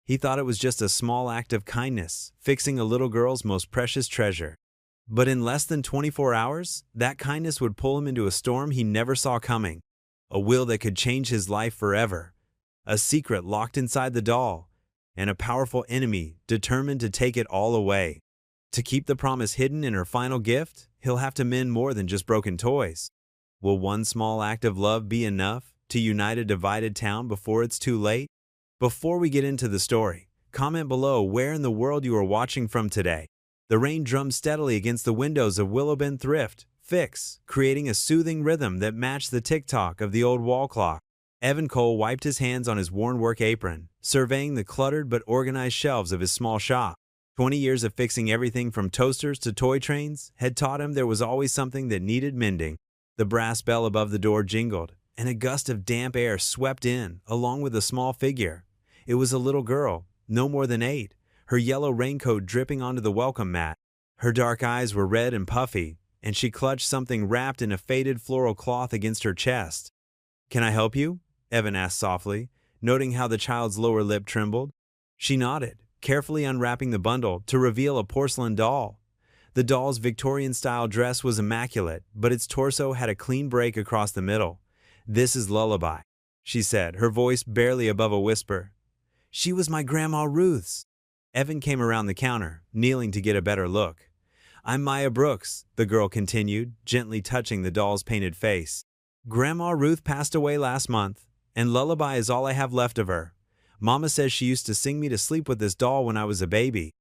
He thought it was just a small act of kindness, fixing a little girl's most precious treasure. But in less than 24 hours, that kindness would pull him into a storm he never saw coming. A will that could change his life forever. A secret locked inside the doll. And a powerful enemy determined to take it all away. To keep the promise hidden in her final gift, he'll have to mend more than just broken toys. Will one small act of love be enough to unite a divided town before it's too late? Before we get into the story, comment below where in the world you are watching from today. The rain drummed steadily against the windows of Willowbend Thrift Fix, creating a soothing rhythm that matched the tick-tock of the old wall clock. Evan Cole wiped his hands on his worn work apron, surveying the cluttered but organized shelves of his small shop. 20 years of fixing everything from toasters to toy trains had taught him there was always something that needed mending. The brass bell above the door jingled, and a gust of damp air swept in, along with a small figure. It was a little girl, no more than 8, her yellow raincoat dripping onto the welcome mat. Her dark eyes were red and puffy, and she clutched something wrapped in a faded floral cloth against her chest. "Can I help you?" Evan asked softly, noting how the child's lower lip trembled. She nodded, carefully unwrapping the bundle to reveal a porcelain doll. The doll's Victorian-style dress was immaculate, but its torso had a clean break across the middle. "This is Lullaby," she said, her voice barely above a whisper. "She was my Grandma Ruth's." Evan came around the counter, kneeling to get a better look. "I'm Maya Brooks," the girl continued, gently touching the doll's painted face. "Grandma Ruth passed away last month, and Lullaby is all I have left of her. Mama says she used to sing me to sleep with this doll when I was a baby."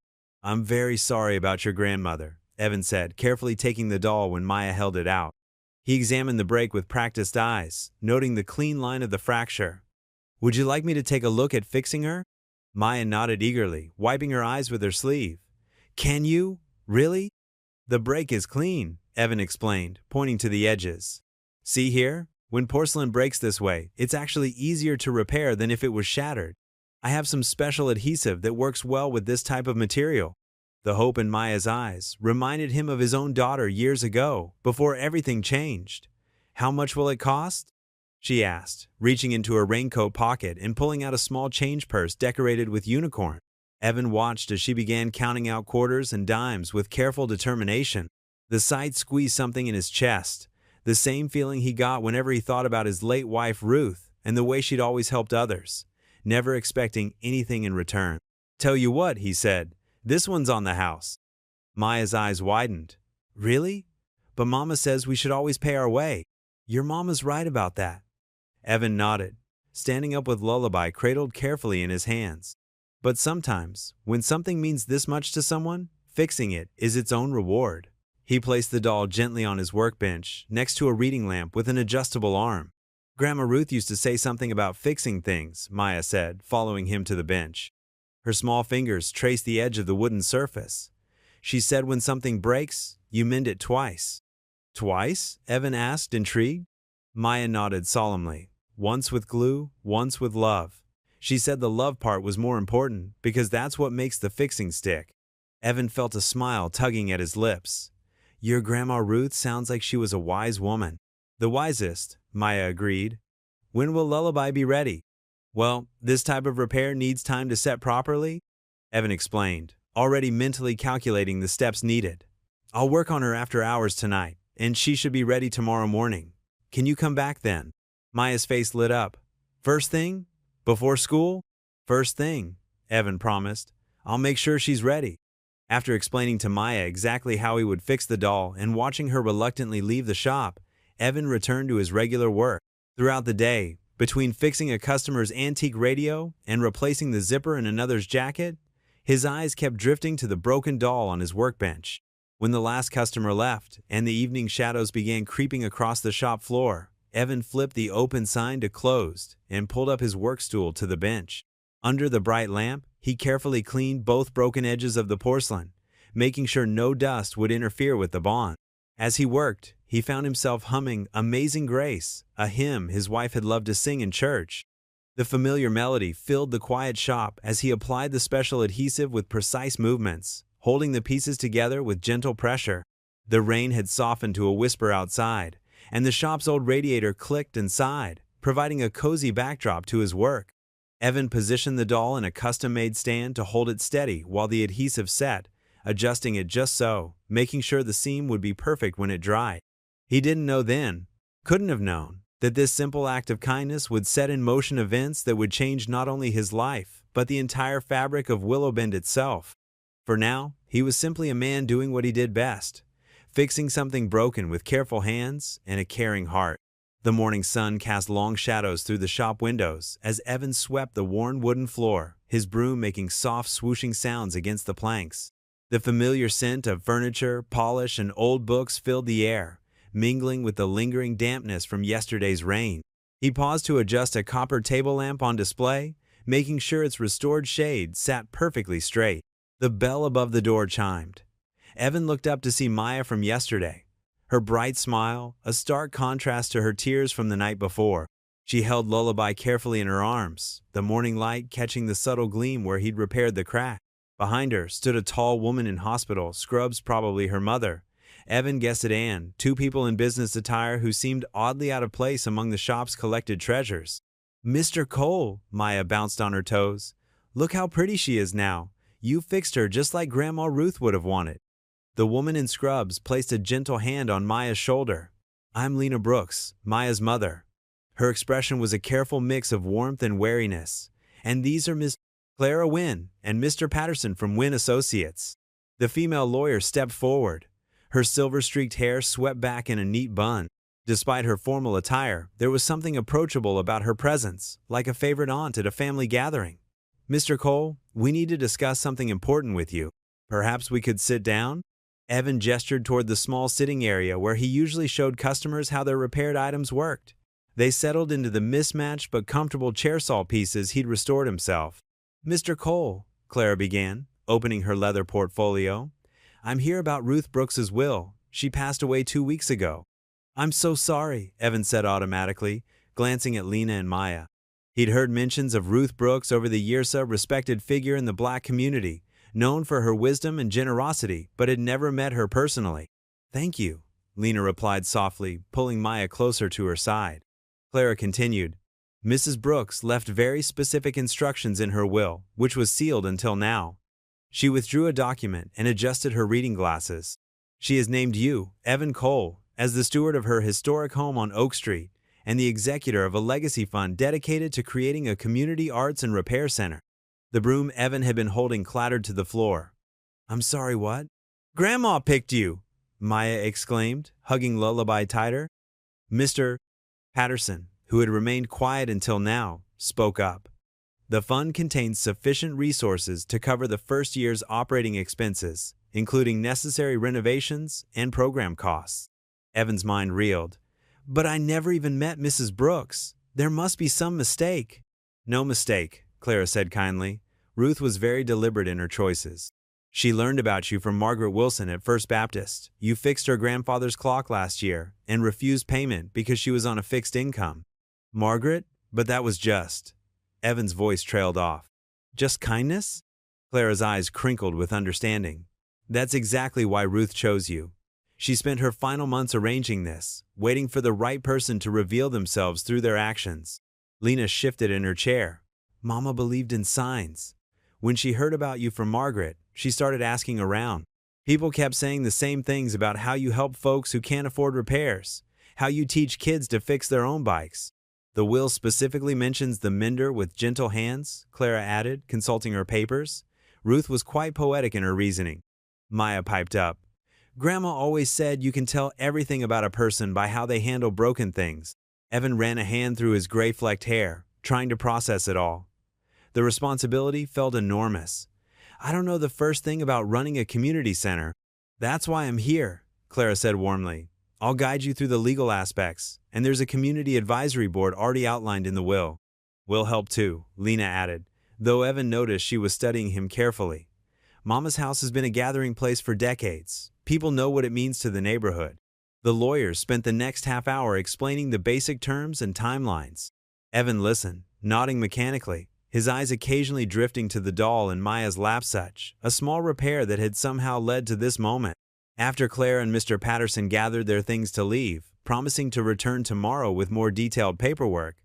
"I'm very sorry about your grandmother," Evan said, carefully taking the doll when Maya held it out. He examined the break with practiced eyes, noting the clean line of the fracture. "Would you like me to take a look at fixing her?" Maya nodded eagerly, wiping her eyes with her sleeve. "Can you? Really?" "The break is clean," Evan explained, pointing to the edges. "See here? When porcelain breaks this way, it's actually easier to repair than if it was shattered. I have some special adhesive that works well with this type of material." The hope in Maya's eyes reminded him of his own daughter years ago, before everything changed. "How much will it cost?" she asked, reaching into her raincoat pocket and pulling out a small change purse decorated with unicorn. Evan watched as she began counting out quarters and dimes with careful determination. The sight squeezed something in his chest, the same feeling he got whenever he thought about his late wife Ruth and the way she'd always helped others, never expecting anything in return. "Tell you what," he said, "this one's on the house." Maya's eyes widened. "Really? But Mama says we should always pay our way." "Your Mama's right about that." Evan nodded, standing up with Lullaby cradled carefully in his hands. But sometimes, when something means this much to someone, fixing it is its own reward. He placed the doll gently on his workbench, next to a reading lamp with an adjustable arm. "Grandma Ruth used to say something about fixing things," Maya said, following him to the bench. Her small fingers traced the edge of the wooden surface. "She said when something breaks, you mend it twice." "Twice?" Evan asked, intrigued. Maya nodded solemnly. "Once with glue, once with love. She said the love part was more important because that's what makes the fixing stick." Evan felt a smile tugging at his lips. "Your Grandma Ruth sounds like she was a wise woman." "The wisest," Maya agreed. "When will Lullaby be ready?" "Well, this type of repair needs time to set properly," Evan explained, already mentally calculating the steps needed. "I'll work on her after hours tonight, and she should be ready tomorrow morning. Can you come back then?" Maya's face lit up. "First thing? Before school?" "First thing," Evan promised. "I'll make sure she's ready." After explaining to Maya exactly how he would fix the doll and watching her reluctantly leave the shop, Evan returned to his regular work. Throughout the day, between fixing a customer's antique radio and replacing the zipper in another's jacket, his eyes kept drifting to the broken doll on his workbench. When the last customer left and the evening shadows began creeping across the shop floor, Evan flipped the open sign to closed and pulled up his work stool to the bench. Under the bright lamp, he carefully cleaned both broken edges of the porcelain, making sure no dust would interfere with the bond. As he worked, he found himself humming Amazing Grace, a hymn his wife had loved to sing in church. The familiar melody filled the quiet shop as he applied the special adhesive with precise movements, holding the pieces together with gentle pressure. The rain had softened to a whisper outside, and the shop's old radiator clicked and sighed, providing a cozy backdrop to his work. Evan positioned the doll in a custom-made stand to hold it steady while the adhesive set, adjusting it just so, making sure the seam would be perfect when it dried. He didn't know then, couldn't have known, that this simple act of kindness would set in motion events that would change not only his life, but the entire fabric of Willowbend itself. For now, he was simply a man doing what he did best, fixing something broken with careful hands and a caring heart. The morning sun cast long shadows through the shop windows as Evan swept the worn wooden floor, his broom making soft swooshing sounds against the planks. The familiar scent of furniture, polish, and old books filled the air, mingling with the lingering dampness from yesterday's rain. He paused to adjust a copper table lamp on display, making sure its restored shade sat perfectly straight. The bell above the door chimed. Evan looked up to see Maya from yesterday. Her bright smile, a stark contrast to her tears from the night before. She held Lullaby carefully in her arms, the morning light catching the subtle gleam where he'd repaired the crack. Behind her stood a tall woman in hospital, scrubs probably her mother. Evan guessed at Anne, two people in business attire who seemed oddly out of place among the shop's collected treasures. "Mr. Cole," Maya bounced on her toes. "Look how pretty she is now. You fixed her just like Grandma Ruth would have wanted." The woman in scrubs placed a gentle hand on Maya's shoulder. "I'm Lena Brooks, Maya's mother." Her expression was a careful mix of warmth and wariness. "And these are Miss Clara Wynn and Mr. Patterson from Wynn Associates." The female lawyer stepped forward. Her silver-streaked hair swept back in a neat bun. Despite her formal attire, there was something approachable about her presence, like a favorite aunt at a family gathering. "Mr. Cole, we need to discuss something important with you. Perhaps we could sit down?" Evan gestured toward the small sitting area where he usually showed customers how their repaired items worked. They settled into the mismatched but comfortable chair-saw pieces he'd restored himself. "Mr. Cole," Clara began, opening her leather portfolio, "I'm here about Ruth Brooks's will. She passed away 2 weeks ago." "I'm so sorry," Evan said automatically, glancing at Lena and Maya. He'd heard mentions of Ruth Brooks over the years, a respected figure in the black community, known for her wisdom and generosity, but had never met her personally. "Thank you," Lena replied softly, pulling Maya closer to her side. Clara continued, "Mrs. Brooks left very specific instructions in her will, which was sealed until now." She withdrew a document and adjusted her reading glasses. "She has named you, Evan Cole, as the steward of her historic home on Oak Street and the executor of a legacy fund dedicated to creating a community arts and repair center." The broom Evan had been holding clattered to the floor. "I'm sorry, what?" "Grandma picked you!" Maya exclaimed, hugging Lullaby tighter. Mr. Patterson, who had remained quiet until now, spoke up. "The fund contains sufficient resources to cover the first year's operating expenses, including necessary renovations and program costs." Evan's mind reeled. "But I never even met Mrs. Brooks. There must be some mistake." "No mistake," Clara said kindly. "Ruth was very deliberate in her choices. She learned about you from Margaret Wilson at First Baptist. You fixed her grandfather's clock last year and refused payment because she was on a fixed income." "Margaret? But that was just..." Evan's voice trailed off. "Just kindness?" Clara's eyes crinkled with understanding. "That's exactly why Ruth chose you. She spent her final months arranging this, waiting for the right person to reveal themselves through their actions." Lena shifted in her chair. "Mama believed in signs. When she heard about you from Margaret, she started asking around. People kept saying the same things about how you help folks who can't afford repairs, how you teach kids to fix their own bikes." "The will specifically mentions the mender with gentle hands," Clara added, consulting her papers. Ruth was quite poetic in her reasoning. Maya piped up. "Grandma always said you can tell everything about a person by how they handle broken things." Evan ran a hand through his gray-flecked hair, trying to process it all. The responsibility felt enormous. "I don't know the first thing about running a community center." "That's why I'm here," Clara said warmly. "I'll guide you through the legal aspects, and there's a community advisory board already outlined in the will." "We'll help too," Lena added, though Evan noticed she was studying him carefully. "Mama's house has been a gathering place for decades. People know what it means to the neighborhood." The lawyers spent the next half hour explaining the basic terms and timelines. Evan listened, nodding mechanically, his eyes occasionally drifting to the doll in Maya's lap, such a small repair that had somehow led to this moment. After Claire and Mr. Patterson gathered their things to leave, promising to return tomorrow with more detailed paperwork,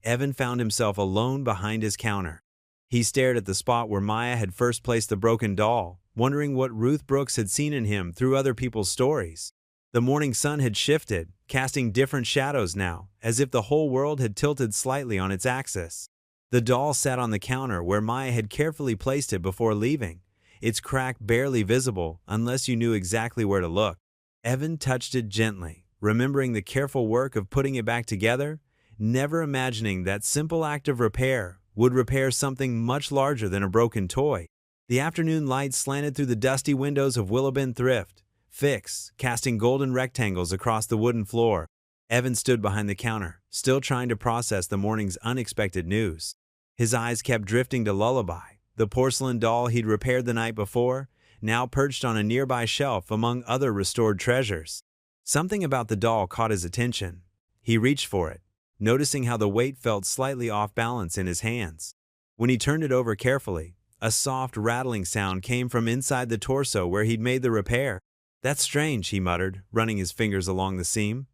Evan found himself alone behind his counter. He stared at the spot where Maya had first placed the broken doll, wondering what Ruth Brooks had seen in him through other people's stories. The morning sun had shifted, casting different shadows now, as if the whole world had tilted slightly on its axis. The doll sat on the counter where Maya had carefully placed it before leaving, its crack barely visible unless you knew exactly where to look. Evan touched it gently, remembering the careful work of putting it back together, never imagining that simple act of repair would repair something much larger than a broken toy. The afternoon light slanted through the dusty windows of Willowbend Thrift Fix, casting golden rectangles across the wooden floor. Evan stood behind the counter, still trying to process the morning's unexpected news. His eyes kept drifting to Lullaby, the porcelain doll he'd repaired the night before, now perched on a nearby shelf among other restored treasures. Something about the doll caught his attention. He reached for it, noticing how the weight felt slightly off balance in his hands. When he turned it over carefully, a soft rattling sound came from inside the torso where he'd made the repair. "That's strange," he muttered, running his fingers along the seam.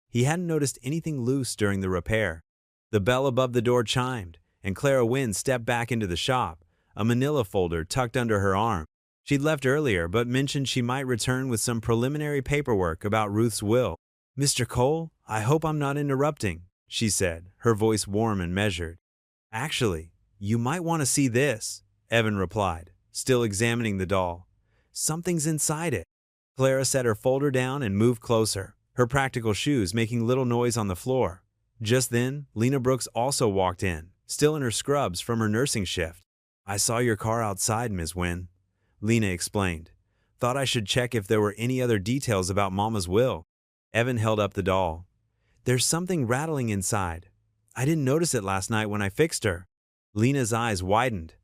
He hadn't noticed anything loose during the repair. The bell above the door chimed, and Clara Wynne stepped back into the shop, a manila folder tucked under her arm. She'd left earlier but mentioned she might return with some preliminary paperwork about Ruth's will. "Mr. Cole, I hope I'm not interrupting," she said, her voice warm and measured. "Actually, you might want to see this," Evan replied, still examining the doll. "Something's inside it." Clara set her folder down and moved closer, her practical shoes making little noise on the floor. Just then, Lena Brooks also walked in, still in her scrubs from her nursing shift. "I saw your car outside, Ms. Wynne," Lena explained. "Thought I should check if there were any other details about Mama's will." Evan held up the doll. "There's something rattling inside. I didn't notice it last night when I fixed her." Lena's eyes widened.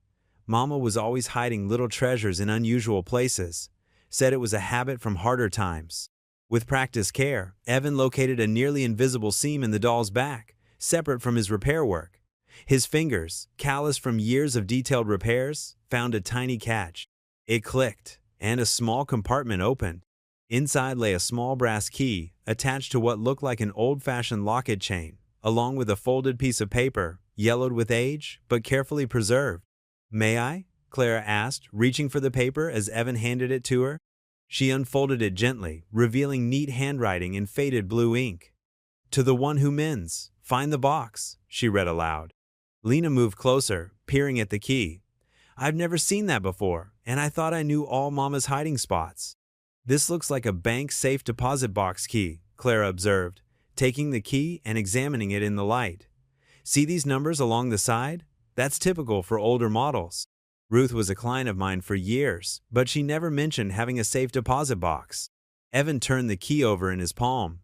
Mama was always hiding little treasures in unusual places. Said it was a habit from harder times. With practiced care, Evan located a nearly invisible seam in the doll's back, separate from his repair work. His fingers, calloused from years of detailed repairs, found a tiny catch. It clicked, and a small compartment opened. Inside lay a small brass key attached to what looked like an old-fashioned locket chain, along with a folded piece of paper, yellowed with age, but carefully preserved. "May I?" Clara asked, reaching for the paper as Evan handed it to her. She unfolded it gently, revealing neat handwriting in faded blue ink. "To the one who mends, find the box," she read aloud. Lena moved closer, peering at the key. "I've never seen that before, and I thought I knew all Mama's hiding spots." "This looks like a bank safe deposit box key," Clara observed, taking the key and examining it in the light. "See these numbers along the side? That's typical for older models. Ruth was a client of mine for years, but she never mentioned having a safe deposit box." Evan turned the key over in his palm.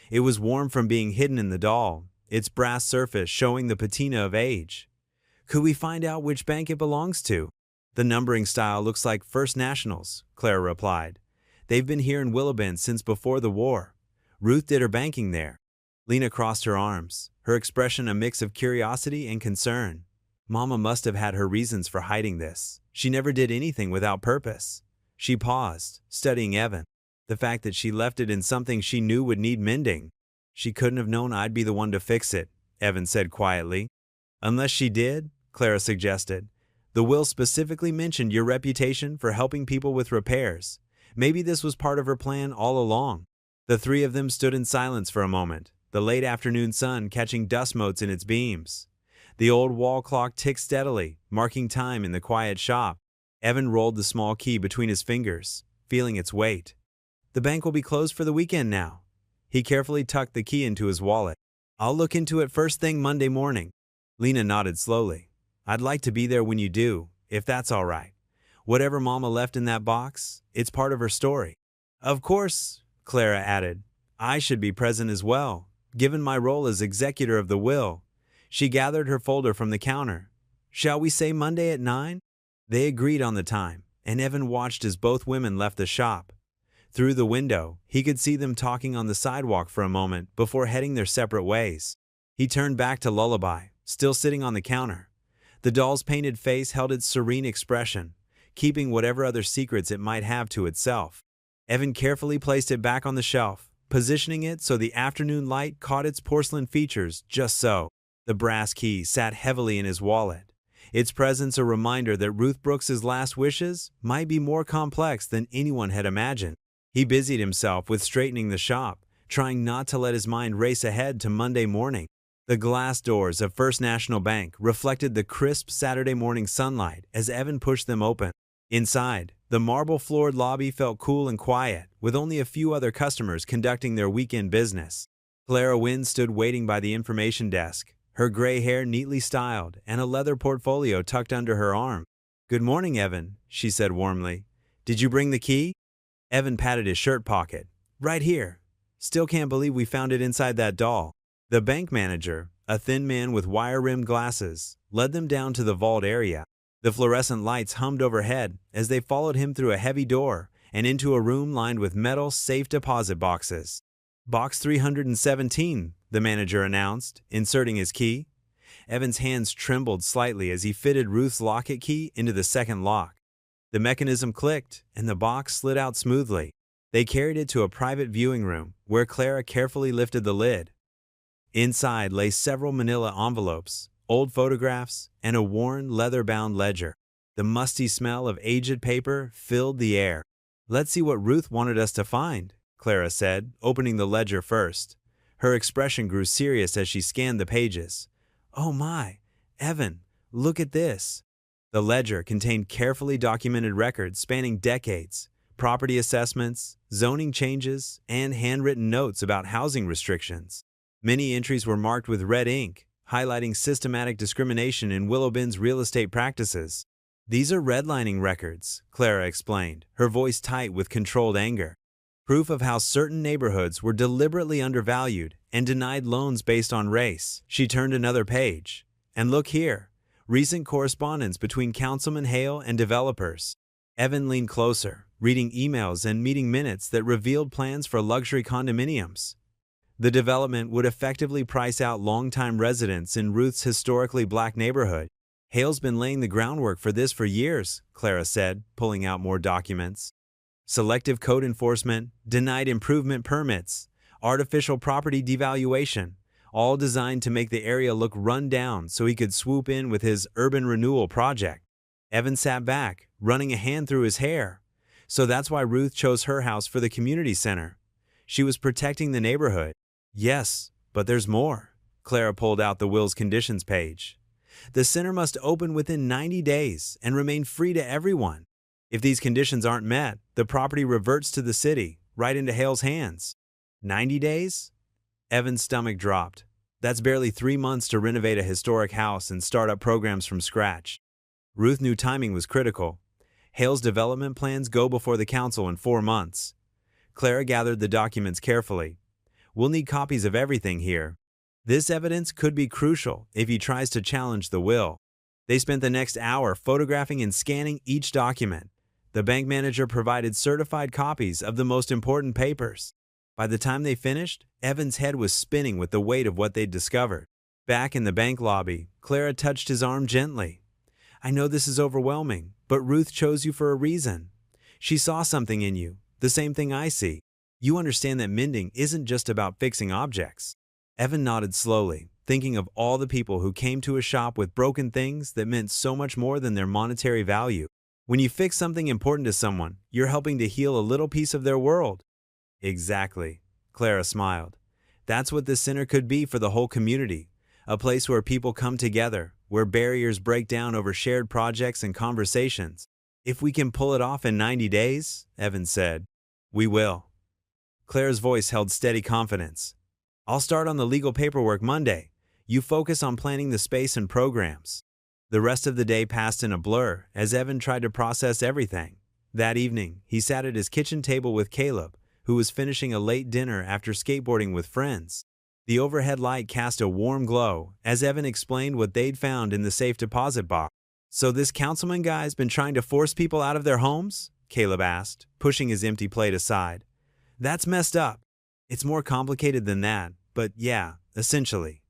It was warm from being hidden in the doll, its brass surface showing the patina of age. "Could we find out which bank it belongs to?" "The numbering style looks like First Nationals," Clara replied. "They've been here in Willowbend since before the war. Ruth did her banking there." Lena crossed her arms, her expression a mix of curiosity and concern. Mama must have had her reasons for hiding this. She never did anything without purpose. She paused, studying Evan. The fact that she left it in something she knew would need mending. "She couldn't have known I'd be the one to fix it," Evan said quietly. "Unless she did," Clara suggested. "The will specifically mentioned your reputation for helping people with repairs. Maybe this was part of her plan all along." The three of them stood in silence for a moment, the late afternoon sun catching dust motes in its beams. The old wall clock ticked steadily, marking time in the quiet shop. Evan rolled the small key between his fingers, feeling its weight. "The bank will be closed for the weekend now." He carefully tucked the key into his wallet. "I'll look into it first thing Monday morning." Lena nodded slowly. "I'd like to be there when you do, if that's all right. Whatever Mama left in that box, it's part of her story." "Of course," Clara added. "I should be present as well, given my role as executor of the will." She gathered her folder from the counter. "Shall we say Monday at 9? They agreed on the time, and Evan watched as both women left the shop. Through the window, he could see them talking on the sidewalk for a moment before heading their separate ways. He turned back to Lullaby, still sitting on the counter. The doll's painted face held its serene expression, keeping whatever other secrets it might have to itself. Evan carefully placed it back on the shelf, positioning it so the afternoon light caught its porcelain features just so. The brass key sat heavily in his wallet, its presence a reminder that Ruth Brooks's last wishes might be more complex than anyone had imagined. He busied himself with straightening the shop, trying not to let his mind race ahead to Monday morning. The glass doors of First National Bank reflected the crisp Saturday morning sunlight as Evan pushed them open. Inside, the marble-floored lobby felt cool and quiet, with only a few other customers conducting their weekend business. Clara Wynne stood waiting by the information desk, her gray hair neatly styled and a leather portfolio tucked under her arm. "Good morning, Evan," she said warmly. "Did you bring the key?" Evan patted his shirt pocket. "Right here. Still can't believe we found it inside that doll." The bank manager, a thin man with wire-rimmed glasses, led them down to the vault area. The fluorescent lights hummed overhead as they followed him through a heavy door and into a room lined with metal safe deposit boxes. "Box 317, the manager announced, inserting his key. Evan's hands trembled slightly as he fitted Ruth's locket key into the second lock. The mechanism clicked, and the box slid out smoothly. They carried it to a private viewing room, where Clara carefully lifted the lid. Inside lay several manila envelopes, old photographs, and a worn, leather-bound ledger. The musty smell of aged paper filled the air. "Let's see what Ruth wanted us to find," Clara said, opening the ledger first. Her expression grew serious as she scanned the pages. "Oh my, Evan, look at this." The ledger contained carefully documented records spanning decades, property assessments, zoning changes, and handwritten notes about housing restrictions. Many entries were marked with red ink, highlighting systematic discrimination in Willow Bend's real estate practices. "These are redlining records," Clara explained, her voice tight with controlled anger. "Proof of how certain neighborhoods were deliberately undervalued and denied loans based on race." She turned another page. "And look here, recent correspondence between Councilman Hale and developers." Evan leaned closer, reading emails and meeting minutes that revealed plans for luxury condominiums. The development would effectively price out longtime residents in Ruth's historically black neighborhood. "Hale's been laying the groundwork for this for years," Clara said, pulling out more documents. Selective code enforcement, denied improvement permits, artificial property devaluation, all designed to make the area look run down so he could swoop in with his urban renewal project. Evan sat back, running a hand through his hair. So that's why Ruth chose her house for the community center. She was protecting the neighborhood. "Yes, but there's more." Clara pulled out the will's conditions page. "The center must open within 90 days and remain free to everyone. If these conditions aren't met, the property reverts to the city, right into Hale's hands." 90 days? Evan's stomach dropped. That's barely 3 months to renovate a historic house and start up programs from scratch. Ruth knew timing was critical. Hale's development plans go before the council in 4 months. Clara gathered the documents carefully. "We'll need copies of everything here. This evidence could be crucial if he tries to challenge the will." They spent the next hour photographing and scanning each document. The bank manager provided certified copies of the most important papers. By the time they finished, Evan's head was spinning with the weight of what they'd discovered. Back in the bank lobby, Clara touched his arm gently. "I know this is overwhelming, but Ruth chose you for a reason. She saw something in you, the same thing I see. You understand that mending isn't just about fixing objects." Evan nodded slowly, thinking of all the people who came to a shop with broken things that meant so much more than their monetary value. When you fix something important to someone, you're helping to heal a little piece of their world. "Exactly," Clara smiled. "That's what this center could be for the whole community, a place where people come together, where barriers break down over shared projects and conversations." "If we can pull it off in 90 days, Evan said. "We will." Clara's voice held steady confidence. "I'll start on the legal paperwork Monday. You focus on planning the space and programs." The rest of the day passed in a blur as Evan tried to process everything. That evening, he sat at his kitchen table with Caleb, who was finishing a late dinner after skateboarding with friends. The overhead light cast a warm glow as Evan explained what they'd found in the safe deposit box. "So this councilman guy's been trying to force people out of their homes?" Caleb asked, pushing his empty plate aside. "That's messed up. It's more complicated than that, but yeah, essentially."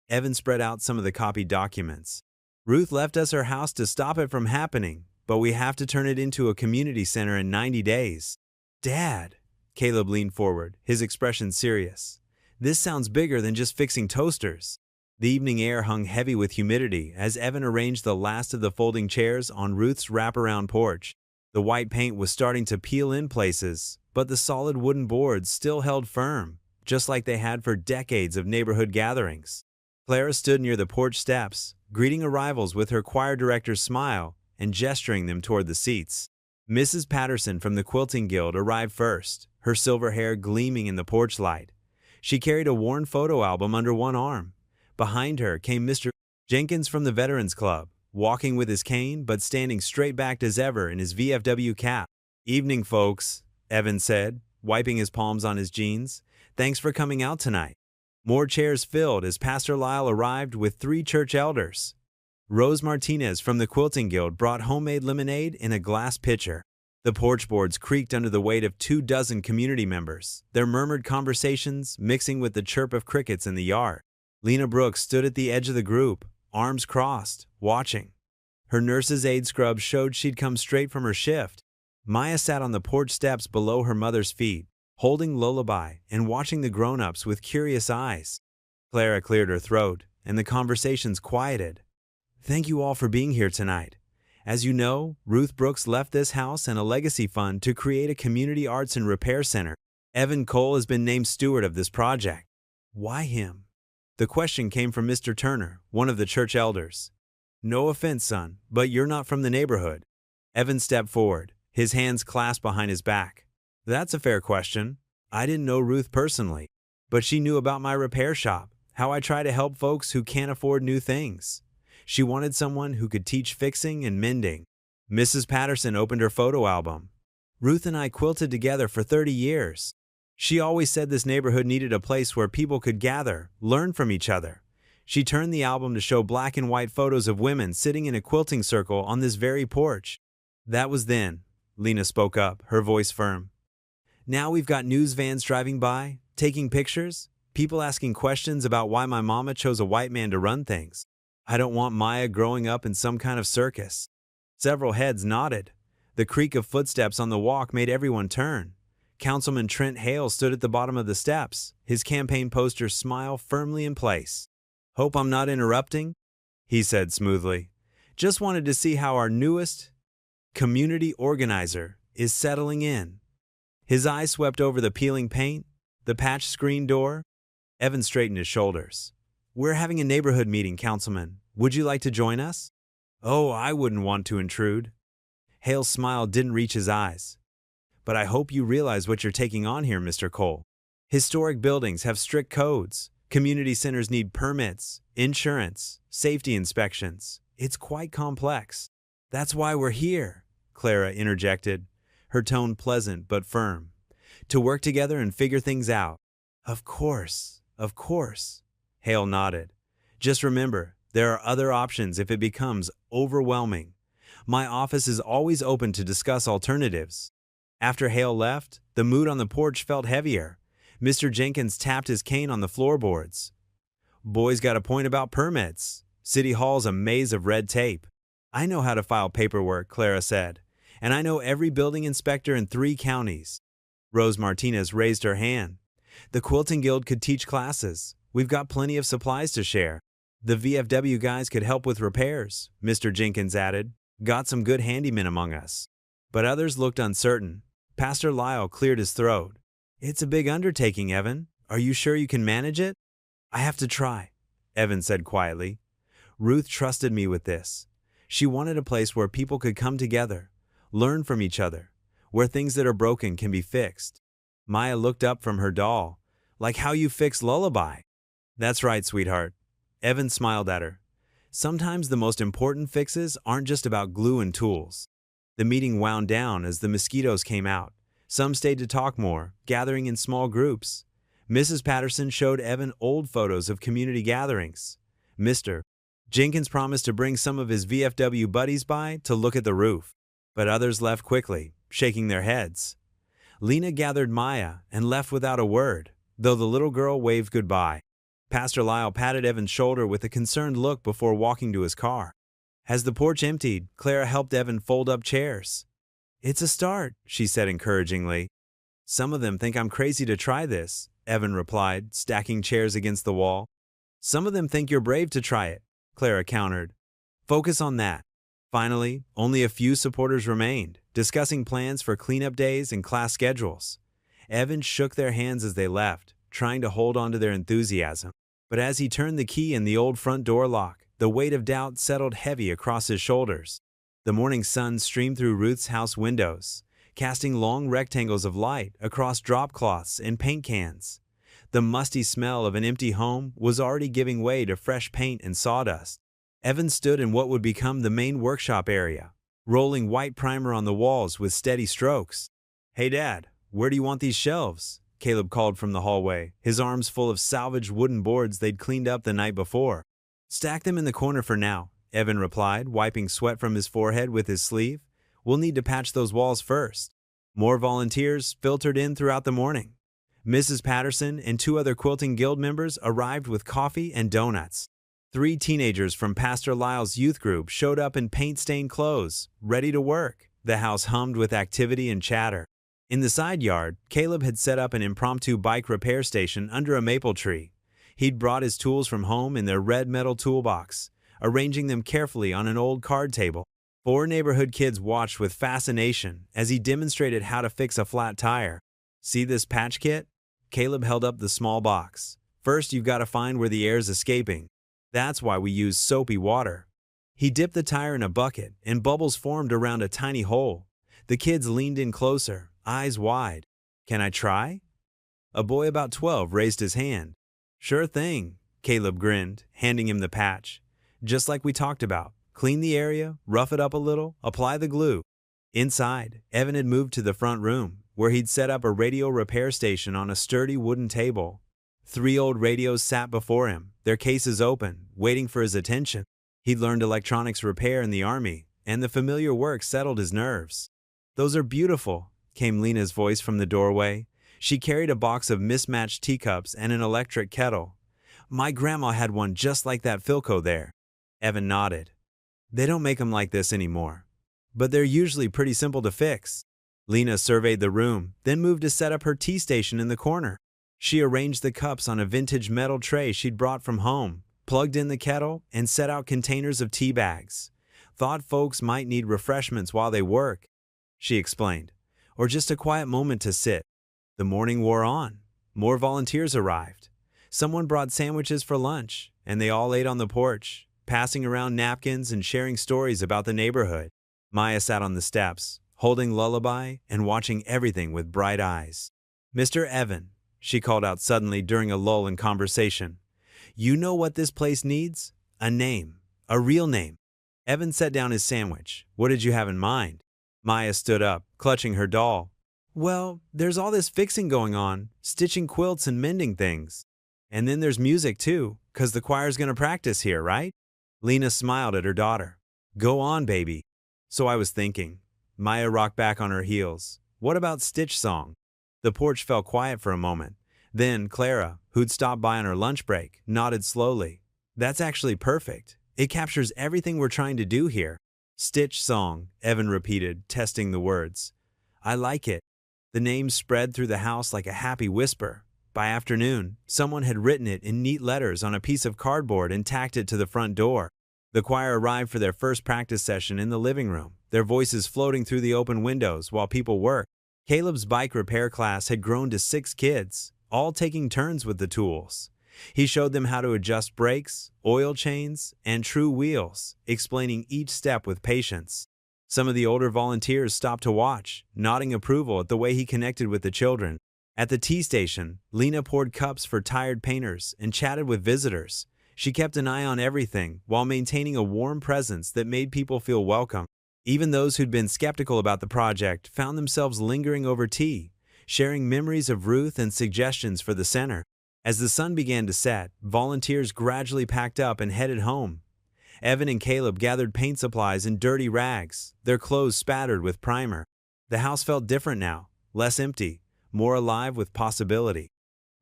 Evan spread out some of the copied documents. "Ruth left us her house to stop it from happening, but we have to turn it into a community center in 90 days. "Dad," Caleb leaned forward, his expression serious, "this sounds bigger than just fixing toasters." The evening air hung heavy with humidity as Evan arranged the last of the folding chairs on Ruth's wraparound porch. The white paint was starting to peel in places, but the solid wooden boards still held firm, just like they had for decades of neighborhood gatherings. Clara stood near the porch steps, greeting arrivals with her choir director's smile and gesturing them toward the seats. Mrs. Patterson from the Quilting Guild arrived first, her silver hair gleaming in the porch light. She carried a worn photo album under one arm. Behind her came Mr. Jenkins from the Veterans Club, walking with his cane but standing straight-backed as ever in his VFW cap. "Evening, folks," Evan said, wiping his palms on his jeans. "Thanks for coming out tonight." More chairs filled as Pastor Lyle arrived with 3 church elders. Rose Martinez from the Quilting Guild brought homemade lemonade in a glass pitcher. The porch boards creaked under the weight of 24 community members, their murmured conversations mixing with the chirp of crickets in the yard. Lena Brooks stood at the edge of the group, arms crossed, watching. Her nurse's aide scrubs showed she'd come straight from her shift. Maya sat on the porch steps below her mother's feet, holding Lullaby and watching the grown-ups with curious eyes. Clara cleared her throat, and the conversations quieted. "Thank you all for being here tonight. As you know, Ruth Brooks left this house and a legacy fund to create a community arts and repair center. Evan Cole has been named steward of this project." "Why him?" The question came from Mr. Turner, one of the church elders. "No offense, son, but you're not from the neighborhood." Evan stepped forward, his hands clasped behind his back. "That's a fair question. I didn't know Ruth personally, but she knew about my repair shop, how I try to help folks who can't afford new things. She wanted someone who could teach fixing and mending." Mrs. Patterson opened her photo album. "Ruth and I quilted together for 30 years. She always said this neighborhood needed a place where people could gather, learn from each other." She turned the album to show black and white photos of women sitting in a quilting circle on this very porch. "That was then," Lena spoke up, her voice firm. "Now we've got news vans driving by, taking pictures, people asking questions about why my mama chose a white man to run things. I don't want Maya growing up in some kind of circus." Several heads nodded. The creak of footsteps on the walk made everyone turn. Councilman Trent Hale stood at the bottom of the steps, his campaign poster smile firmly in place. "Hope I'm not interrupting," he said smoothly. "Just wanted to see how our newest community organizer is settling in." His eyes swept over the peeling paint, the patched screen door. Evan straightened his shoulders. "We're having a neighborhood meeting, Councilman. Would you like to join us?" "Oh, I wouldn't want to intrude." Hale's smile didn't reach his eyes. "But I hope you realize what you're taking on here, Mr. Cole. Historic buildings have strict codes. Community centers need permits, insurance, safety inspections. It's quite complex." "That's why we're here," Clara interjected, her tone pleasant but firm. "To work together and figure things out." Of course," Hale nodded. "Just remember, there are other options if it becomes overwhelming. My office is always open to discuss alternatives." After Hale left, the mood on the porch felt heavier. Mr. Jenkins tapped his cane on the floorboards. "Boy's got a point about permits. City Hall's a maze of red tape." "I know how to file paperwork," Clara said, "and I know every building inspector in 3 counties. Rose Martinez raised her hand. "The Quilting Guild could teach classes. We've got plenty of supplies to share." "The VFW guys could help with repairs," Mr. Jenkins added. "Got some good handymen among us." But others looked uncertain. Pastor Lyle cleared his throat. "It's a big undertaking, Evan. Are you sure you can manage it?" "I have to try," Evan said quietly. "Ruth trusted me with this. She wanted a place where people could come together, learn from each other, where things that are broken can be fixed." Maya looked up from her doll. "Like how you fix Lullaby." "That's right, sweetheart." Evan smiled at her. "Sometimes the most important fixes aren't just about glue and tools." The meeting wound down as the mosquitoes came out. Some stayed to talk more, gathering in small groups. Mrs. Patterson showed Evan old photos of community gatherings. Mr. Jenkins promised to bring some of his VFW buddies by to look at the roof, but others left quickly, shaking their heads. Lena gathered Maya and left without a word, though the little girl waved goodbye. Pastor Lyle patted Evan's shoulder with a concerned look before walking to his car. As the porch emptied, Clara helped Evan fold up chairs. "It's a start," she said encouragingly. "Some of them think I'm crazy to try this," Evan replied, stacking chairs against the wall. Some of them think you're brave to try it, Clara countered. Focus on that. Finally, only a few supporters remained, discussing plans for cleanup days and class schedules. Evan shook their hands as they left, trying to hold on to their enthusiasm. But as he turned the key in the old front door lock, the weight of doubt settled heavy across his shoulders. The morning sun streamed through Ruth's house windows, casting long rectangles of light across drop cloths and paint cans. The musty smell of an empty home was already giving way to fresh paint and sawdust. Evan stood in what would become the main workshop area, rolling white primer on the walls with steady strokes. "Hey Dad, where do you want these shelves?" Caleb called from the hallway, his arms full of salvaged wooden boards they'd cleaned up the night before. "Stack them in the corner for now," Evan replied, wiping sweat from his forehead with his sleeve. "We'll need to patch those walls first." More volunteers filtered in throughout the morning. Mrs. Patterson and 2 other Quilting Guild members arrived with coffee and donuts. 3 teenagers from Pastor Lyle's youth group showed up in paint-stained clothes, ready to work. The house hummed with activity and chatter. In the side yard, Caleb had set up an impromptu bike repair station under a maple tree. He'd brought his tools from home in their red metal toolbox, arranging them carefully on an old card table. 4 neighborhood kids watched with fascination as he demonstrated how to fix a flat tire. "See this patch kit?" Caleb held up the small box. "First, you've got to find where the air's escaping. That's why we use soapy water." He dipped the tire in a bucket, and bubbles formed around a tiny hole. The kids leaned in closer, eyes wide. "Can I try?" A boy about 12 raised his hand. "Sure thing," Caleb grinned, handing him the patch. "Just like we talked about. Clean the area, rough it up a little, apply the glue." Inside, Evan had moved to the front room, where he'd set up a radio repair station on a sturdy wooden table. 3 old radios sat before him, their cases open, waiting for his attention. He'd learned electronics repair in the Army, and the familiar work settled his nerves. "Those are beautiful," came Lena's voice from the doorway. She carried a box of mismatched teacups and an electric kettle. "My grandma had one just like that Philco there." Evan nodded. "They don't make them like this anymore. But they're usually pretty simple to fix." Lena surveyed the room, then moved to set up her tea station in the corner. She arranged the cups on a vintage metal tray she'd brought from home, plugged in the kettle, and set out containers of tea bags. "Thought folks might need refreshments while they work," she explained, "or just a quiet moment to sit." The morning wore on. More volunteers arrived. Someone brought sandwiches for lunch, and they all ate on the porch, passing around napkins and sharing stories about the neighborhood. Maya sat on the steps, holding lullaby and watching everything with bright eyes. "Mr. Evan," she called out suddenly during a lull in conversation, "you know what this place needs? A name. A real name." Evan set down his sandwich. "What did you have in mind?" Maya stood up, clutching her doll. "Well, there's all this fixing going on, stitching quilts and mending things. And then there's music too, 'cause the choir's gonna practice here, right?" Lena smiled at her daughter. "Go on, baby." "So I was thinking." Maya rocked back on her heels. "What about Stitch Song?" The porch fell quiet for a moment. Then Clara, who'd stopped by on her lunch break, nodded slowly. "That's actually perfect. It captures everything we're trying to do here." "Stitch Song," Evan repeated, testing the words. "I like it." The name spread through the house like a happy whisper. By afternoon, someone had written it in neat letters on a piece of cardboard and tacked it to the front door. The choir arrived for their first practice session in the living room, their voices floating through the open windows while people worked. Caleb's bike repair class had grown to 6 kids, all taking turns with the tools. He showed them how to adjust brakes, oil chains, and true wheels, explaining each step with patience. Some of the older volunteers stopped to watch, nodding approval at the way he connected with the children. At the tea station, Lena poured cups for tired painters and chatted with visitors. She kept an eye on everything while maintaining a warm presence that made people feel welcome. Even those who'd been skeptical about the project found themselves lingering over tea, sharing memories of Ruth and suggestions for the center. As the sun began to set, volunteers gradually packed up and headed home. Evan and Caleb gathered paint supplies in dirty rags, their clothes spattered with primer. The house felt different now, less empty, more alive with possibility.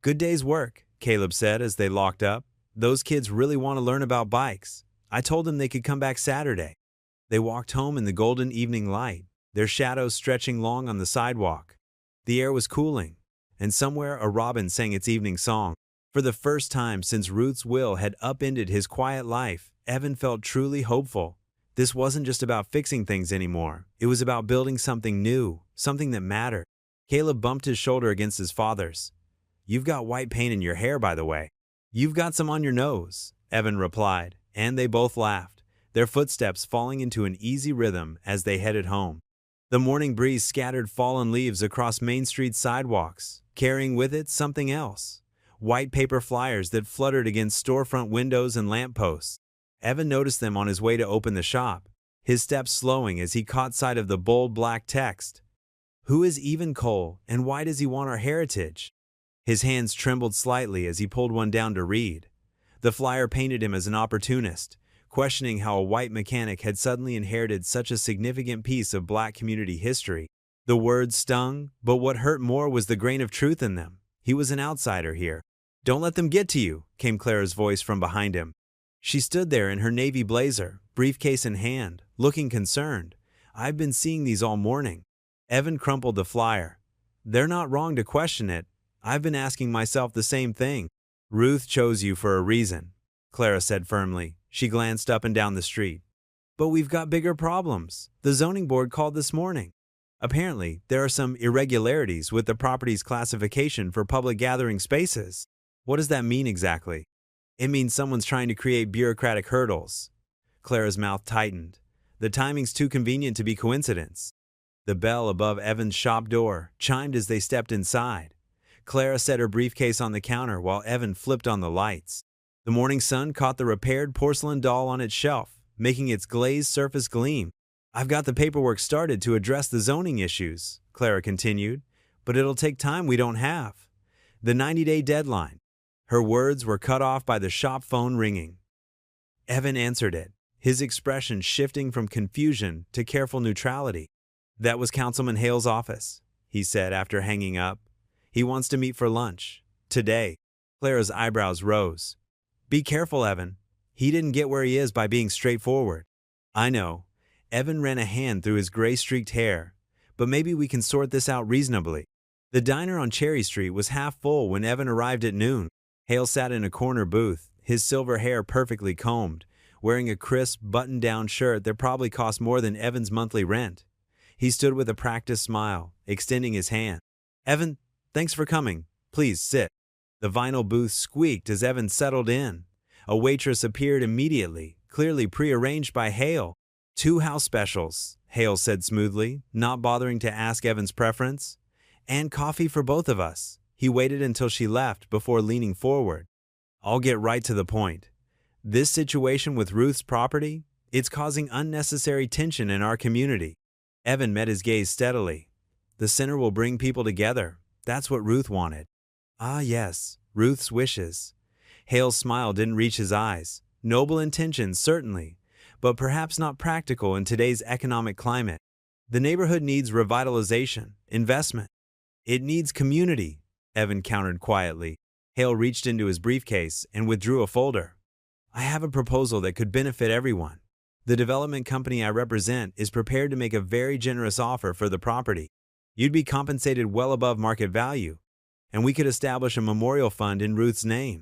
"Good day's work," Caleb said as they locked up. "Those kids really want to learn about bikes. I told them they could come back Saturday." They walked home in the golden evening light, their shadows stretching long on the sidewalk. The air was cooling, and somewhere a robin sang its evening song. For the first time since Ruth's will had upended his quiet life, Evan felt truly hopeful. This wasn't just about fixing things anymore. It was about building something new, something that mattered. Caleb bumped his shoulder against his father's. "You've got white paint in your hair, by the way." "You've got some on your nose," Evan replied, and they both laughed, their footsteps falling into an easy rhythm as they headed home. The morning breeze scattered fallen leaves across Main Street sidewalks, carrying with it something else. White paper flyers that fluttered against storefront windows and lampposts. Evan noticed them on his way to open the shop, his steps slowing as he caught sight of the bold black text. "Who is Evan Cole, and why does he want our heritage?" His hands trembled slightly as he pulled one down to read. The flyer painted him as an opportunist, questioning how a white mechanic had suddenly inherited such a significant piece of black community history. The words stung, but what hurt more was the grain of truth in them. He was an outsider here. "Don't let them get to you," came Clara's voice from behind him. She stood there in her navy blazer, briefcase in hand, looking concerned. "I've been seeing these all morning." Evan crumpled the flyer. "They're not wrong to question it. I've been asking myself the same thing." "Ruth chose you for a reason," Clara said firmly. She glanced up and down the street. "But we've got bigger problems. The zoning board called this morning. Apparently, there are some irregularities with the property's classification for public gathering spaces." "What does that mean exactly?" "It means someone's trying to create bureaucratic hurdles." Clara's mouth tightened. The timing's too convenient to be coincidence. The bell above Evan's shop door chimed as they stepped inside. Clara set her briefcase on the counter while Evan flipped on the lights. The morning sun caught the repaired porcelain doll on its shelf, making its glazed surface gleam. "I've got the paperwork started to address the zoning issues," Clara continued, "but it'll take time we don't have. The 90-day deadline." Her words were cut off by the shop phone ringing. Evan answered it, his expression shifting from confusion to careful neutrality. "That was Councilman Hale's office," he said after hanging up. "He wants to meet for lunch. Today." Clara's eyebrows rose. "Be careful, Evan. He didn't get where he is by being straightforward." "I know." Evan ran a hand through his gray-streaked hair. "But maybe we can sort this out reasonably." The diner on Cherry Street was half full when Evan arrived at noon. Hale sat in a corner booth, his silver hair perfectly combed, wearing a crisp, button-down shirt that probably cost more than Evan's monthly rent. He stood with a practiced smile, extending his hand. "Evan, thanks for coming. Please sit." The vinyl booth squeaked as Evan settled in. A waitress appeared immediately, clearly prearranged by Hale. "2 house specials," Hale said smoothly, not bothering to ask Evan's preference. "And coffee for both of us." He waited until she left before leaning forward. "I'll get right to the point. This situation with Ruth's property, it's causing unnecessary tension in our community." Evan met his gaze steadily. "The center will bring people together. That's what Ruth wanted." "Ah, yes, Ruth's wishes." Hale's smile didn't reach his eyes. Noble intentions, certainly, but perhaps not practical in today's economic climate. "The neighborhood needs revitalization, investment. It needs community," Evan countered quietly. Hale reached into his briefcase and withdrew a folder. "I have a proposal that could benefit everyone. The development company I represent is prepared to make a very generous offer for the property. You'd be compensated well above market value, and we could establish a memorial fund in Ruth's name."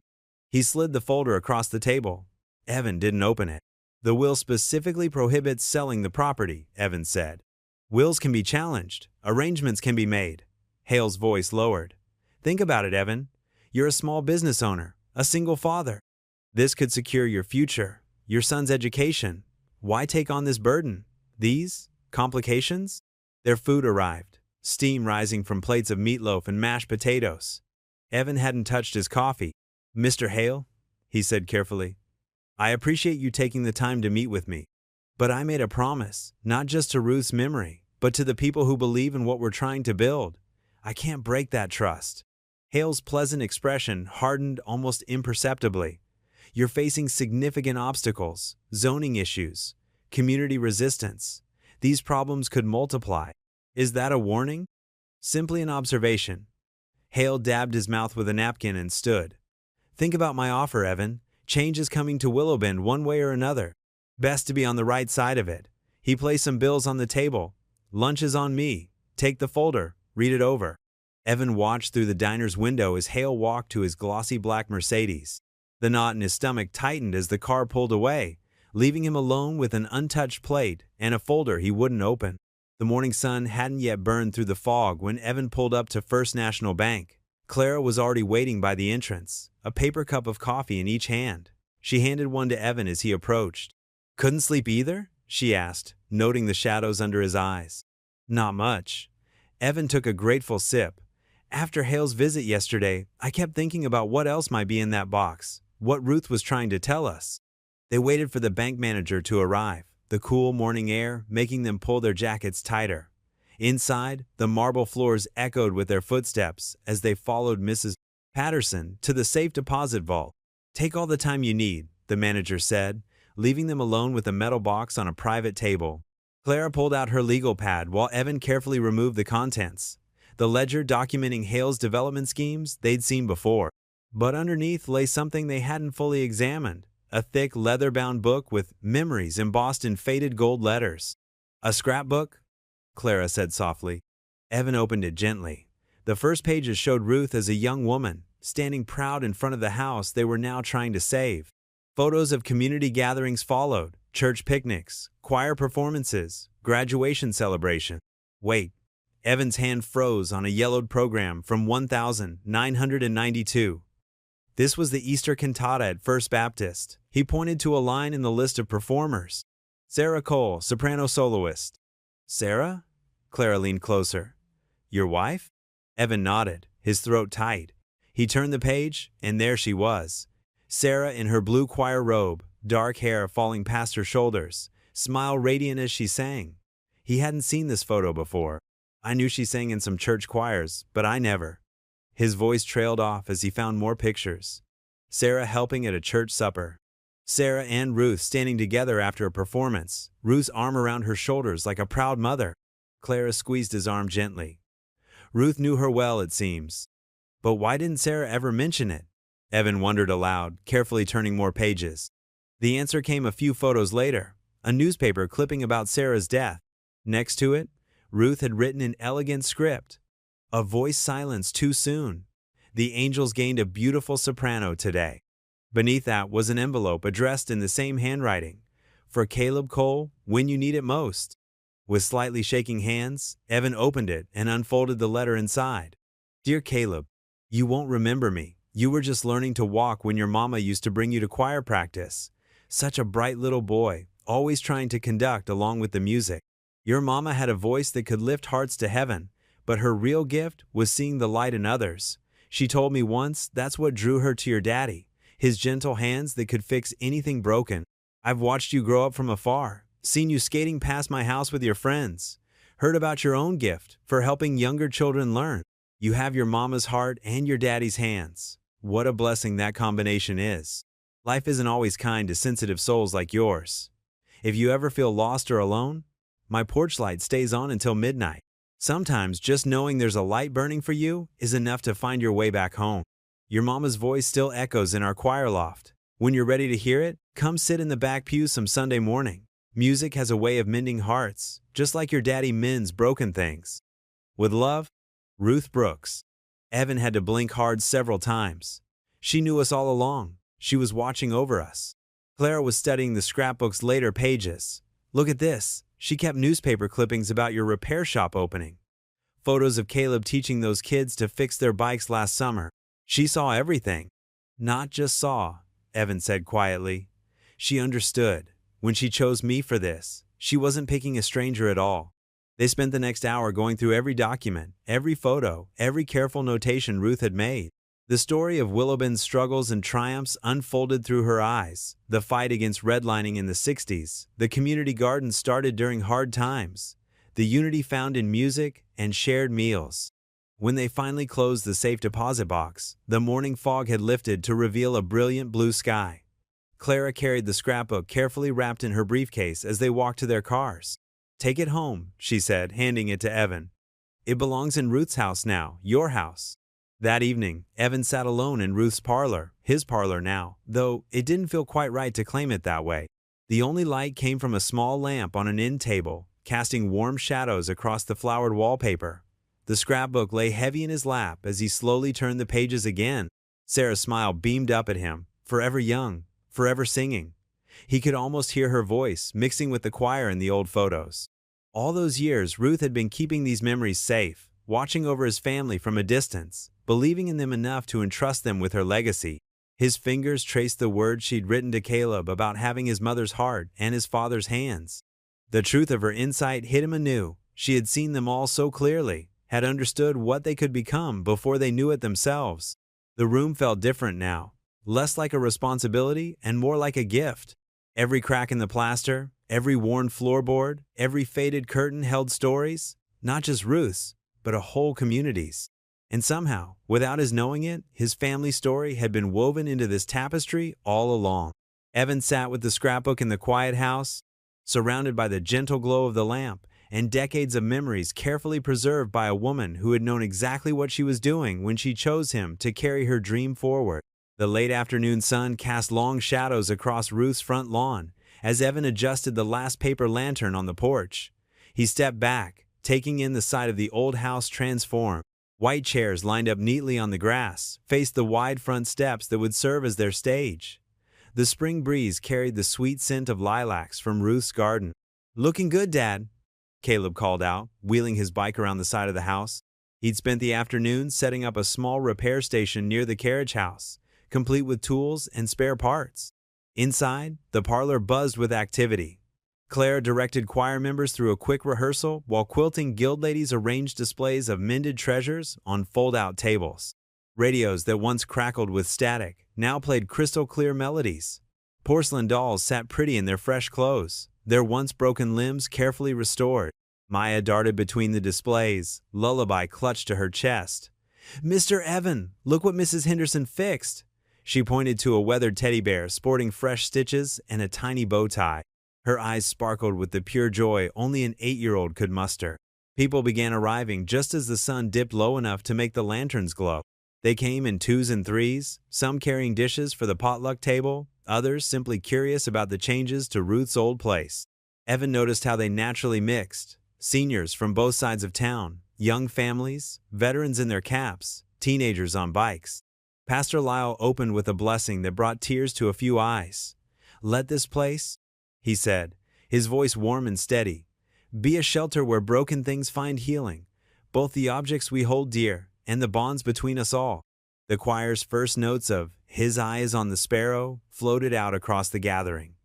He slid the folder across the table. Evan didn't open it. "The will specifically prohibits selling the property," Evan said. "Wills can be challenged. Arrangements can be made." Hale's voice lowered. "Think about it, Evan. You're a small business owner, a single father. This could secure your future, your son's education. Why take on this burden? These complications?" Their food arrived, steam rising from plates of meatloaf and mashed potatoes. Evan hadn't touched his coffee. "Mr. Hale," he said carefully, "I appreciate you taking the time to meet with me. But I made a promise, not just to Ruth's memory, but to the people who believe in what we're trying to build. I can't break that trust." Hale's pleasant expression hardened almost imperceptibly. "You're facing significant obstacles, zoning issues, community resistance. These problems could multiply. Is that a warning?" "Simply an observation." Hale dabbed his mouth with a napkin and stood. "Think about my offer, Evan. Change is coming to Willowbend one way or another. Best to be on the right side of it." He placed some bills on the table. "Lunch is on me. Take the folder. Read it over." Evan watched through the diner's window as Hale walked to his glossy black Mercedes. The knot in his stomach tightened as the car pulled away, leaving him alone with an untouched plate and a folder he wouldn't open. The morning sun hadn't yet burned through the fog when Evan pulled up to First National Bank. Clara was already waiting by the entrance, a paper cup of coffee in each hand. She handed one to Evan as he approached. "Couldn't sleep either?" she asked, noting the shadows under his eyes. "Not much." Evan took a grateful sip. "After Hale's visit yesterday, I kept thinking about what else might be in that box, what Ruth was trying to tell us." They waited for the bank manager to arrive, the cool morning air making them pull their jackets tighter. Inside, the marble floors echoed with their footsteps as they followed Mrs. Patterson to the safe deposit vault. "Take all the time you need," the manager said, leaving them alone with a metal box on a private table. Clara pulled out her legal pad while Evan carefully removed the contents. The ledger documenting Hale's development schemes they'd seen before. But underneath lay something they hadn't fully examined, a thick leather-bound book with memories embossed in faded gold letters. "A scrapbook?" Clara said softly. Evan opened it gently. The first pages showed Ruth as a young woman, standing proud in front of the house they were now trying to save. Photos of community gatherings followed, church picnics, choir performances, graduation celebration. Wait. Evan's hand froze on a yellowed program from 1992. This was the Easter cantata at First Baptist. He pointed to a line in the list of performers. "Sarah Cole, soprano soloist." "Sarah?" Clara leaned closer. "Your wife?" Evan nodded, his throat tight. He turned the page, and there she was. Sarah in her blue choir robe, dark hair falling past her shoulders, smile radiant as she sang. He hadn't seen this photo before. "I knew she sang in some church choirs, but I never." His voice trailed off as he found more pictures. Sarah helping at a church supper. Sarah and Ruth standing together after a performance, Ruth's arm around her shoulders like a proud mother. Clara squeezed his arm gently. Ruth knew her well, it seems. But why didn't Sarah ever mention it? Evan wondered aloud, carefully turning more pages. The answer came a few photos later, a newspaper clipping about Sarah's death. Next to it, Ruth had written in elegant script, "A voice silenced too soon. The Angels gained a beautiful soprano today." Beneath that was an envelope addressed in the same handwriting, "For Caleb Cole, when you need it most." With slightly shaking hands, Evan opened it and unfolded the letter inside. "Dear Caleb, you won't remember me. You were just learning to walk when your mama used to bring you to choir practice. Such a bright little boy, always trying to conduct along with the music. Your mama had a voice that could lift hearts to heaven, but her real gift was seeing the light in others. She told me once that's what drew her to your daddy, his gentle hands that could fix anything broken. I've watched you grow up from afar, seen you skating past my house with your friends, heard about your own gift for helping younger children learn. You have your mama's heart and your daddy's hands. What a blessing that combination is. Life isn't always kind to sensitive souls like yours. If you ever feel lost or alone, my porch light stays on until midnight. Sometimes just knowing there's a light burning for you is enough to find your way back home. Your mama's voice still echoes in our choir loft. When you're ready to hear it, come sit in the back pew some Sunday morning. Music has a way of mending hearts, just like your daddy mends broken things. With love, Ruth Brooks. Evan had to blink hard several times. She knew us all along. She was watching over us. Clara was studying the scrapbook's later pages. "Look at this." She kept newspaper clippings about your repair shop opening. Photos of Caleb teaching those kids to fix their bikes last summer. She saw everything. "Not just saw," Evan said quietly. "She understood. When she chose me for this, she wasn't picking a stranger at all." They spent the next hour going through every document, every photo, every careful notation Ruth had made. The story of Willowbend's struggles and triumphs unfolded through her eyes. The fight against redlining in the 60s, the community garden started during hard times, the unity found in music and shared meals. When they finally closed the safe deposit box, the morning fog had lifted to reveal a brilliant blue sky. Clara carried the scrapbook carefully wrapped in her briefcase as they walked to their cars. "Take it home," she said, handing it to Evan. "It belongs in Ruth's house now, your house." That evening, Evan sat alone in Ruth's parlor, his parlor now, though it didn't feel quite right to claim it that way. The only light came from a small lamp on an end table, casting warm shadows across the flowered wallpaper. The scrapbook lay heavy in his lap as he slowly turned the pages again. Sarah's smile beamed up at him, forever young, forever singing. He could almost hear her voice, mixing with the choir in the old photos. All those years, Ruth had been keeping these memories safe, watching over his family from a distance, believing in them enough to entrust them with her legacy. His fingers traced the words she'd written to Caleb about having his mother's heart and his father's hands. The truth of her insight hit him anew. She had seen them all so clearly, had understood what they could become before they knew it themselves. The room felt different now, less like a responsibility and more like a gift. Every crack in the plaster, every worn floorboard, every faded curtain held stories, not just Ruth's, but a whole community's. And somehow, without his knowing it, his family story had been woven into this tapestry all along. Evan sat with the scrapbook in the quiet house, surrounded by the gentle glow of the lamp and decades of memories carefully preserved by a woman who had known exactly what she was doing when she chose him to carry her dream forward. The late afternoon sun cast long shadows across Ruth's front lawn as Evan adjusted the last paper lantern on the porch. He stepped back, taking in the sight of the old house transformed. White chairs lined up neatly on the grass faced the wide front steps that would serve as their stage. The spring breeze carried the sweet scent of lilacs from Ruth's garden. "Looking good, Dad," Caleb called out, wheeling his bike around the side of the house. He'd spent the afternoon setting up a small repair station near the carriage house, complete with tools and spare parts. Inside, the parlor buzzed with activity. Clara directed choir members through a quick rehearsal while quilting guild ladies arranged displays of mended treasures on fold-out tables. Radios that once crackled with static now played crystal-clear melodies. Porcelain dolls sat pretty in their fresh clothes, their once broken limbs carefully restored. Maya darted between the displays, lullaby clutched to her chest. "Mr. Evan, look what Mrs. Henderson fixed." She pointed to a weathered teddy bear sporting fresh stitches and a tiny bow tie. Her eyes sparkled with the pure joy only an 8-year-old could muster. People began arriving just as the sun dipped low enough to make the lanterns glow. They came in 2s and 3s, some carrying dishes for the potluck table, others simply curious about the changes to Ruth's old place. Evan noticed how they naturally mixed. Seniors from both sides of town, young families, veterans in their caps, teenagers on bikes. Pastor Lyle opened with a blessing that brought tears to a few eyes. "Let this place," he said, his voice warm and steady, "be a shelter where broken things find healing, both the objects we hold dear and the bonds between us all." The choir's first notes of "His Eye is on the Sparrow" floated out across the gathering.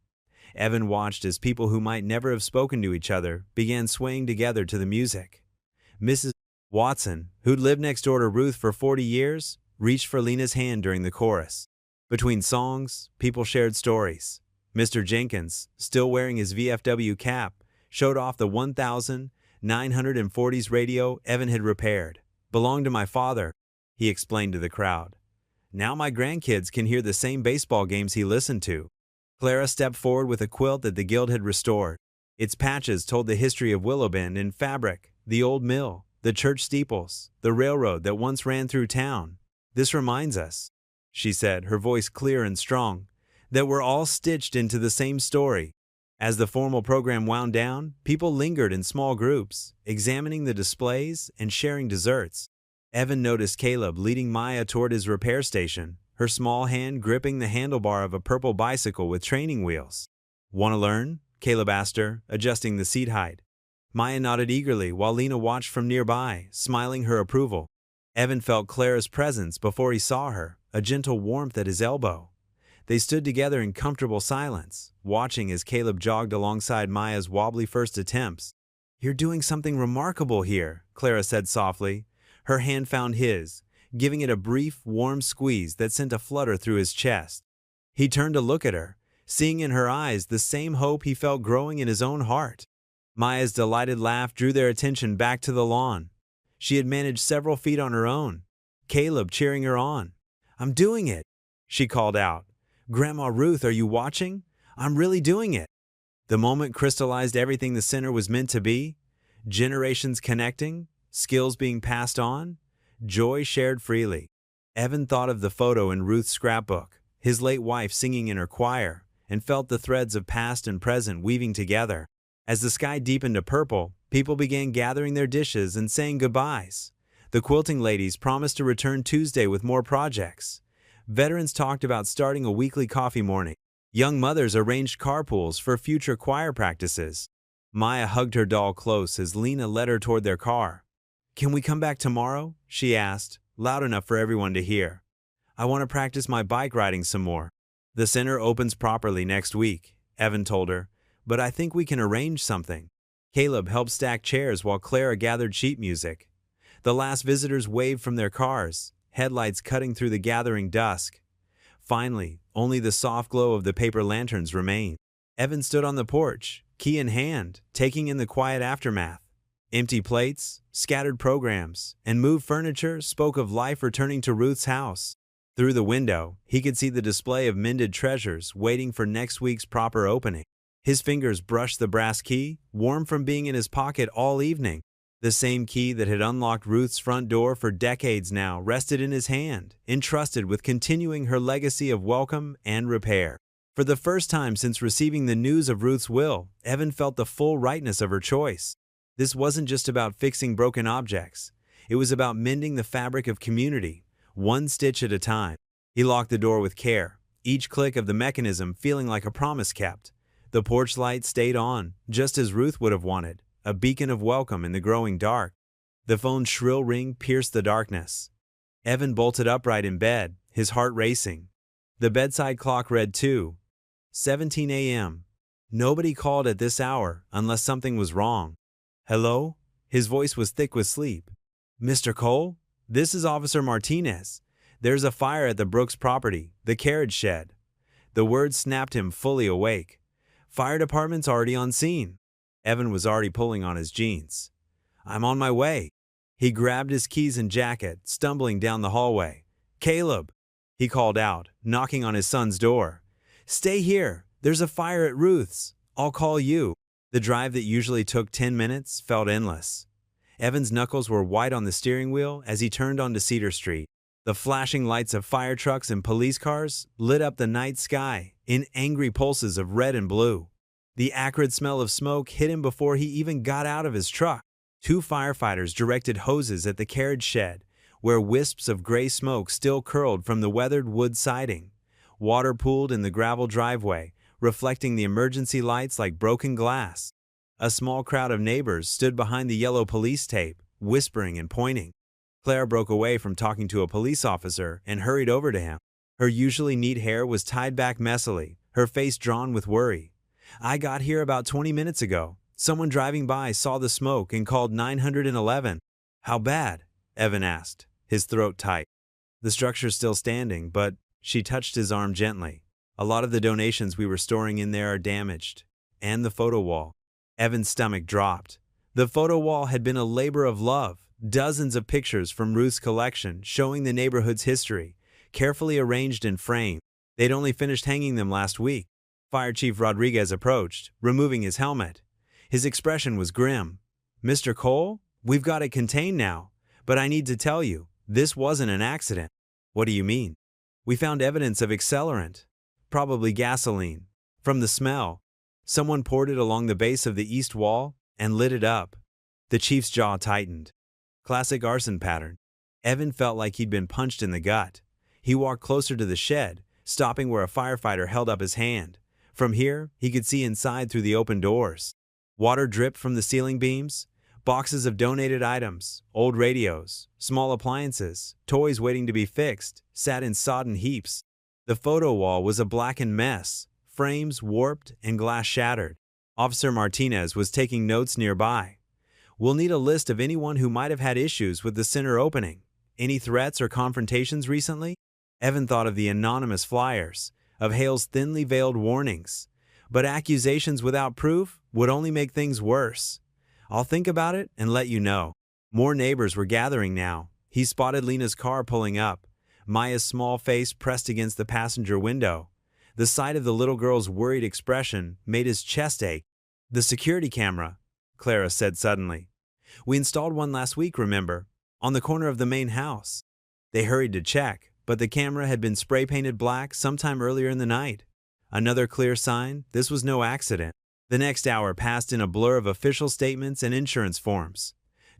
Evan watched as people who might never have spoken to each other began swaying together to the music. Mrs. Watson, who'd lived next door to Ruth for 40 years, reached for Lena's hand during the chorus. Between songs, people shared stories. Mr. Jenkins, still wearing his VFW cap, showed off the 1940s radio Evan had repaired. "Belonged to my father," he explained to the crowd. "Now my grandkids can hear the same baseball games he listened to." Clara stepped forward with a quilt that the guild had restored. Its patches told the history of Willowbend in fabric, the old mill, the church steeples, the railroad that once ran through town. "This reminds us," she said, her voice clear and strong, "that we're all stitched into the same story." As the formal program wound down, people lingered in small groups, examining the displays and sharing desserts. Evan noticed Caleb leading Maya toward his repair station, her small hand gripping the handlebar of a purple bicycle with training wheels. "Want to learn?" Caleb asked her, adjusting the seat height. Maya nodded eagerly while Lena watched from nearby, smiling her approval. Evan felt Clara's presence before he saw her, a gentle warmth at his elbow. They stood together in comfortable silence, watching as Caleb jogged alongside Maya's wobbly first attempts. "You're doing something remarkable here," Clara said softly. Her hand found his, giving it a brief, warm squeeze that sent a flutter through his chest. He turned to look at her, seeing in her eyes the same hope he felt growing in his own heart. Maya's delighted laugh drew their attention back to the lawn. She had managed several feet on her own, Caleb cheering her on. "I'm doing it," she called out. "Grandma Ruth, are you watching? I'm really doing it." The moment crystallized everything the center was meant to be: generations connecting, skills being passed on, joy shared freely. Evan thought of the photo in Ruth's scrapbook, his late wife singing in her choir, and felt the threads of past and present weaving together. As the sky deepened to purple, People began gathering their dishes and saying goodbyes. The quilting ladies promised to return Tuesday with more projects. Veterans talked about starting a weekly coffee morning. Young mothers arranged carpools for future choir practices. Maya hugged her doll close as Lena led her toward their car. "Can we come back tomorrow?" she asked, loud enough for everyone to hear. "I want to practice my bike riding some more." "The center opens properly next week," Evan told her, "but I think we can arrange something." Caleb helped stack chairs while Clara gathered sheet music. The last visitors waved from their cars, headlights cutting through the gathering dusk. Finally, only the soft glow of the paper lanterns remained. Evan stood on the porch, key in hand, taking in the quiet aftermath. Empty plates, scattered programs, and moved furniture spoke of life returning to Ruth's house. Through the window, he could see the display of mended treasures waiting for next week's proper opening. His fingers brushed the brass key, warm from being in his pocket all evening. The same key that had unlocked Ruth's front door for decades now rested in his hand, entrusted with continuing her legacy of welcome and repair. For the first time since receiving the news of Ruth's will, Evan felt the full rightness of her choice. This wasn't just about fixing broken objects. It was about mending the fabric of community, one stitch at a time. He locked the door with care, each click of the mechanism feeling like a promise kept. The porch light stayed on, just as Ruth would have wanted, a beacon of welcome in the growing dark. The phone's shrill ring pierced the darkness. Evan bolted upright in bed, his heart racing. The bedside clock read 2:17 a.m. Nobody called at this hour unless something was wrong. "Hello?" His voice was thick with sleep. "Mr. Cole? This is Officer Martinez. There's a fire at the Brooks property, the carriage shed." The words snapped him fully awake. "Fire department's already on scene." Evan was already pulling on his jeans. "I'm on my way." He grabbed his keys and jacket, stumbling down the hallway. "Caleb!" he called out, knocking on his son's door. "Stay here. There's a fire at Ruth's. I'll call you." The drive that usually took 10 minutes felt endless. Evan's knuckles were white on the steering wheel as he turned onto Cedar Street. The flashing lights of fire trucks and police cars lit up the night sky in angry pulses of red and blue. The acrid smell of smoke hit him before he even got out of his truck. Two firefighters directed hoses at the carriage shed, where wisps of gray smoke still curled from the weathered wood siding. Water pooled in the gravel driveway, reflecting the emergency lights like broken glass. A small crowd of neighbors stood behind the yellow police tape, whispering and pointing. Claire broke away from talking to a police officer and hurried over to him. Her usually neat hair was tied back messily, her face drawn with worry. "I got here about 20 minutes ago. Someone driving by saw the smoke and called 911. "How bad?" Evan asked, his throat tight. "The structure's still standing, but..." She touched his arm gently. "A lot of the donations we were storing in there are damaged. And the photo wall." Evan's stomach dropped. The photo wall had been a labor of love. Dozens of pictures from Ruth's collection showing the neighborhood's history, carefully arranged and framed. They'd only finished hanging them last week. Fire Chief Rodriguez approached, removing his helmet. His expression was grim. "Mr. Cole, we've got it contained now, but I need to tell you, this wasn't an accident." "What do you mean?" "We found evidence of accelerant, probably gasoline. From the smell, someone poured it along the base of the east wall and lit it up." The chief's jaw tightened. Classic arson pattern. Evan felt like he'd been punched in the gut. He walked closer to the shed, stopping where a firefighter held up his hand. From here, he could see inside through the open doors. Water dripped from the ceiling beams, boxes of donated items, old radios, small appliances, toys waiting to be fixed, sat in sodden heaps. The photo wall was a blackened mess, frames warped and glass shattered. Officer Martinez was taking notes nearby. "We'll need a list of anyone who might have had issues with the center opening. Any threats or confrontations recently?" Evan thought of the anonymous flyers, of Hale's thinly veiled warnings. But accusations without proof would only make things worse. "I'll think about it and let you know." More neighbors were gathering now. He spotted Lena's car pulling up, Maya's small face pressed against the passenger window. The sight of the little girl's worried expression made his chest ache. "The security camera," Clara said suddenly. "We installed one last week, remember? On the corner of the main house." They hurried to check, but the camera had been spray-painted black sometime earlier in the night. Another clear sign this was no accident. The next hour passed in a blur of official statements and insurance forms.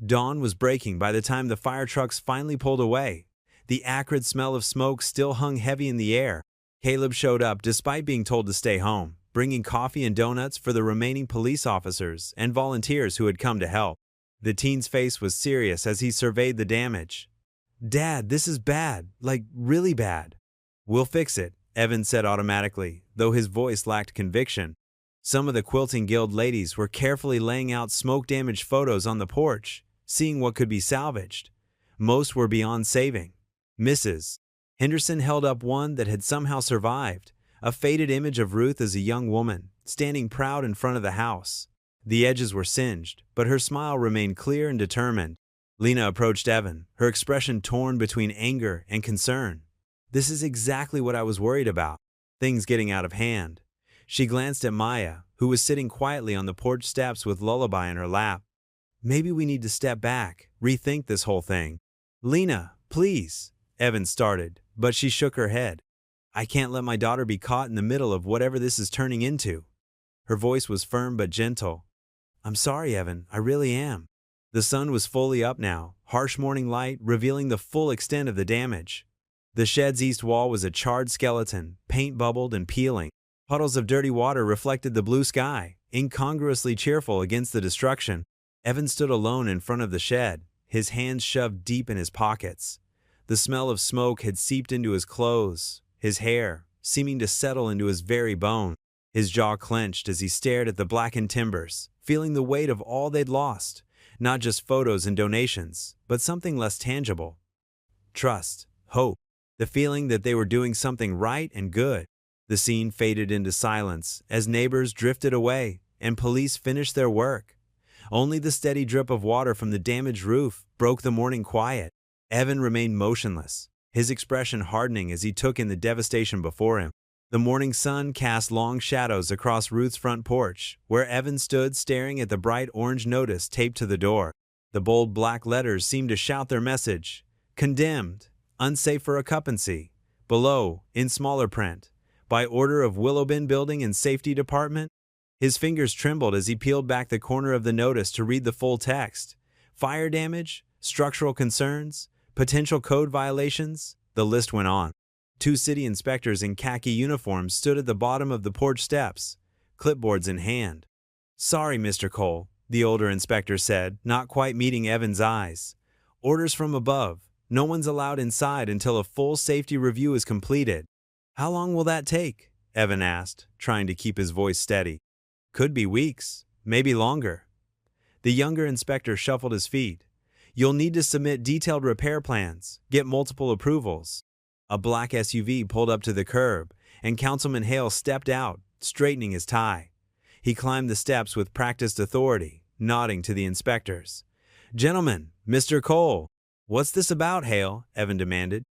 Dawn was breaking by the time the fire trucks finally pulled away. The acrid smell of smoke still hung heavy in the air. Caleb showed up despite being told to stay home, bringing coffee and donuts for the remaining police officers and volunteers who had come to help. The teen's face was serious as he surveyed the damage. "Dad, this is bad, like really bad." "We'll fix it," Evan said automatically, though his voice lacked conviction. Some of the Quilting Guild ladies were carefully laying out smoke-damaged photos on the porch, seeing what could be salvaged. Most were beyond saving. Mrs. Henderson held up one that had somehow survived, a faded image of Ruth as a young woman, standing proud in front of the house. The edges were singed, but her smile remained clear and determined. Lena approached Evan, her expression torn between anger and concern. "This is exactly what I was worried about. Things getting out of hand." She glanced at Maya, who was sitting quietly on the porch steps with Lullaby in her lap. "Maybe we need to step back, rethink this whole thing." "Lena, please," Evan started, but she shook her head. "I can't let my daughter be caught in the middle of whatever this is turning into." Her voice was firm but gentle. "I'm sorry, Evan, I really am." The sun was fully up now, harsh morning light revealing the full extent of the damage. The shed's east wall was a charred skeleton, paint bubbled and peeling. Puddles of dirty water reflected the blue sky, incongruously cheerful against the destruction. Evan stood alone in front of the shed, his hands shoved deep in his pockets. The smell of smoke had seeped into his clothes, his hair, seeming to settle into his very bone. His jaw clenched as he stared at the blackened timbers, feeling the weight of all they'd lost, not just photos and donations, but something less tangible. Trust, hope, the feeling that they were doing something right and good. The scene faded into silence as neighbors drifted away and police finished their work. Only the steady drip of water from the damaged roof broke the morning quiet. Evan remained motionless, his expression hardening as he took in the devastation before him. The morning sun cast long shadows across Ruth's front porch, where Evan stood staring at the bright orange notice taped to the door. The bold black letters seemed to shout their message: "Condemned, unsafe for occupancy." Below, in smaller print, "By order of Willowbin Building and Safety Department." His fingers trembled as he peeled back the corner of the notice to read the full text. Fire damage, structural concerns, potential code violations, the list went on. Two city inspectors in khaki uniforms stood at the bottom of the porch steps, clipboards in hand. "Sorry, Mr. Cole," the older inspector said, not quite meeting Evan's eyes. "Orders from above. No one's allowed inside until a full safety review is completed." "How long will that take?" Evan asked, trying to keep his voice steady. "Could be weeks, maybe longer." The younger inspector shuffled his feet. "You'll need to submit detailed repair plans, get multiple approvals." A black SUV pulled up to the curb, and Councilman Hale stepped out, straightening his tie. He climbed the steps with practiced authority, nodding to the inspectors. "Gentlemen, Mr. Cole." "What's this about, Hale?" Evan demanded.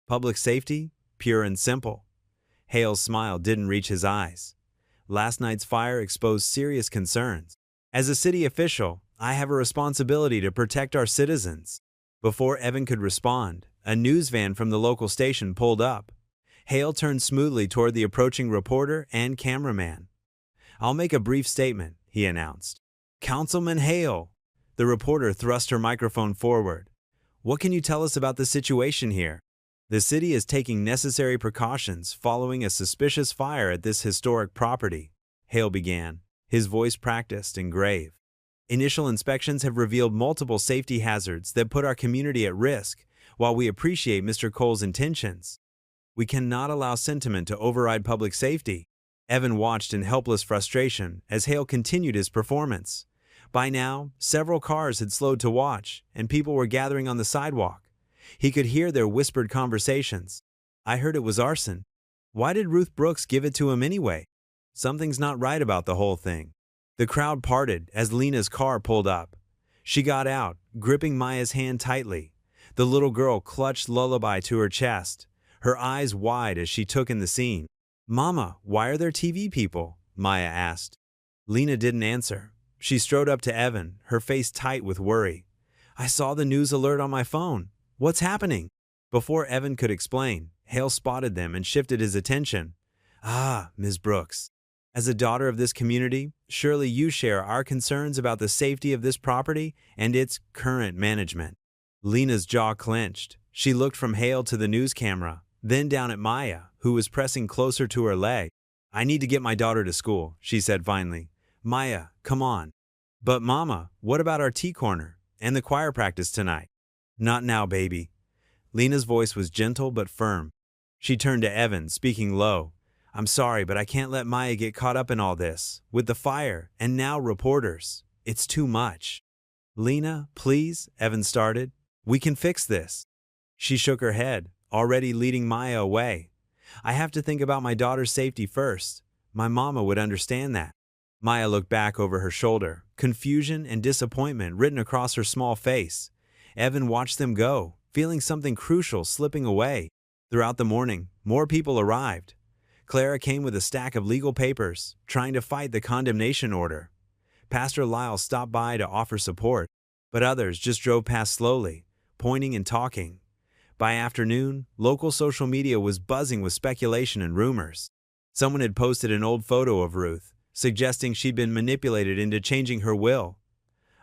"Public safety, pure and simple." Hale's smile didn't reach his eyes. "Last night's fire exposed serious concerns. As a city official, I have a responsibility to protect our citizens." Before Evan could respond, a news van from the local station pulled up. Hale turned smoothly toward the approaching reporter and cameraman. "I'll make a brief statement," he announced. "Councilman Hale." The reporter thrust her microphone forward. "What can you tell us about the situation here?" "The city is taking necessary precautions following a suspicious fire at this historic property," Hale began, his voice practiced and grave. "Initial inspections have revealed multiple safety hazards that put our community at risk. While we appreciate Mr. Cole's intentions, we cannot allow sentiment to override public safety." Evan watched in helpless frustration as Hale continued his performance. By now, several cars had slowed to watch, and people were gathering on the sidewalk. He could hear their whispered conversations. "I heard it was arson. Why did Ruth Brooks give it to him anyway? Something's not right about the whole thing." The crowd parted as Lena's car pulled up. She got out, gripping Maya's hand tightly. The little girl clutched Lullaby to her chest, her eyes wide as she took in the scene. "Mama, why are there TV people?" Maya asked. Lena didn't answer. She strode up to Evan, her face tight with worry. "I saw the news alert on my phone. What's happening?" Before Evan could explain, Hale spotted them and shifted his attention. "Ah, Ms. Brooks." As a daughter of this community, surely you share our concerns about the safety of this property and its current management. Lena's jaw clenched. She looked from Hale to the news camera, then down at Maya, who was pressing closer to her leg. I need to get my daughter to school, she said finally. Maya, come on. But Mama, what about our tea corner and the choir practice tonight? Not now, baby. Lena's voice was gentle but firm. She turned to Evan, speaking low. I'm sorry, but I can't let Maya get caught up in all this, with the fire, and now reporters. It's too much. Lena, please, Evan started. We can fix this. She shook her head, already leading Maya away. I have to think about my daughter's safety first. My mama would understand that. Maya looked back over her shoulder, confusion and disappointment written across her small face. Evan watched them go, feeling something crucial slipping away. Throughout the morning, more people arrived. Clara came with a stack of legal papers, trying to fight the condemnation order. Pastor Lyle stopped by to offer support, but others just drove past slowly, pointing and talking. By afternoon, local social media was buzzing with speculation and rumors. Someone had posted an old photo of Ruth, suggesting she'd been manipulated into changing her will.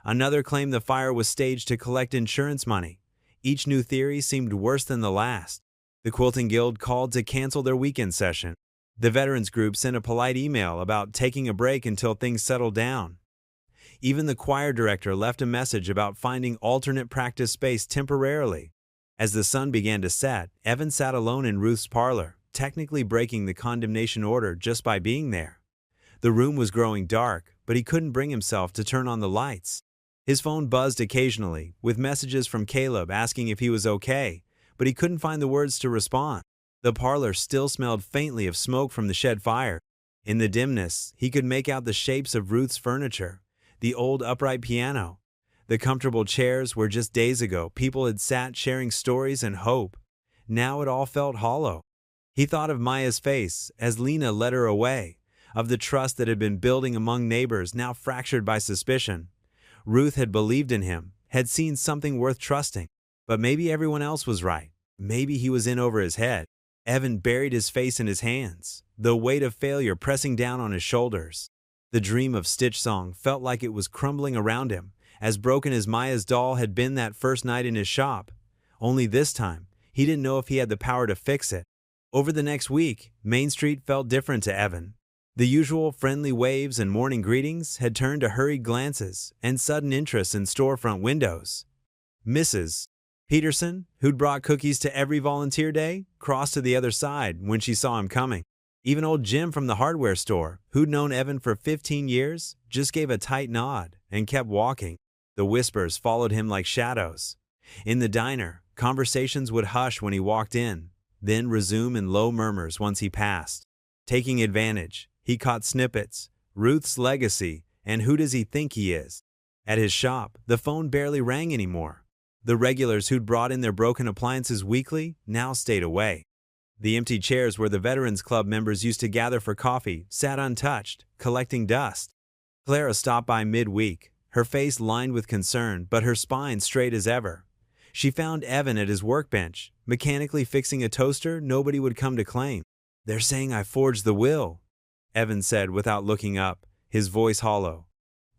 Another claimed the fire was staged to collect insurance money. Each new theory seemed worse than the last. The Quilting Guild called to cancel their weekend session. The veterans group sent a polite email about taking a break until things settled down. Even the choir director left a message about finding alternate practice space temporarily. As the sun began to set, Evan sat alone in Ruth's parlor, technically breaking the condemnation order just by being there. The room was growing dark, but he couldn't bring himself to turn on the lights. His phone buzzed occasionally, with messages from Caleb asking if he was okay, but he couldn't find the words to respond. The parlor still smelled faintly of smoke from the shed fire. In the dimness, he could make out the shapes of Ruth's furniture, the old upright piano, the comfortable chairs where just days ago people had sat sharing stories and hope. Now it all felt hollow. He thought of Maya's face as Lena led her away, of the trust that had been building among neighbors now fractured by suspicion. Ruth had believed in him, had seen something worth trusting. But maybe everyone else was right. Maybe he was in over his head. Evan buried his face in his hands, the weight of failure pressing down on his shoulders. The dream of Stitch Song felt like it was crumbling around him, as broken as Maya's doll had been that first night in his shop. Only this time, he didn't know if he had the power to fix it. Over the next week, Main Street felt different to Evan. The usual friendly waves and morning greetings had turned to hurried glances and sudden interest in storefront windows. Mrs. Peterson, who'd brought cookies to every volunteer day, crossed to the other side when she saw him coming. Even old Jim from the hardware store, who'd known Evan for 15 years, just gave a tight nod and kept walking. The whispers followed him like shadows. In the diner, conversations would hush when he walked in, then resume in low murmurs once he passed. Taking advantage, he caught snippets, Ruth's legacy, and who does he think he is? At his shop, the phone barely rang anymore. The regulars who'd brought in their broken appliances weekly now stayed away. The empty chairs where the Veterans Club members used to gather for coffee sat untouched, collecting dust. Clara stopped by midweek, her face lined with concern but her spine straight as ever. She found Evan at his workbench, mechanically fixing a toaster nobody would come to claim. They're saying I forged the will, Evan said without looking up, his voice hollow.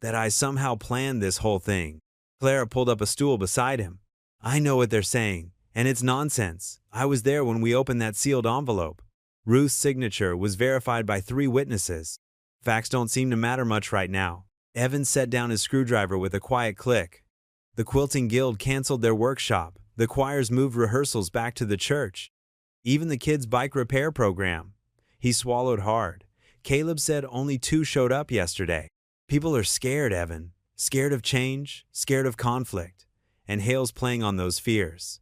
That I somehow planned this whole thing. Clara pulled up a stool beside him. I know what they're saying, and it's nonsense. I was there when we opened that sealed envelope. Ruth's signature was verified by 3 witnesses. Facts don't seem to matter much right now. Evan set down his screwdriver with a quiet click. The Quilting Guild canceled their workshop. The choirs moved rehearsals back to the church. Even the kids' bike repair program. He swallowed hard. Caleb said only 2 showed up yesterday. People are scared, Evan. Scared of change, scared of conflict. And Hale's playing on those fears.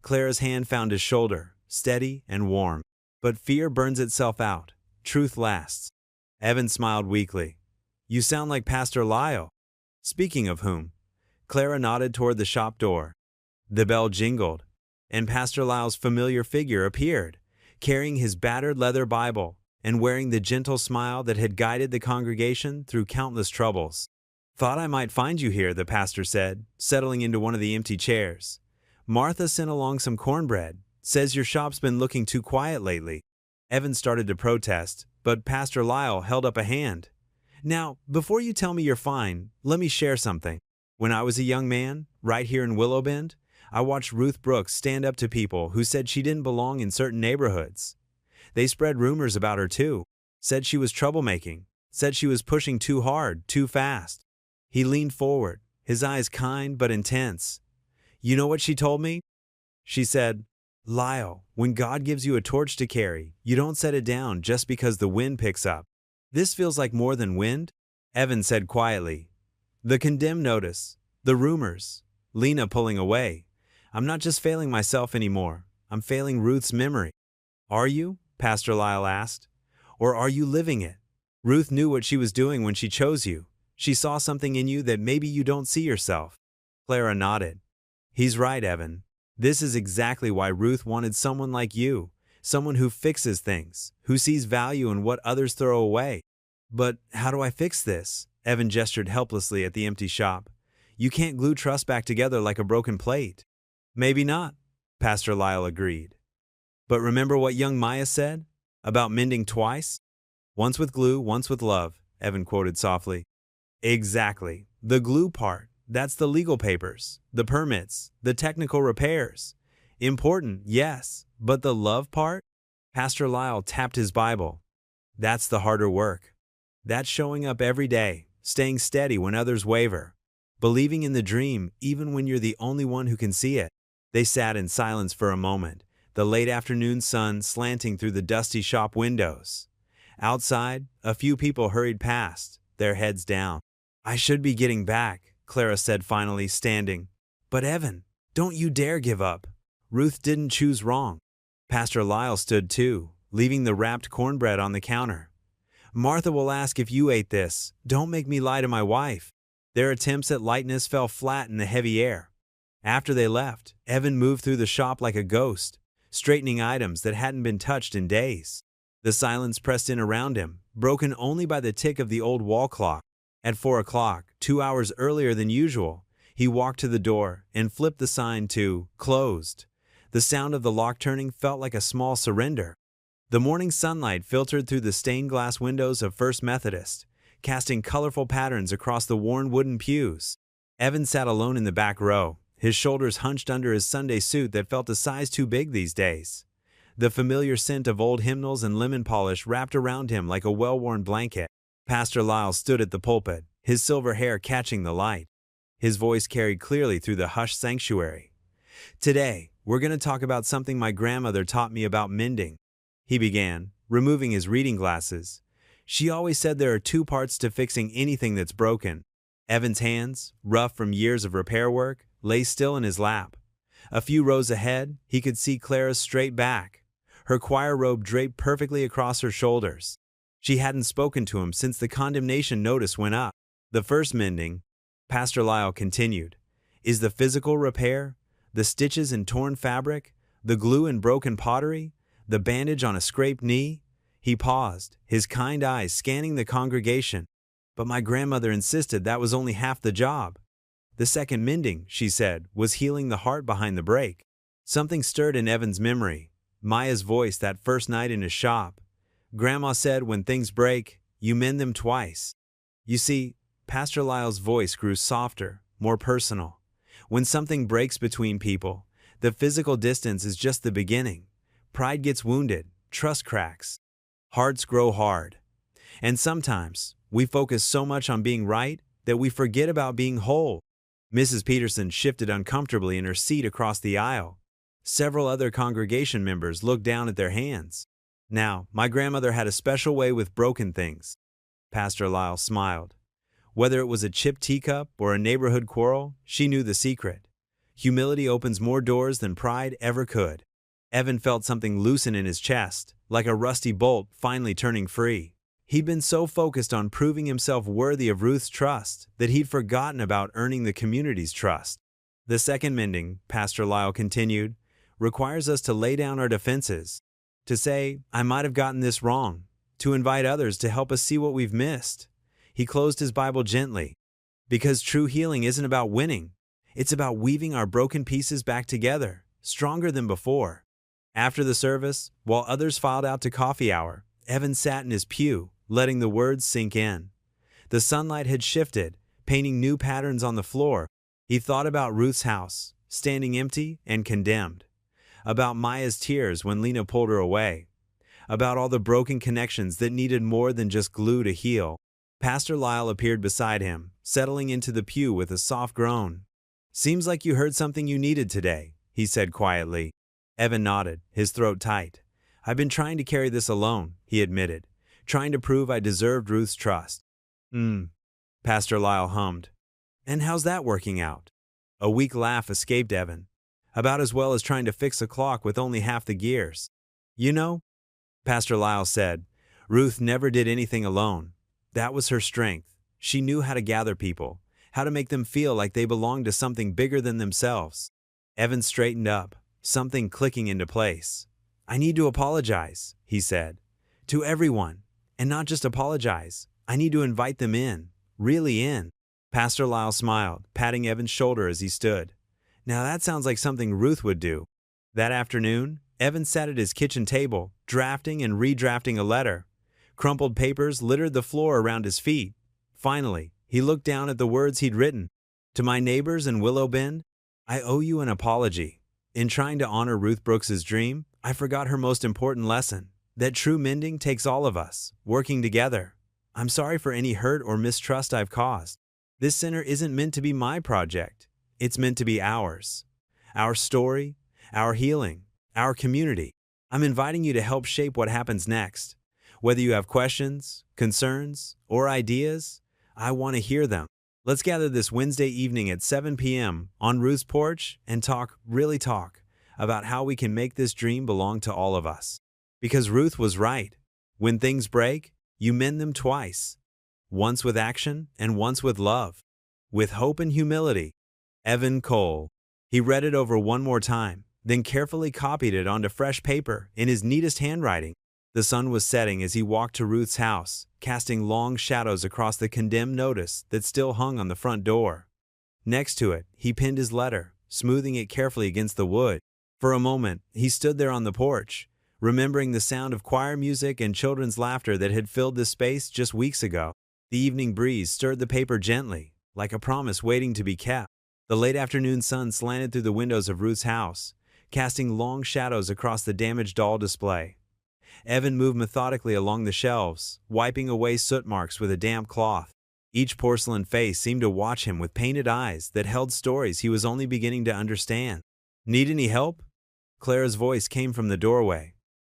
Clara's hand found his shoulder, steady and warm. But fear burns itself out. Truth lasts. Evan smiled weakly. You sound like Pastor Lyle. Speaking of whom? Clara nodded toward the shop door. The bell jingled, and Pastor Lyle's familiar figure appeared, carrying his battered leather Bible and wearing the gentle smile that had guided the congregation through countless troubles. Thought I might find you here, the pastor said, settling into one of the empty chairs. Martha sent along some cornbread. Says your shop's been looking too quiet lately. Evan started to protest, but Pastor Lyle held up a hand. Now, before you tell me you're fine, let me share something. When I was a young man, right here in Willow Bend, I watched Ruth Brooks stand up to people who said she didn't belong in certain neighborhoods. They spread rumors about her too, said she was troublemaking, said she was pushing too hard, too fast. He leaned forward, his eyes kind but intense. You know what she told me? She said, Lyle, when God gives you a torch to carry, you don't set it down just because the wind picks up. This feels like more than wind, Evan said quietly. The condemned notice, the rumors, Lena pulling away. I'm not just failing myself anymore, I'm failing Ruth's memory. Are you? Pastor Lyle asked. Or are you living it? Ruth knew what she was doing when she chose you. She saw something in you that maybe you don't see yourself. Clara nodded. He's right, Evan. This is exactly why Ruth wanted someone like you, someone who fixes things, who sees value in what others throw away. But how do I fix this? Evan gestured helplessly at the empty shop. You can't glue trust back together like a broken plate. Maybe not, Pastor Lyle agreed. But remember what young Maya said about mending twice? Once with glue, once with love, Evan quoted softly. Exactly. The glue part, that's the legal papers, the permits, the technical repairs. Important, yes, but the love part? Pastor Lyle tapped his Bible. That's the harder work. That's showing up every day, staying steady when others waver, believing in the dream even when you're the only one who can see it. They sat in silence for a moment, the late afternoon sun slanting through the dusty shop windows. Outside, a few people hurried past, their heads down. I should be getting back, Clara said finally, standing. But Evan, don't you dare give up. Ruth didn't choose wrong. Pastor Lyle stood too, leaving the wrapped cornbread on the counter. Martha will ask if you ate this. Don't make me lie to my wife. Their attempts at lightness fell flat in the heavy air. After they left, Evan moved through the shop like a ghost, straightening items that hadn't been touched in days. The silence pressed in around him, broken only by the tick of the old wall clock. At 4 o'clock, 2 hours earlier than usual, he walked to the door and flipped the sign to closed. The sound of the lock turning felt like a small surrender. The morning sunlight filtered through the stained glass windows of First Methodist, casting colorful patterns across the worn wooden pews. Evan sat alone in the back row, his shoulders hunched under his Sunday suit that felt a size too big these days. The familiar scent of old hymnals and lemon polish wrapped around him like a well-worn blanket. Pastor Lyle stood at the pulpit, his silver hair catching the light. His voice carried clearly through the hushed sanctuary. Today, we're going to talk about something my grandmother taught me about mending. He began, removing his reading glasses. She always said there are 2 parts to fixing anything that's broken. Evan's hands, rough from years of repair work, lay still in his lap. A few rows ahead, he could see Clara's straight back, her choir robe draped perfectly across her shoulders. She hadn't spoken to him since the condemnation notice went up. The first mending, Pastor Lyle continued, is the physical repair, the stitches in torn fabric, the glue in broken pottery, the bandage on a scraped knee. He paused, his kind eyes scanning the congregation. But my grandmother insisted that was only half the job. The second mending, she said, was healing the heart behind the break. Something stirred in Evan's memory. Maya's voice that first night in his shop. Grandma said when things break, you mend them twice. You see, Pastor Lyle's voice grew softer, more personal. When something breaks between people, the physical distance is just the beginning. Pride gets wounded, trust cracks, hearts grow hard. And sometimes, we focus so much on being right that we forget about being whole. Mrs. Peterson shifted uncomfortably in her seat across the aisle. Several other congregation members looked down at their hands. Now, my grandmother had a special way with broken things. Pastor Lyle smiled. Whether it was a chipped teacup or a neighborhood quarrel, she knew the secret. Humility opens more doors than pride ever could. Evan felt something loosen in his chest, like a rusty bolt finally turning free. He'd been so focused on proving himself worthy of Ruth's trust that he'd forgotten about earning the community's trust. The second mending, Pastor Lyle continued, requires us to lay down our defenses, to say, I might have gotten this wrong, to invite others to help us see what we've missed. He closed his Bible gently. Because true healing isn't about winning. It's about weaving our broken pieces back together, stronger than before. After the service, while others filed out to coffee hour, Evan sat in his pew, letting the words sink in. The sunlight had shifted, painting new patterns on the floor. He thought about Ruth's house, standing empty and condemned. About Maya's tears when Lena pulled her away. About all the broken connections that needed more than just glue to heal. Pastor Lyle appeared beside him, settling into the pew with a soft groan. "Seems like you heard something you needed today," he said quietly. Evan nodded, his throat tight. "I've been trying to carry this alone," he admitted, "trying to prove I deserved Ruth's trust." Pastor Lyle hummed. "And how's that working out?" A weak laugh escaped Evan. "About as well as trying to fix a clock with only half the gears. You know," Pastor Lyle said, "Ruth never did anything alone. That was her strength. She knew how to gather people, how to make them feel like they belonged to something bigger than themselves." Evan straightened up, something clicking into place. "I need to apologize," he said. "To everyone. And not just apologize. I need to invite them in. Really in." Pastor Lyle smiled, patting Evan's shoulder as he stood. "Now that sounds like something Ruth would do." That afternoon, Evan sat at his kitchen table, drafting and redrafting a letter. Crumpled papers littered the floor around his feet. Finally, he looked down at the words he'd written. "To my neighbors in Willow Bend, I owe you an apology. In trying to honor Ruth Brooks's dream, I forgot her most important lesson, that true mending takes all of us, working together. I'm sorry for any hurt or mistrust I've caused. This center isn't meant to be my project. It's meant to be ours. Our story, our healing, our community. I'm inviting you to help shape what happens next. Whether you have questions, concerns, or ideas, I want to hear them. Let's gather this Wednesday evening at 7 p.m. on Ruth's porch and talk, really talk, about how we can make this dream belong to all of us. Because Ruth was right. When things break, you mend them twice. Once with action and once with love. With hope and humility." Evan Cole. He read it over one more time, then carefully copied it onto fresh paper in his neatest handwriting. The sun was setting as he walked to Ruth's house, casting long shadows across the condemned notice that still hung on the front door. Next to it, he pinned his letter, smoothing it carefully against the wood. For a moment, he stood there on the porch, remembering the sound of choir music and children's laughter that had filled this space just weeks ago. The evening breeze stirred the paper gently, like a promise waiting to be kept. The late afternoon sun slanted through the windows of Ruth's house, casting long shadows across the damaged doll display. Evan moved methodically along the shelves, wiping away soot marks with a damp cloth. Each porcelain face seemed to watch him with painted eyes that held stories he was only beginning to understand. "Need any help?" Clara's voice came from the doorway.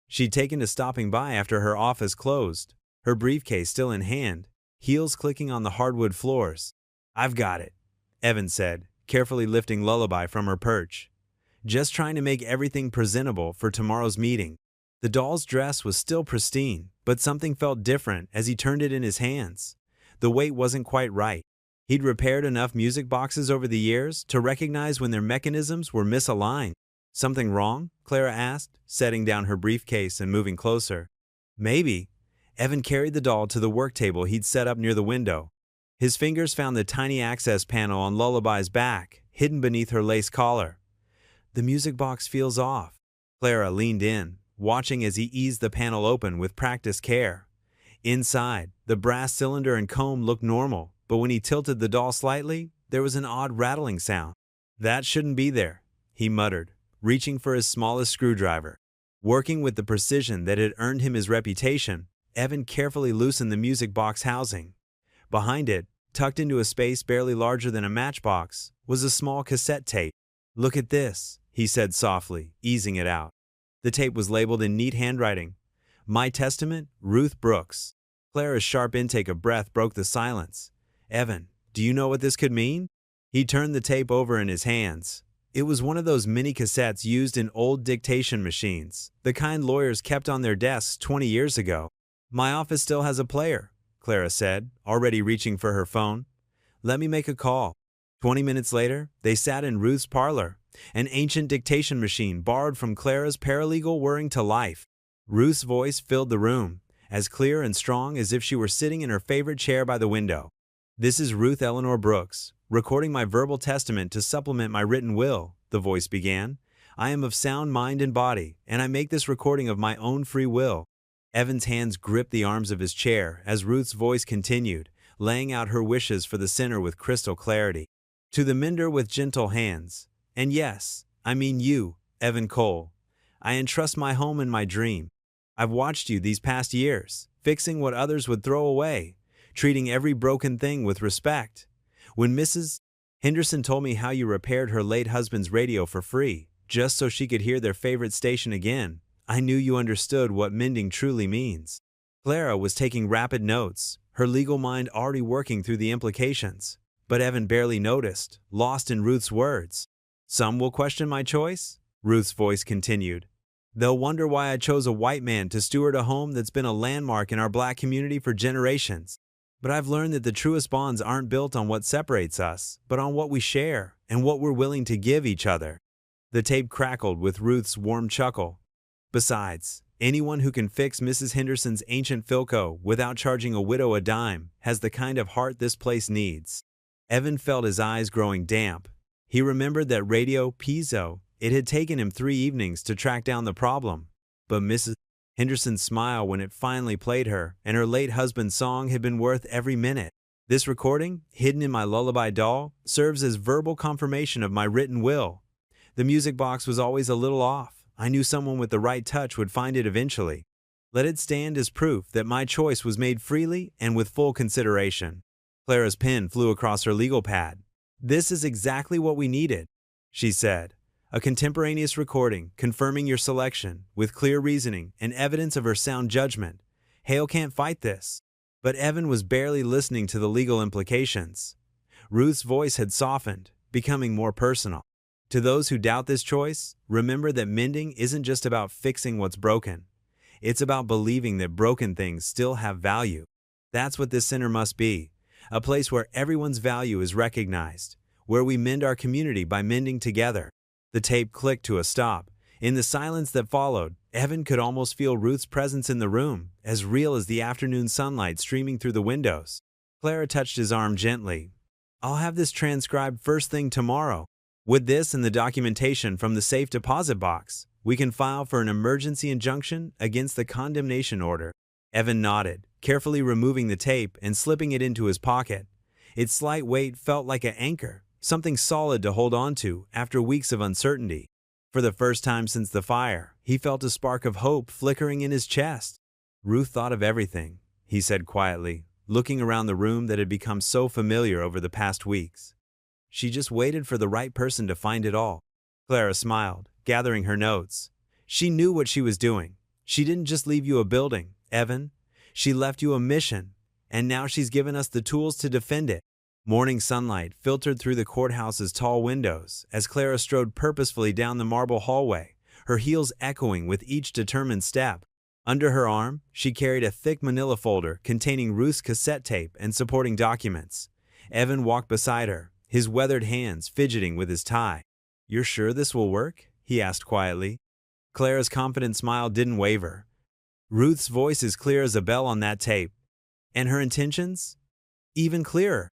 She'd taken to stopping by after her office closed, her briefcase still in hand, heels clicking on the hardwood floors. "I've got it," Evan said, carefully lifting Lullaby from her perch. "Just trying to make everything presentable for tomorrow's meeting." The doll's dress was still pristine, but something felt different as he turned it in his hands. The weight wasn't quite right. He'd repaired enough music boxes over the years to recognize when their mechanisms were misaligned. "Something wrong?" Clara asked, setting down her briefcase and moving closer. "Maybe." Evan carried the doll to the work table he'd set up near the window. His fingers found the tiny access panel on Lullaby's back, hidden beneath her lace collar. "The music box feels off." Clara leaned in, watching as he eased the panel open with practiced care. Inside, the brass cylinder and comb looked normal, but when he tilted the doll slightly, there was an odd rattling sound. "That shouldn't be there," he muttered, reaching for his smallest screwdriver. Working with the precision that had earned him his reputation, Evan carefully loosened the music box housing. Behind it, tucked into a space barely larger than a matchbox, was a small cassette tape. "Look at this," he said softly, easing it out. The tape was labeled in neat handwriting. "My Testament, Ruth Brooks." Clara's sharp intake of breath broke the silence. "Evan, do you know what this could mean?" He turned the tape over in his hands. It was one of those mini cassettes used in old dictation machines, the kind lawyers kept on their desks 20 years ago. "My office still has a player," Clara said, already reaching for her phone. "Let me make a call." 20 minutes later, they sat in Ruth's parlor, an ancient dictation machine borrowed from Clara's paralegal whirring to life. Ruth's voice filled the room, as clear and strong as if she were sitting in her favorite chair by the window. "This is Ruth Eleanor Brooks, recording my verbal testament to supplement my written will," the voice began. "I am of sound mind and body, and I make this recording of my own free will." Evan's hands gripped the arms of his chair as Ruth's voice continued, laying out her wishes for the sinner with crystal clarity. To the mender with gentle hands, and yes, I mean you, Evan Cole, I entrust my home and my dream. I've watched you these past years, fixing what others would throw away, treating every broken thing with respect. When Mrs. Henderson told me how you repaired her late husband's radio for free, just so she could hear their favorite station again, I knew you understood what mending truly means. Clara was taking rapid notes, her legal mind already working through the implications. But Evan barely noticed, lost in Ruth's words. Some will question my choice, Ruth's voice continued. They'll wonder why I chose a white man to steward a home that's been a landmark in our black community for generations. But I've learned that the truest bonds aren't built on what separates us, but on what we share and what we're willing to give each other. The tape crackled with Ruth's warm chuckle. Besides, anyone who can fix Mrs. Henderson's ancient Philco without charging a widow a dime has the kind of heart this place needs. Evan felt his eyes growing damp. He remembered that Radio Pizzo. It had taken him 3 evenings to track down the problem. But Mrs. Henderson's smile when it finally played her and her late husband's song had been worth every minute. This recording, hidden in my lullaby doll, serves as verbal confirmation of my written will. The music box was always a little off. I knew someone with the right touch would find it eventually. Let it stand as proof that my choice was made freely and with full consideration. Clara's pen flew across her legal pad. This is exactly what we needed, she said. A contemporaneous recording confirming your selection with clear reasoning and evidence of her sound judgment. Hale can't fight this. But Evan was barely listening to the legal implications. Ruth's voice had softened, becoming more personal. To those who doubt this choice, remember that mending isn't just about fixing what's broken. It's about believing that broken things still have value. That's what this center must be. A place where everyone's value is recognized, where we mend our community by mending together. The tape clicked to a stop. In the silence that followed, Evan could almost feel Ruth's presence in the room, as real as the afternoon sunlight streaming through the windows. Clara touched his arm gently. I'll have this transcribed first thing tomorrow. With this and the documentation from the safe deposit box, we can file for an emergency injunction against the condemnation order. Evan nodded, carefully removing the tape and slipping it into his pocket. Its slight weight felt like an anchor, something solid to hold on to after weeks of uncertainty. For the first time since the fire, he felt a spark of hope flickering in his chest. Ruth thought of everything, he said quietly, looking around the room that had become so familiar over the past weeks. She just waited for the right person to find it all. Clara smiled, gathering her notes. She knew what she was doing. She didn't just leave you a building, Evan. She left you a mission, and now she's given us the tools to defend it. Morning sunlight filtered through the courthouse's tall windows as Clara strode purposefully down the marble hallway, her heels echoing with each determined step. Under her arm, she carried a thick manila folder containing Ruth's cassette tape and supporting documents. Evan walked beside her, his weathered hands fidgeting with his tie. "You're sure this will work?" he asked quietly. Clara's confident smile didn't waver. Ruth's voice is clear as a bell on that tape. And her intentions? Even clearer.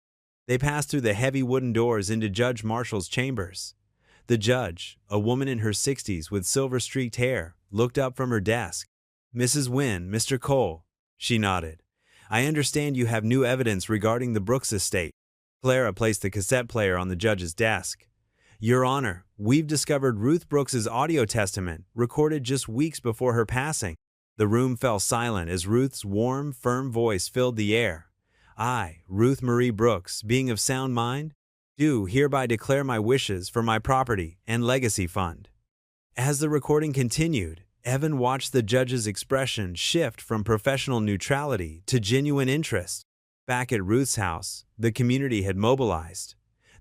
They passed through the heavy wooden doors into Judge Marshall's chambers. The judge, a woman in her 60s with silver-streaked hair, looked up from her desk. "Mrs. Wynne, Mr. Cole," she nodded. "I understand you have new evidence regarding the Brooks estate." Clara placed the cassette player on the judge's desk. "Your Honor, we've discovered Ruth Brooks's audio testament, recorded just weeks before her passing." The room fell silent as Ruth's warm, firm voice filled the air. "I, Ruth Marie Brooks, being of sound mind, do hereby declare my wishes for my property and legacy fund." As the recording continued, Evan watched the judge's expression shift from professional neutrality to genuine interest. Back at Ruth's house, the community had mobilized.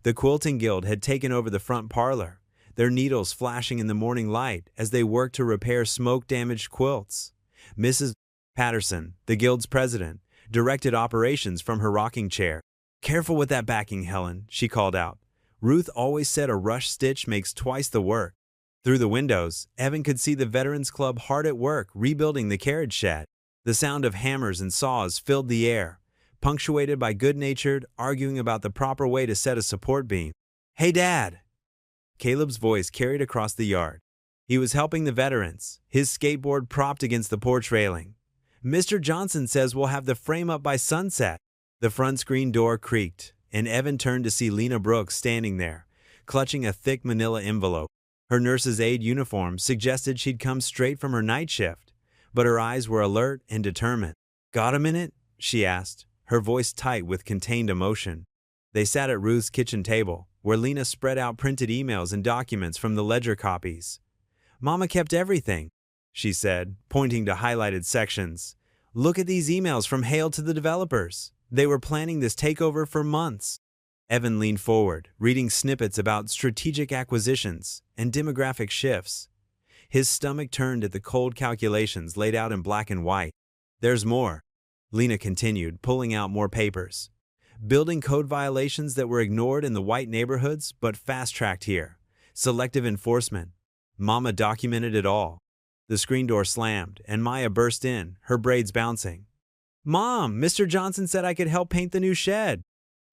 The Quilting Guild had taken over the front parlor, their needles flashing in the morning light as they worked to repair smoke-damaged quilts. Mrs. Patterson, the Guild's president, directed operations from her rocking chair. "Careful with that backing, Helen," she called out. "Ruth always said a rush stitch makes twice the work." Through the windows, Evan could see the Veterans Club hard at work rebuilding the carriage shed. The sound of hammers and saws filled the air, punctuated by good-natured arguing about the proper way to set a support beam. "Hey, Dad!" Caleb's voice carried across the yard. He was helping the veterans, his skateboard propped against the porch railing. Mr. Johnson says we'll have the frame up by sunset. The front screen door creaked, and Evan turned to see Lena Brooks standing there, clutching a thick manila envelope. Her nurse's aide uniform suggested she'd come straight from her night shift, but her eyes were alert and determined. "Got a minute?" she asked, her voice tight with contained emotion. They sat at Ruth's kitchen table, where Lena spread out printed emails and documents from the ledger copies. "Mama kept everything," she said, pointing to highlighted sections. "Look at these emails from Hale to the developers. They were planning this takeover for months." Evan leaned forward, reading snippets about strategic acquisitions and demographic shifts. His stomach turned at the cold calculations laid out in black and white. "There's more," Lena continued, pulling out more papers. "Building code violations that were ignored in the white neighborhoods but fast-tracked here. Selective enforcement. Mama documented it all." The screen door slammed, and Maya burst in, her braids bouncing. "Mom, Mr. Johnson said I could help paint the new shed."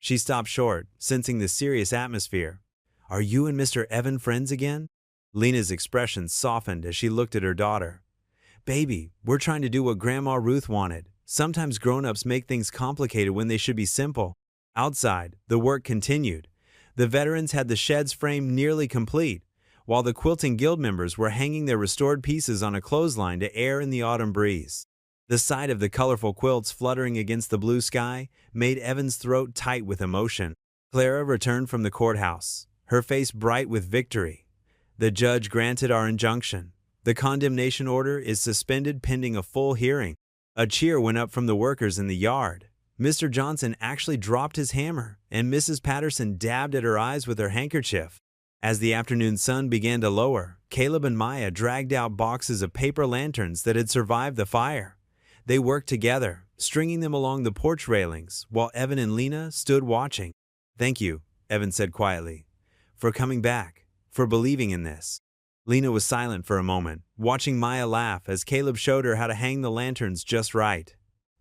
She stopped short, sensing the serious atmosphere. "Are you and Mr. Evan friends again?" Lena's expression softened as she looked at her daughter. "Baby, we're trying to do what Grandma Ruth wanted. Sometimes grown-ups make things complicated when they should be simple." Outside, the work continued. The veterans had the shed's frame nearly complete, while the Quilting Guild members were hanging their restored pieces on a clothesline to air in the autumn breeze. The sight of the colorful quilts fluttering against the blue sky made Evan's throat tight with emotion. Clara returned from the courthouse, her face bright with victory. "The judge granted our injunction. The condemnation order is suspended pending a full hearing." A cheer went up from the workers in the yard. Mr. Johnson actually dropped his hammer, and Mrs. Patterson dabbed at her eyes with her handkerchief. As the afternoon sun began to lower, Caleb and Maya dragged out boxes of paper lanterns that had survived the fire. They worked together, stringing them along the porch railings, while Evan and Lena stood watching. "Thank you," Evan said quietly, "for coming back, for believing in this." Lena was silent for a moment, watching Maya laugh as Caleb showed her how to hang the lanterns just right.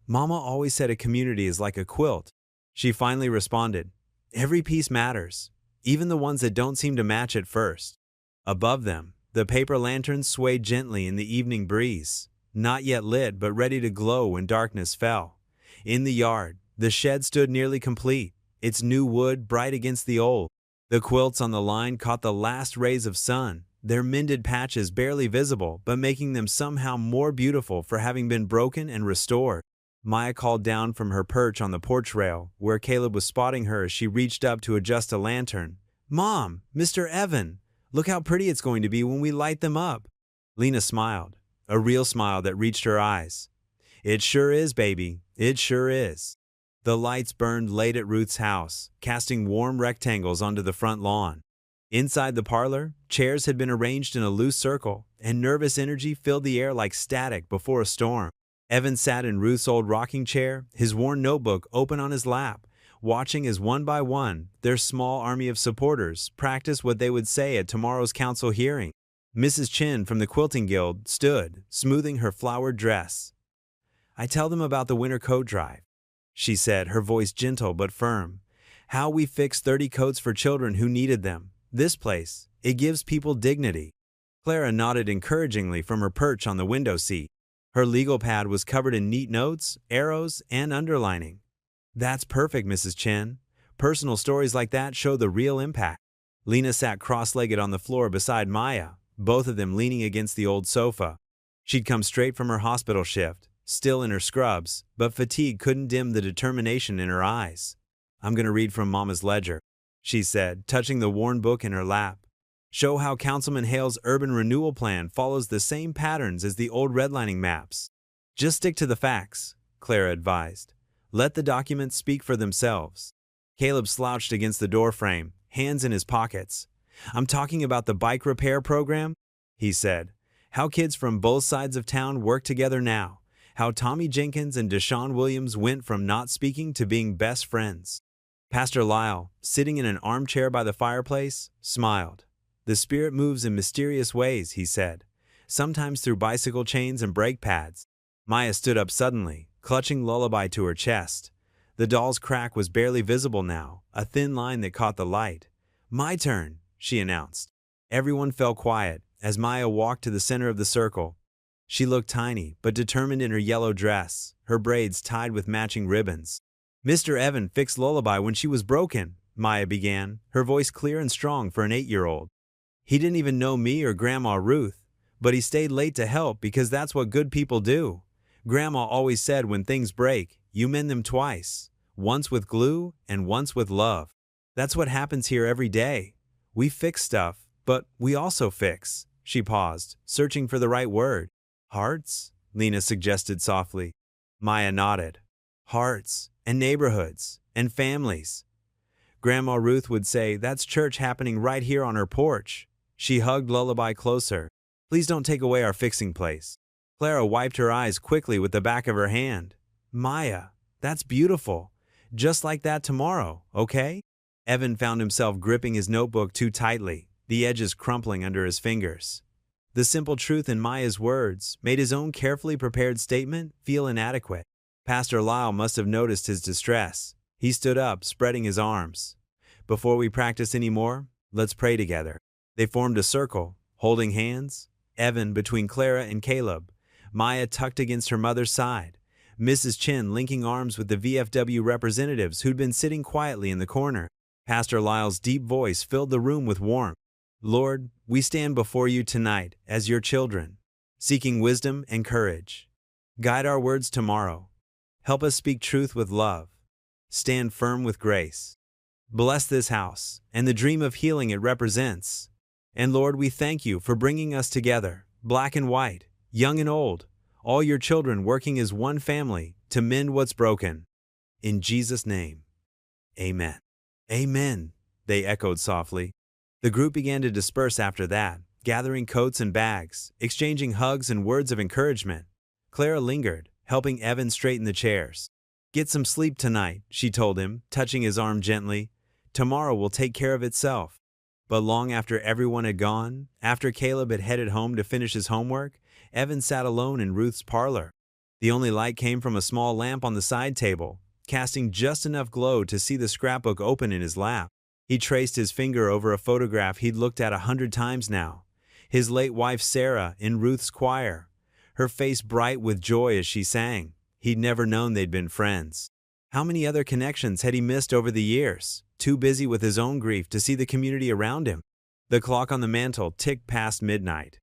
"Mama always said a community is like a quilt," she finally responded. "Every piece matters, even the ones that don't seem to match at first." Above them, the paper lanterns swayed gently in the evening breeze, not yet lit but ready to glow when darkness fell. In the yard, the shed stood nearly complete, its new wood bright against the old. The quilts on the line caught the last rays of sun, their mended patches barely visible but making them somehow more beautiful for having been broken and restored. Maya called down from her perch on the porch rail, where Caleb was spotting her as she reached up to adjust a lantern. "Mom, Mr. Evan, look how pretty it's going to be when we light them up." Lena smiled, a real smile that reached her eyes. "It sure is, baby. It sure is." The lights burned late at Ruth's house, casting warm rectangles onto the front lawn. Inside the parlor, chairs had been arranged in a loose circle, and nervous energy filled the air like static before a storm. Evan sat in Ruth's old rocking chair, his worn notebook open on his lap, watching as one by one their small army of supporters practice what they would say at tomorrow's council hearing. Mrs. Chin from the Quilting Guild stood, smoothing her flowered dress. "I tell them about the winter coat drive," she said, her voice gentle but firm. "How we fixed 30 coats for children who needed them. This place, it gives people dignity." Clara nodded encouragingly from her perch on the window seat. Her legal pad was covered in neat notes, arrows, and underlining. "That's perfect, Mrs. Chen. Personal stories like that show the real impact." Lena sat cross-legged on the floor beside Maya, both of them leaning against the old sofa. She'd come straight from her hospital shift, still in her scrubs, but fatigue couldn't dim the determination in her eyes. "I'm going to read from Mama's ledger," she said, touching the worn book in her lap. "Show how Councilman Hale's urban renewal plan follows the same patterns as the old redlining maps." "Just stick to the facts," Clara advised. "Let the documents speak for themselves." Caleb slouched against the doorframe, hands in his pockets. "I'm talking about the bike repair program," he said. "How kids from both sides of town work together now. How Tommy Jenkins and Deshaun Williams went from not speaking to being best friends." Pastor Lyle, sitting in an armchair by the fireplace, smiled. "The Spirit moves in mysterious ways," he said, "sometimes through bicycle chains and brake pads." Maya stood up suddenly, clutching Lullaby to her chest. The doll's crack was barely visible now, a thin line that caught the light. "My turn," she announced. Everyone fell quiet as Maya walked to the center of the circle. She looked tiny, but determined in her yellow dress, her braids tied with matching ribbons. Mr. Evan fixed Lullaby when she was broken, Maya began, her voice clear and strong for an 8-year-old. He didn't even know me or Grandma Ruth, but he stayed late to help because that's what good people do. Grandma always said when things break, you mend them twice, once with glue and once with love. That's what happens here every day. We fix stuff, but we also fix. She paused, searching for the right word. Hearts? Lena suggested softly. Maya nodded. Hearts, and neighborhoods, and families. Grandma Ruth would say, that's church happening right here on her porch. She hugged Lullaby closer. Please don't take away our fixing place. Clara wiped her eyes quickly with the back of her hand. Maya, that's beautiful. Just like that tomorrow, okay? Evan found himself gripping his notebook too tightly, the edges crumpling under his fingers. The simple truth in Maya's words made his own carefully prepared statement feel inadequate. Pastor Lyle must have noticed his distress. He stood up, spreading his arms. Before we practice any more, let's pray together. They formed a circle, holding hands, Evan between Clara and Caleb, Maya tucked against her mother's side, Mrs. Chin linking arms with the VFW representatives who'd been sitting quietly in the corner. Pastor Lyle's deep voice filled the room with warmth. Lord, we stand before you tonight as your children, seeking wisdom and courage. Guide our words tomorrow. Help us speak truth with love. Stand firm with grace. Bless this house and the dream of healing it represents. And Lord, we thank you for bringing us together, black and white, young and old, all your children working as one family to mend what's broken. In Jesus' name, amen. Amen, they echoed softly. The group began to disperse after that, gathering coats and bags, exchanging hugs and words of encouragement. Clara lingered, helping Evan straighten the chairs. Get some sleep tonight, she told him, touching his arm gently. Tomorrow will take care of itself. But long after everyone had gone, after Caleb had headed home to finish his homework, Evan sat alone in Ruth's parlor. The only light came from a small lamp on the side table, casting just enough glow to see the scrapbook open in his lap. He traced his finger over a photograph he'd looked at 100 times now. His late wife Sarah in Ruth's choir, her face bright with joy as she sang. He'd never known they'd been friends. How many other connections had he missed over the years, too busy with his own grief to see the community around him? The clock on the mantel ticked past midnight.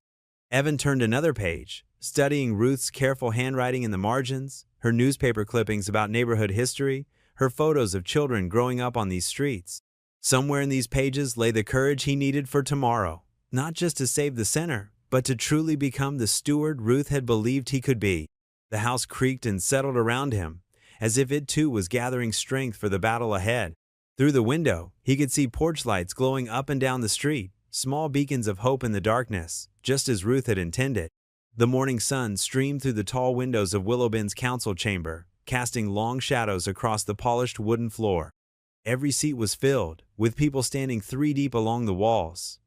Evan turned another page, studying Ruth's careful handwriting in the margins, her newspaper clippings about neighborhood history, her photos of children growing up on these streets. Somewhere in these pages lay the courage he needed for tomorrow, not just to save the center, but to truly become the steward Ruth had believed he could be. The house creaked and settled around him, as if it too was gathering strength for the battle ahead. Through the window, he could see porch lights glowing up and down the street, small beacons of hope in the darkness, just as Ruth had intended. The morning sun streamed through the tall windows of Willowbend's council chamber, casting long shadows across the polished wooden floor. Every seat was filled, with people standing 3 deep along the walls.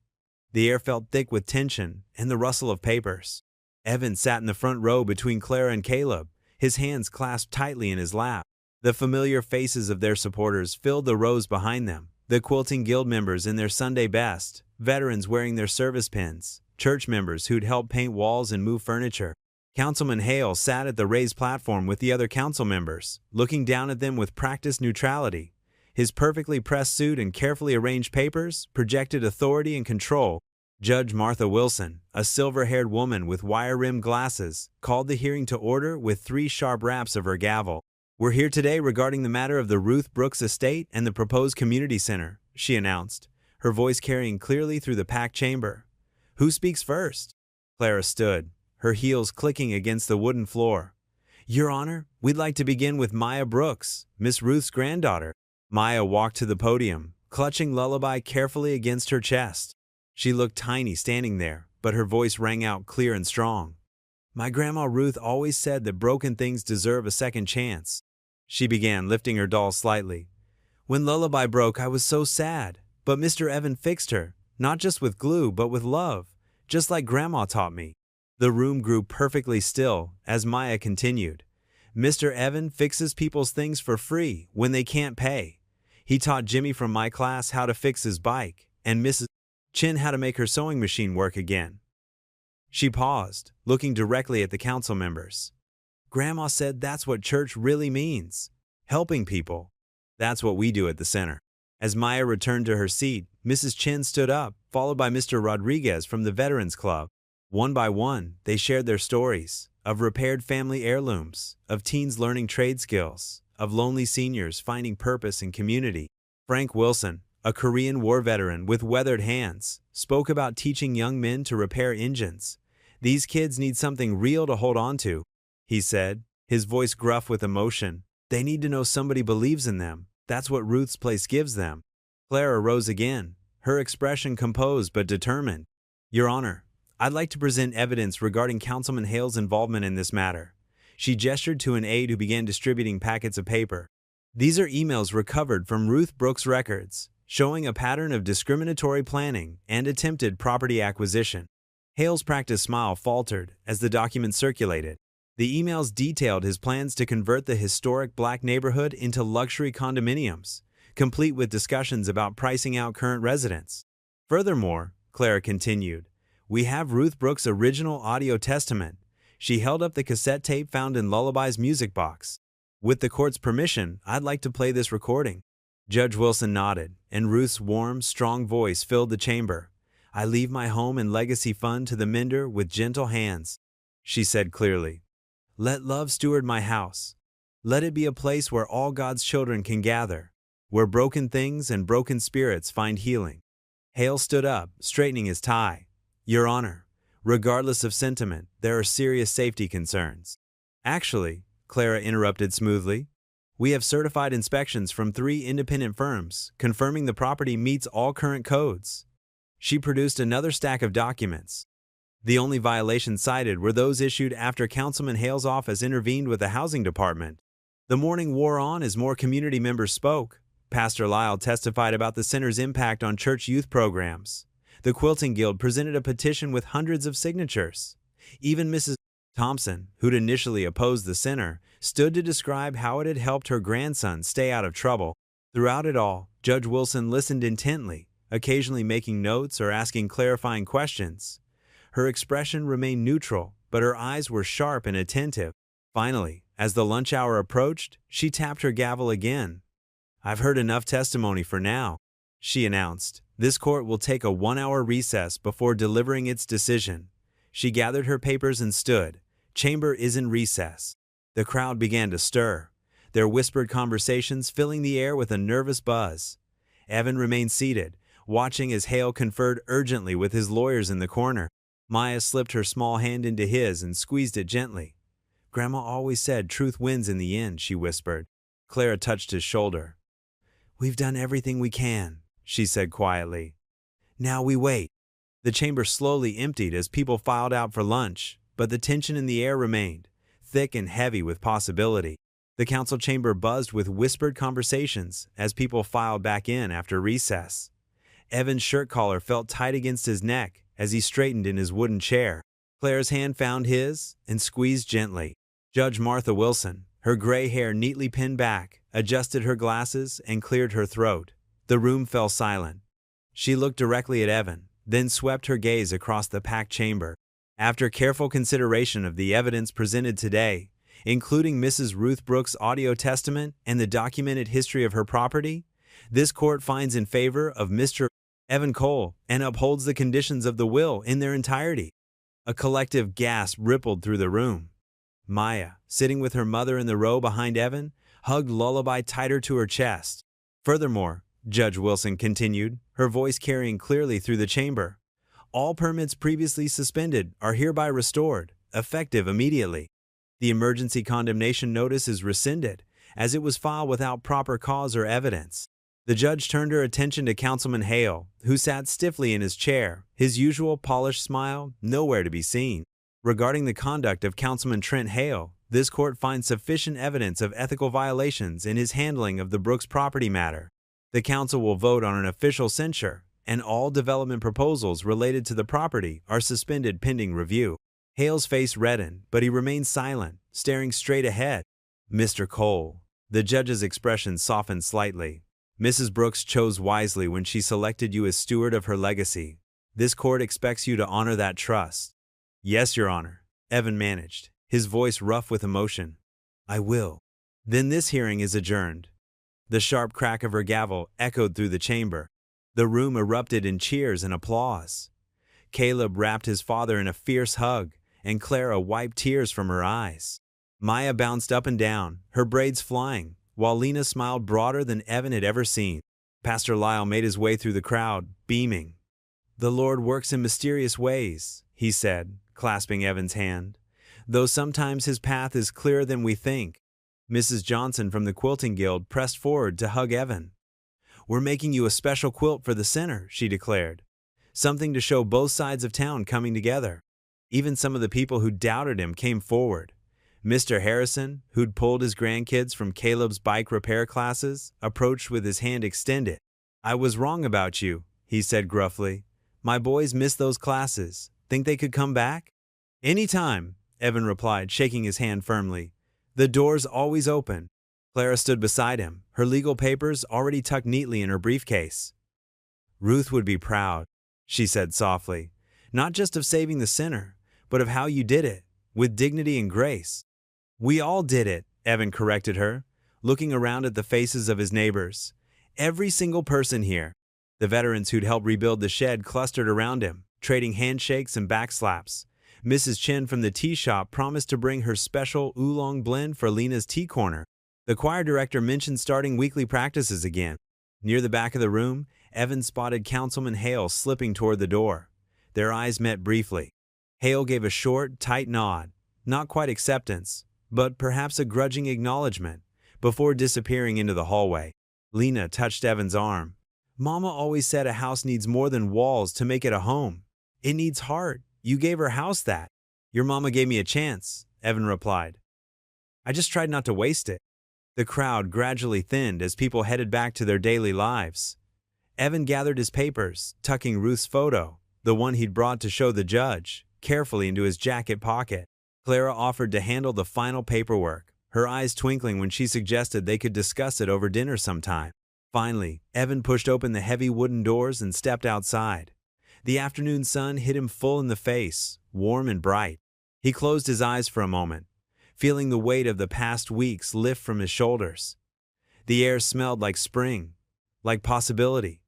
The air felt thick with tension and the rustle of papers. Evan sat in the front row between Clara and Caleb, his hands clasped tightly in his lap. The familiar faces of their supporters filled the rows behind them, the quilting guild members in their Sunday best, veterans wearing their service pins, church members who'd helped paint walls and move furniture. Councilman Hale sat at the raised platform with the other council members, looking down at them with practiced neutrality. His perfectly pressed suit and carefully arranged papers projected authority and control. Judge Martha Wilson, a silver-haired woman with wire-rimmed glasses, called the hearing to order with 3 sharp raps of her gavel. We're here today regarding the matter of the Ruth Brooks estate and the proposed community center, she announced, her voice carrying clearly through the packed chamber. Who speaks first? Clara stood, her heels clicking against the wooden floor. Your Honor, we'd like to begin with Maya Brooks, Miss Ruth's granddaughter. Maya walked to the podium, clutching Lullaby carefully against her chest. She looked tiny standing there, but her voice rang out clear and strong. My Grandma Ruth always said that broken things deserve a second chance. She began, lifting her doll slightly. When Lullaby broke, I was so sad, but Mr. Evan fixed her, not just with glue, but with love, just like Grandma taught me. The room grew perfectly still as Maya continued. Mr. Evan fixes people's things for free when they can't pay. He taught Jimmy from my class how to fix his bike, and Mrs. Chin how to make her sewing machine work again. She paused, looking directly at the council members. Grandma said that's what church really means. Helping people. That's what we do at the center. As Maya returned to her seat, Mrs. Chen stood up, followed by Mr. Rodriguez from the Veterans Club. One by one, they shared their stories of repaired family heirlooms, of teens learning trade skills, of lonely seniors finding purpose in community. Frank Wilson, a Korean War veteran with weathered hands, spoke about teaching young men to repair engines. These kids need something real to hold on to, he said, his voice gruff with emotion. They need to know somebody believes in them. That's what Ruth's place gives them. Clara rose again, her expression composed but determined. Your Honor, I'd like to present evidence regarding Councilman Hale's involvement in this matter. She gestured to an aide who began distributing packets of paper. These are emails recovered from Ruth Brooks' records, showing a pattern of discriminatory planning and attempted property acquisition. Hale's practiced smile faltered as the document circulated. The emails detailed his plans to convert the historic black neighborhood into luxury condominiums, complete with discussions about pricing out current residents. Furthermore, Clara continued, we have Ruth Brooks' original audio testament. She held up the cassette tape found in Lullaby's music box. With the court's permission, I'd like to play this recording. Judge Wilson nodded, and Ruth's warm, strong voice filled the chamber. I leave my home and legacy fund to the mender with gentle hands, she said clearly. Let love steward my house. Let it be a place where all God's children can gather, where broken things and broken spirits find healing. Hale stood up, straightening his tie. Your Honor, regardless of sentiment, there are serious safety concerns. Actually, Clara interrupted smoothly, we have certified inspections from 3 independent firms, confirming the property meets all current codes. She produced another stack of documents. The only violations cited were those issued after Councilman Hale's office intervened with the housing department. The morning wore on as more community members spoke. Pastor Lyle testified about the center's impact on church youth programs. The Quilting Guild presented a petition with hundreds of signatures. Even Mrs. Thompson, who'd initially opposed the center, stood to describe how it had helped her grandson stay out of trouble. Throughout it all, Judge Wilson listened intently, occasionally making notes or asking clarifying questions. Her expression remained neutral, but her eyes were sharp and attentive. Finally, as the lunch hour approached, she tapped her gavel again. I've heard enough testimony for now, she announced. This court will take a 1-hour recess before delivering its decision. She gathered her papers and stood. Chamber is in recess. The crowd began to stir, their whispered conversations filling the air with a nervous buzz. Evan remained seated, watching as Hale conferred urgently with his lawyers in the corner. Maya slipped her small hand into his and squeezed it gently. Grandma always said truth wins in the end, she whispered. Clara touched his shoulder. We've done everything we can, she said quietly. Now we wait. The chamber slowly emptied as people filed out for lunch, but the tension in the air remained, thick and heavy with possibility. The council chamber buzzed with whispered conversations as people filed back in after recess. Evan's shirt collar felt tight against his neck as he straightened in his wooden chair. Clara's hand found his and squeezed gently. Judge Martha Wilson, her gray hair neatly pinned back, adjusted her glasses and cleared her throat. The room fell silent. She looked directly at Evan, then swept her gaze across the packed chamber. After careful consideration of the evidence presented today, including Mrs. Ruth Brooks' audio testament and the documented history of her property, this court finds in favor of Mr. Evan Cole and upholds the conditions of the will in their entirety. A collective gasp rippled through the room. Maya, sitting with her mother in the row behind Evan, hugged Lullaby tighter to her chest. Furthermore, Judge Wilson continued, her voice carrying clearly through the chamber, all permits previously suspended are hereby restored, effective immediately. The emergency condemnation notice is rescinded, as it was filed without proper cause or evidence. The judge turned her attention to Councilman Hale, who sat stiffly in his chair, his usual polished smile nowhere to be seen. Regarding the conduct of Councilman Trent Hale, this court finds sufficient evidence of ethical violations in his handling of the Brooks property matter. The council will vote on an official censure, and all development proposals related to the property are suspended pending review. Hale's face reddened, but he remained silent, staring straight ahead. Mr. Cole. The judge's expression softened slightly. Mrs. Brooks chose wisely when she selected you as steward of her legacy. This court expects you to honor that trust. Yes, Your Honor, Evan managed, his voice rough with emotion. I will. Then this hearing is adjourned. The sharp crack of her gavel echoed through the chamber. The room erupted in cheers and applause. Caleb wrapped his father in a fierce hug, and Clara wiped tears from her eyes. Maya bounced up and down, her braids flying, while Lena smiled broader than Evan had ever seen. Pastor Lyle made his way through the crowd, beaming. The Lord works in mysterious ways, he said, clasping Evan's hand, though sometimes his path is clearer than we think. Mrs. Johnson from the Quilting Guild pressed forward to hug Evan. We're making you a special quilt for the center, she declared. Something to show both sides of town coming together. Even some of the people who doubted him came forward. Mr. Harrison, who'd pulled his grandkids from Caleb's bike repair classes, approached with his hand extended. I was wrong about you, he said gruffly. My boys missed those classes. Think they could come back? Anytime, Evan replied, shaking his hand firmly. The door's always open. Clara stood beside him, her legal papers already tucked neatly in her briefcase. Ruth would be proud, she said softly, not just of saving the sinner, but of how you did it, with dignity and grace. We all did it, Evan corrected her, looking around at the faces of his neighbors. Every single person here. The veterans who'd helped rebuild the shed clustered around him, trading handshakes and backslaps. Mrs. Chen from the tea shop promised to bring her special oolong blend for Lena's tea corner. The choir director mentioned starting weekly practices again. Near the back of the room, Evan spotted Councilman Hale slipping toward the door. Their eyes met briefly. Hale gave a short, tight nod, not quite acceptance, but perhaps a grudging acknowledgement, before disappearing into the hallway. Lena touched Evan's arm. Mama always said a house needs more than walls to make it a home. It needs heart. You gave her house that. Your mama gave me a chance, Evan replied. I just tried not to waste it. The crowd gradually thinned as people headed back to their daily lives. Evan gathered his papers, tucking Ruth's photo, the one he'd brought to show the judge, carefully into his jacket pocket. Clara offered to handle the final paperwork, her eyes twinkling when she suggested they could discuss it over dinner sometime. Finally, Evan pushed open the heavy wooden doors and stepped outside. The afternoon sun hit him full in the face, warm and bright. He closed his eyes for a moment, feeling the weight of the past weeks lift from his shoulders. The air smelled like spring, like possibility,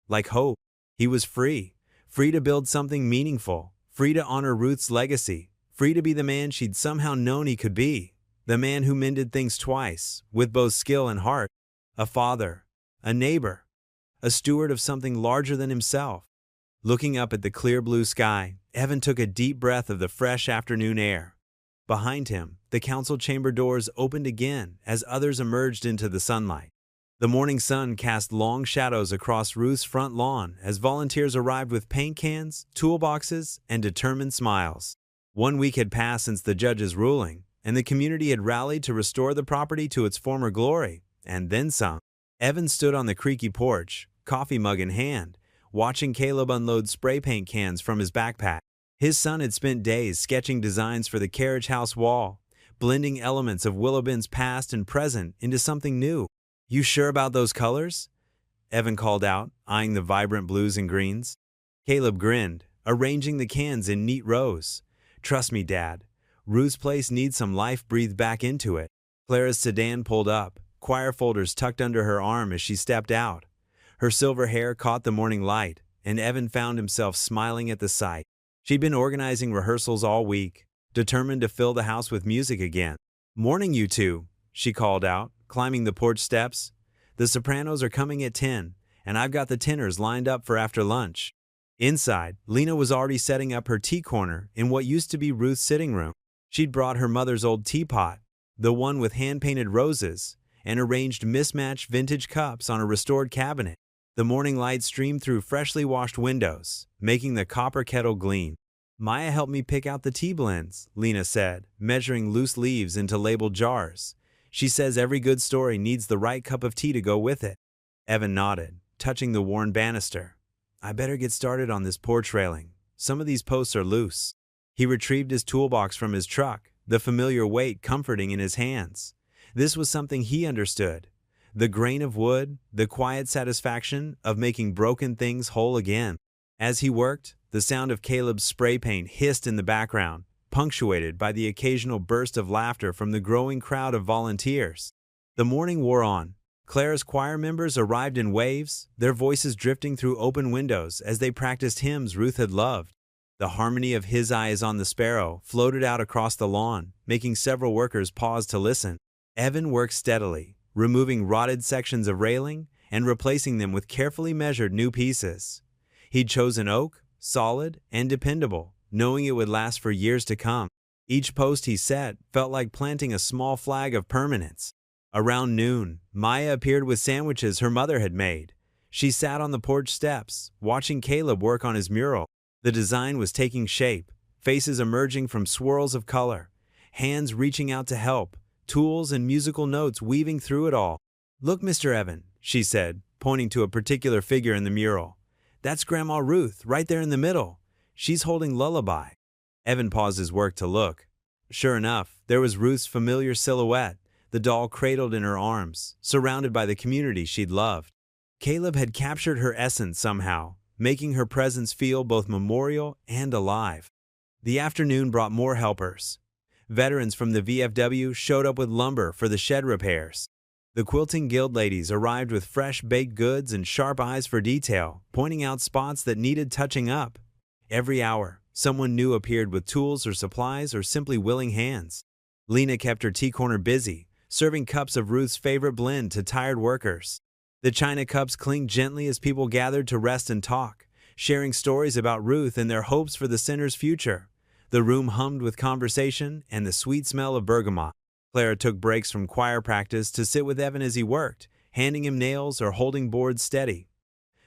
like hope. He was free, free to build something meaningful, free to honor Ruth's legacy, free to be the man she'd somehow known he could be, the man who mended things twice, with both skill and heart, a father, a neighbor, a steward of something larger than himself. Looking up at the clear blue sky, Evan took a deep breath of the fresh afternoon air. Behind him, the council chamber doors opened again as others emerged into the sunlight. The morning sun cast long shadows across Ruth's front lawn as volunteers arrived with paint cans, toolboxes, and determined smiles. 1 week had passed since the judge's ruling, and the community had rallied to restore the property to its former glory, and then some. Evan stood on the creaky porch, coffee mug in hand, watching Caleb unload spray paint cans from his backpack. His son had spent days sketching designs for the carriage house wall, blending elements of Willowbin's past and present into something new. You sure about those colors? Evan called out, eyeing the vibrant blues and greens. Caleb grinned, arranging the cans in neat rows. Trust me, Dad. Ruth's place needs some life breathed back into it. Clara's sedan pulled up, choir folders tucked under her arm as she stepped out. Her silver hair caught the morning light, and Evan found himself smiling at the sight. She'd been organizing rehearsals all week, determined to fill the house with music again. Morning, you two, she called out, climbing the porch steps. The sopranos are coming at 10, and I've got the tenors lined up for after lunch. Inside, Lena was already setting up her tea corner in what used to be Ruth's sitting room. She'd brought her mother's old teapot, the one with hand-painted roses, and arranged mismatched vintage cups on a restored cabinet. The morning light streamed through freshly washed windows, making the copper kettle gleam. Maya helped me pick out the tea blends, Lena said, measuring loose leaves into labeled jars. She says every good story needs the right cup of tea to go with it. Evan nodded, touching the worn banister. I better get started on this porch railing. Some of these posts are loose. He retrieved his toolbox from his truck, the familiar weight comforting in his hands. This was something he understood. The grain of wood, the quiet satisfaction of making broken things whole again. As he worked, the sound of Caleb's spray paint hissed in the background, punctuated by the occasional burst of laughter from the growing crowd of volunteers. The morning wore on. Clara's choir members arrived in waves, their voices drifting through open windows as they practiced hymns Ruth had loved. The harmony of "His Eye is on the Sparrow" floated out across the lawn, making several workers pause to listen. Evan worked steadily, removing rotted sections of railing and replacing them with carefully measured new pieces. He'd chosen oak, solid and dependable, knowing it would last for years to come. Each post he set felt like planting a small flag of permanence. Around noon, Maya appeared with sandwiches her mother had made. She sat on the porch steps, watching Caleb work on his mural. The design was taking shape, faces emerging from swirls of color, hands reaching out to help, tools and musical notes weaving through it all. "Look, Mr. Evan," she said, pointing to a particular figure in the mural. "That's Grandma Ruth, right there in the middle. She's holding Lullaby." Evan paused his work to look. Sure enough, there was Ruth's familiar silhouette, the doll cradled in her arms, surrounded by the community she'd loved. Caleb had captured her essence somehow, making her presence feel both memorial and alive. The afternoon brought more helpers. Veterans from the VFW showed up with lumber for the shed repairs. The Quilting Guild ladies arrived with fresh baked goods and sharp eyes for detail, pointing out spots that needed touching up. Every hour, someone new appeared with tools or supplies or simply willing hands. Lena kept her tea corner busy, serving cups of Ruth's favorite blend to tired workers. The china cups clinked gently as people gathered to rest and talk, sharing stories about Ruth and their hopes for the center's future. The room hummed with conversation and the sweet smell of bergamot. Clara took breaks from choir practice to sit with Evan as he worked, handing him nails or holding boards steady.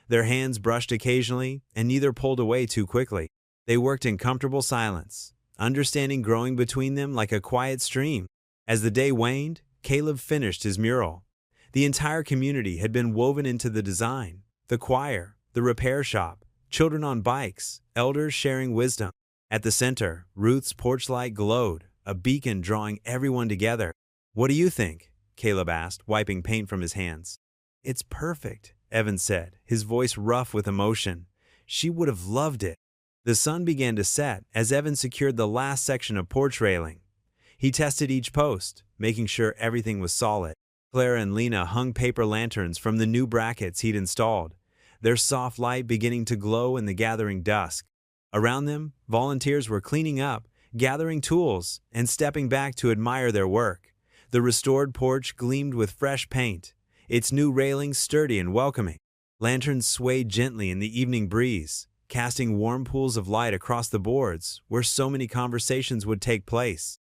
Their hands brushed occasionally, and neither pulled away too quickly. They worked in comfortable silence, understanding growing between them like a quiet stream. As the day waned, Caleb finished his mural. The entire community had been woven into the design: the choir, the repair shop, children on bikes, elders sharing wisdom. At the center, Ruth's porch light glowed, a beacon drawing everyone together. "What do you think?" Caleb asked, wiping paint from his hands. "It's perfect," Evan said, his voice rough with emotion. "She would have loved it." The sun began to set as Evan secured the last section of porch railing. He tested each post, making sure everything was solid. Clara and Lena hung paper lanterns from the new brackets he'd installed, their soft light beginning to glow in the gathering dusk. Around them, volunteers were cleaning up, gathering tools, and stepping back to admire their work. The restored porch gleamed with fresh paint, its new railings sturdy and welcoming. Lanterns swayed gently in the evening breeze, casting warm pools of light across the boards where so many conversations would take place.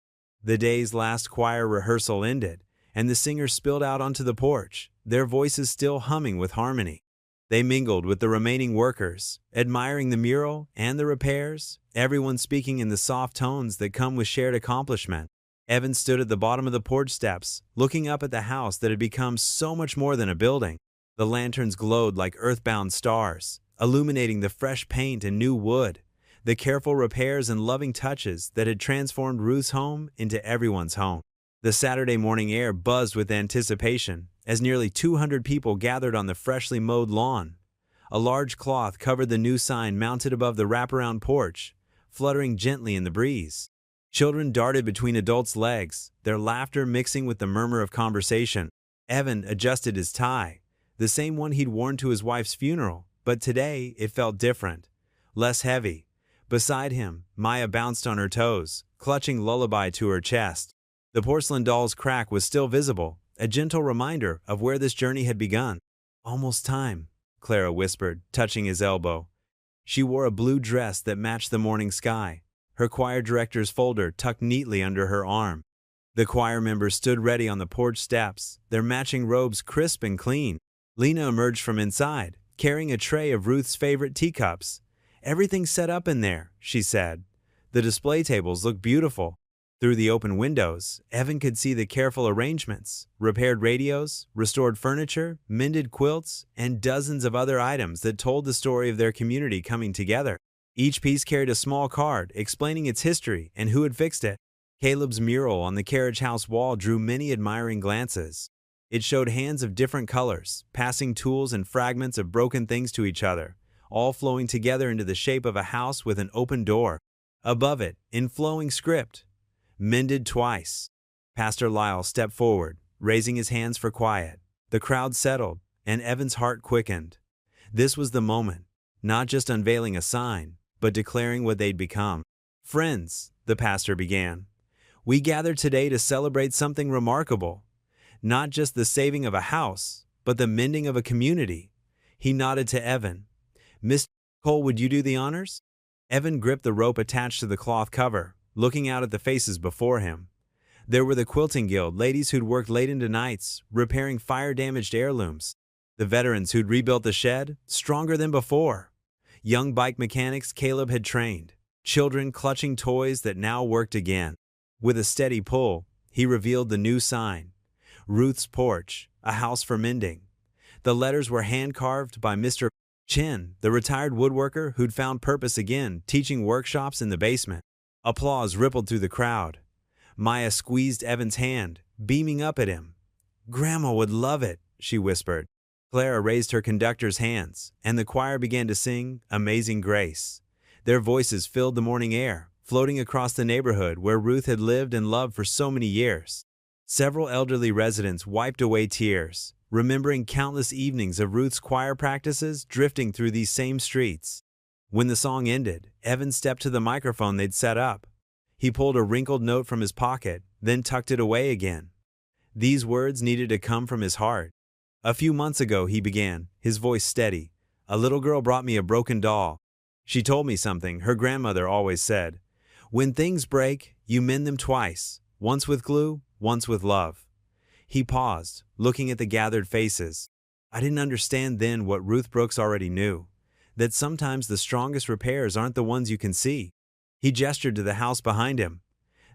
The day's last choir rehearsal ended, and the singers spilled out onto the porch, their voices still humming with harmony. They mingled with the remaining workers, admiring the mural and the repairs, everyone speaking in the soft tones that come with shared accomplishment. Evan stood at the bottom of the porch steps, looking up at the house that had become so much more than a building. The lanterns glowed like earthbound stars, illuminating the fresh paint and new wood, the careful repairs and loving touches that had transformed Ruth's home into everyone's home. The Saturday morning air buzzed with anticipation as nearly 200 people gathered on the freshly mowed lawn. A large cloth covered the new sign mounted above the wraparound porch, fluttering gently in the breeze. Children darted between adults' legs, their laughter mixing with the murmur of conversation. Evan adjusted his tie, the same one he'd worn to his wife's funeral, but today it felt different, less heavy. Beside him, Maya bounced on her toes, clutching Lullaby to her chest. The porcelain doll's crack was still visible, a gentle reminder of where this journey had begun. "Almost time," Clara whispered, touching his elbow. She wore a blue dress that matched the morning sky, her choir director's folder tucked neatly under her arm. The choir members stood ready on the porch steps, their matching robes crisp and clean. Lena emerged from inside, carrying a tray of Ruth's favorite teacups. "Everything's set up in there," she said. The display tables looked beautiful. Through the open windows, Evan could see the careful arrangements: repaired radios, restored furniture, mended quilts, and dozens of other items that told the story of their community coming together. Each piece carried a small card explaining its history and who had fixed it. Caleb's mural on the carriage house wall drew many admiring glances. It showed hands of different colors, passing tools and fragments of broken things to each other, all flowing together into the shape of a house with an open door. Above it, in flowing script, "Mended twice." Pastor Lyle stepped forward, raising his hands for quiet. The crowd settled, and Evan's heart quickened. This was the moment, not just unveiling a sign, but declaring what they'd become. "Friends," the pastor began, "we gather today to celebrate something remarkable. Not just the saving of a house, but the mending of a community." He nodded to Evan. "Mr. Cole, would you do the honors?" Evan gripped the rope attached to the cloth cover, looking out at the faces before him. There were the Quilting Guild ladies who'd worked late into nights, repairing fire-damaged heirlooms. The veterans who'd rebuilt the shed, stronger than before. Young bike mechanics Caleb had trained. Children clutching toys that now worked again. With a steady pull, he revealed the new sign. "Ruth's Porch, a house for mending." The letters were hand-carved by Mr. Chin, the retired woodworker who'd found purpose again, teaching workshops in the basement. Applause rippled through the crowd. Maya squeezed Evan's hand, beaming up at him. "Grandma would love it," she whispered. Clara raised her conductor's hands, and the choir began to sing Amazing Grace. Their voices filled the morning air, floating across the neighborhood where Ruth had lived and loved for so many years. Several elderly residents wiped away tears, remembering countless evenings of Ruth's choir practices drifting through these same streets. When the song ended, Evan stepped to the microphone they'd set up. He pulled a wrinkled note from his pocket, then tucked it away again. These words needed to come from his heart. "A few months ago," he began, his voice steady, "a little girl brought me a broken doll. She told me something her grandmother always said. When things break, you mend them twice, once with glue, once with love." He paused, looking at the gathered faces. I didn't understand then what Ruth Brooks already knew, that sometimes the strongest repairs aren't the ones you can see. He gestured to the house behind him.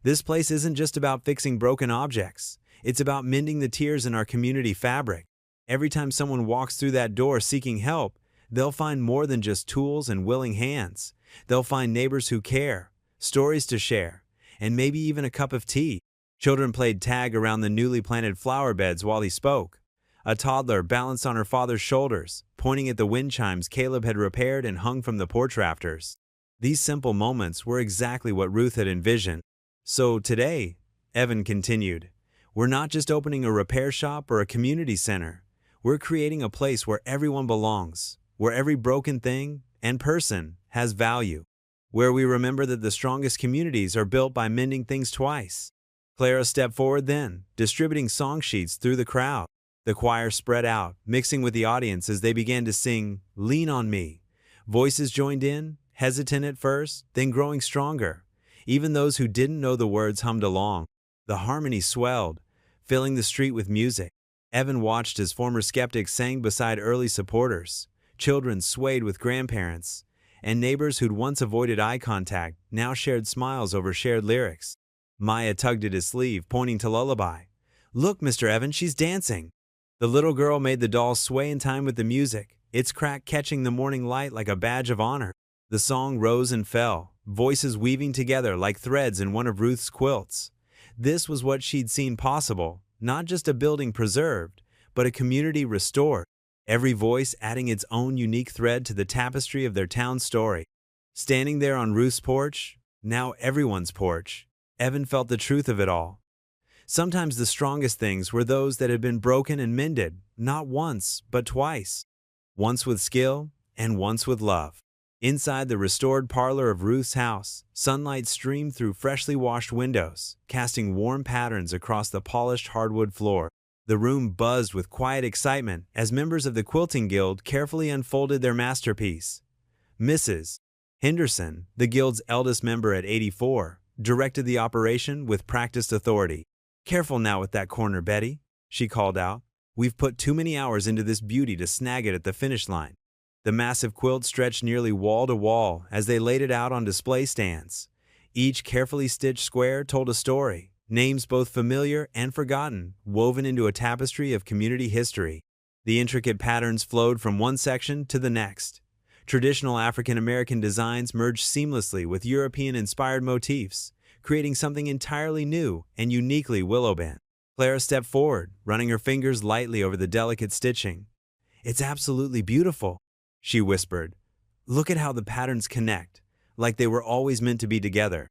"This place isn't just about fixing broken objects. It's about mending the tears in our community fabric. Every time someone walks through that door seeking help, they'll find more than just tools and willing hands. They'll find neighbors who care, stories to share, and maybe even a cup of tea." Children played tag around the newly planted flower beds while he spoke. A toddler balanced on her father's shoulders, pointing at the wind chimes Caleb had repaired and hung from the porch rafters. These simple moments were exactly what Ruth had envisioned. "So today," Evan continued, "we're not just opening a repair shop or a community center. We're creating a place where everyone belongs, where every broken thing and person has value, where we remember that the strongest communities are built by mending things twice." Clara stepped forward then, distributing song sheets through the crowd. The choir spread out, mixing with the audience as they began to sing "Lean on Me." Voices joined in, hesitant at first, then growing stronger. Even those who didn't know the words hummed along. The harmony swelled, filling the street with music. Evan watched as former skeptics sang beside early supporters. Children swayed with grandparents, and neighbors who'd once avoided eye contact now shared smiles over shared lyrics. Maya tugged at his sleeve, pointing to Lullaby. "Look, Mr. Evans, she's dancing." The little girl made the doll sway in time with the music, its crack catching the morning light like a badge of honor. The song rose and fell, voices weaving together like threads in one of Ruth's quilts. This was what she'd seen possible, not just a building preserved, but a community restored, every voice adding its own unique thread to the tapestry of their town's story. Standing there on Ruth's porch, now everyone's porch, Evan felt the truth of it all. Sometimes the strongest things were those that had been broken and mended, not once, but twice. Once with skill, and once with love. Inside the restored parlor of Ruth's house, sunlight streamed through freshly washed windows, casting warm patterns across the polished hardwood floor. The room buzzed with quiet excitement as members of the Quilting Guild carefully unfolded their masterpiece. Mrs. Henderson, the Guild's eldest member at 84, directed the operation with practiced authority. "Careful now with that corner, Betty," she called out. "We've put too many hours into this beauty to snag it at the finish line." The massive quilt stretched nearly wall to wall as they laid it out on display stands. Each carefully stitched square told a story, names both familiar and forgotten, woven into a tapestry of community history. The intricate patterns flowed from one section to the next. Traditional African-American designs merged seamlessly with European-inspired motifs, creating something entirely new and uniquely Willowbend. Clara stepped forward, running her fingers lightly over the delicate stitching. "It's absolutely beautiful," she whispered, Look at how the patterns connect, like they were always meant to be together.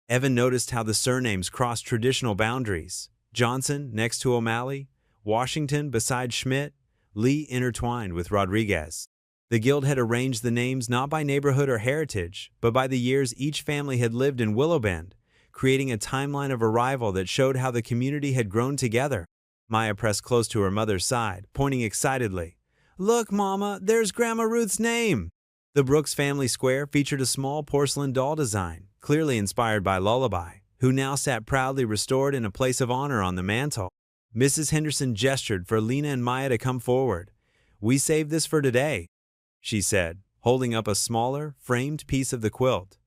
Evan noticed how the surnames crossed traditional boundaries. Johnson next to O'Malley, Washington beside Schmidt, Lee intertwined with Rodriguez. The guild had arranged the names not by neighborhood or heritage, but by the years each family had lived in Willowbend, creating a timeline of arrival that showed how the community had grown together. Maya pressed close to her mother's side, pointing excitedly. "Look, Mama, there's Grandma Ruth's name!" The Brooks family square featured a small porcelain doll design, clearly inspired by Lullaby, who now sat proudly restored in a place of honor on the mantel. Mrs. Henderson gestured for Lena and Maya to come forward. "We saved this for today," she said, holding up a smaller, framed piece of the quilt.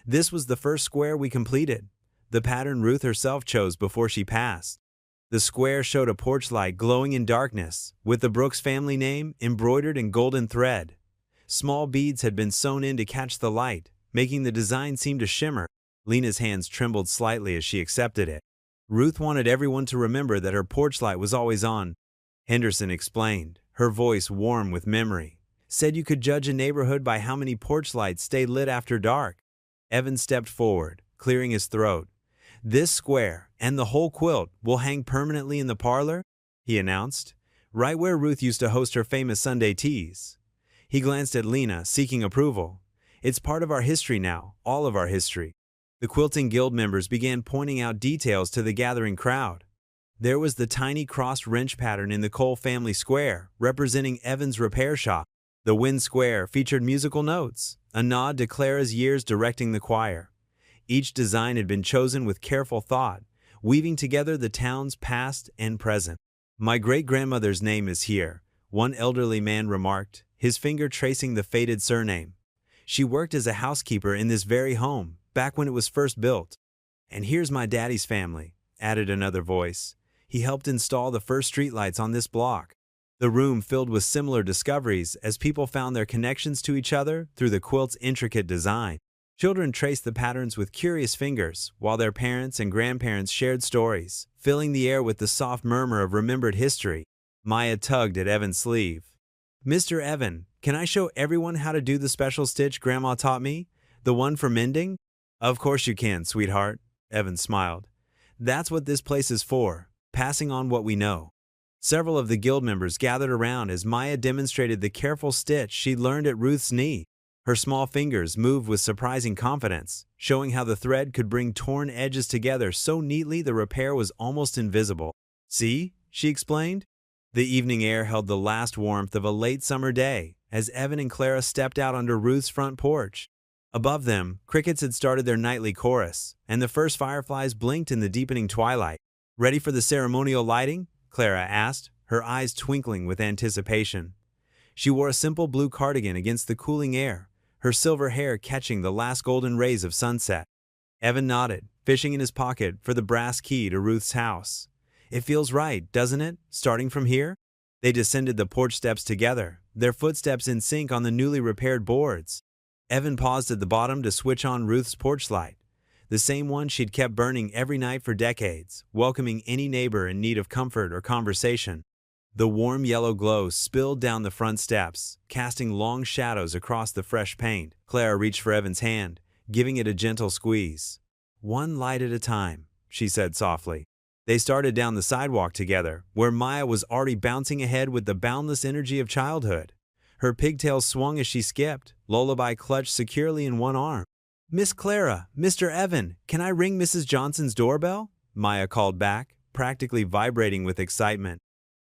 "This was the first square we completed, the pattern Ruth herself chose before she passed." The square showed a porch light glowing in darkness, with the Brooks family name embroidered in golden thread. Small beads had been sewn in to catch the light, making the design seem to shimmer. Lena's hands trembled slightly as she accepted it. Ruth wanted everyone to remember that her porch light was always on. Henderson explained, her voice warm with memory. "Said you could judge a neighborhood by how many porch lights stay lit after dark." Evan stepped forward, clearing his throat. "This square, and the whole quilt, will hang permanently in the parlor," he announced, "right where Ruth used to host her famous Sunday teas." He glanced at Lena, seeking approval. "It's part of our history now, all of our history." The Quilting Guild members began pointing out details to the gathering crowd. There was the tiny crossed wrench pattern in the Cole family square, representing Evan's repair shop. The Wynn square featured musical notes, a nod to Clara's years directing the choir. Each design had been chosen with careful thought, weaving together the town's past and present. "My great-grandmother's name is here," one elderly man remarked, his finger tracing the faded surname. "She worked as a housekeeper in this very home, back when it was first built." "And here's my daddy's family," added another voice. "He helped install the first streetlights on this block." The room filled with similar discoveries as people found their connections to each other through the quilt's intricate design. Children traced the patterns with curious fingers, while their parents and grandparents shared stories, filling the air with the soft murmur of remembered history. Maya tugged at Evan's sleeve. "Mr. Evan, can I show everyone how to do the special stitch Grandma taught me? The one for mending?" "Of course you can, sweetheart," Evan smiled. "That's what this place is for, passing on what we know." Several of the guild members gathered around as Maya demonstrated the careful stitch she'd learned at Ruth's knee. Her small fingers moved with surprising confidence, showing how the thread could bring torn edges together so neatly the repair was almost invisible. "See?" she explained. The evening air held the last warmth of a late summer day as Evan and Clara stepped out under Ruth's front porch. Above them, crickets had started their nightly chorus, and the first fireflies blinked in the deepening twilight. "Ready for the ceremonial lighting?" Clara asked, her eyes twinkling with anticipation. She wore a simple blue cardigan against the cooling air, her silver hair catching the last golden rays of sunset. Evan nodded, fishing in his pocket for the brass key to Ruth's house. "It feels right, doesn't it, starting from here?" They descended the porch steps together, their footsteps in sync on the newly repaired boards. Evan paused at the bottom to switch on Ruth's porch light, the same one she'd kept burning every night for decades, welcoming any neighbor in need of comfort or conversation. The warm yellow glow spilled down the front steps, casting long shadows across the fresh paint. Clara reached for Evan's hand, giving it a gentle squeeze. "One light at a time," she said softly. They started down the sidewalk together, where Maya was already bouncing ahead with the boundless energy of childhood. Her pigtails swung as she skipped, Lullaby clutched securely in one arm. "Miss Clara, Mr. Evan, can I ring Mrs. Johnson's doorbell?" Maya called back, practically vibrating with excitement.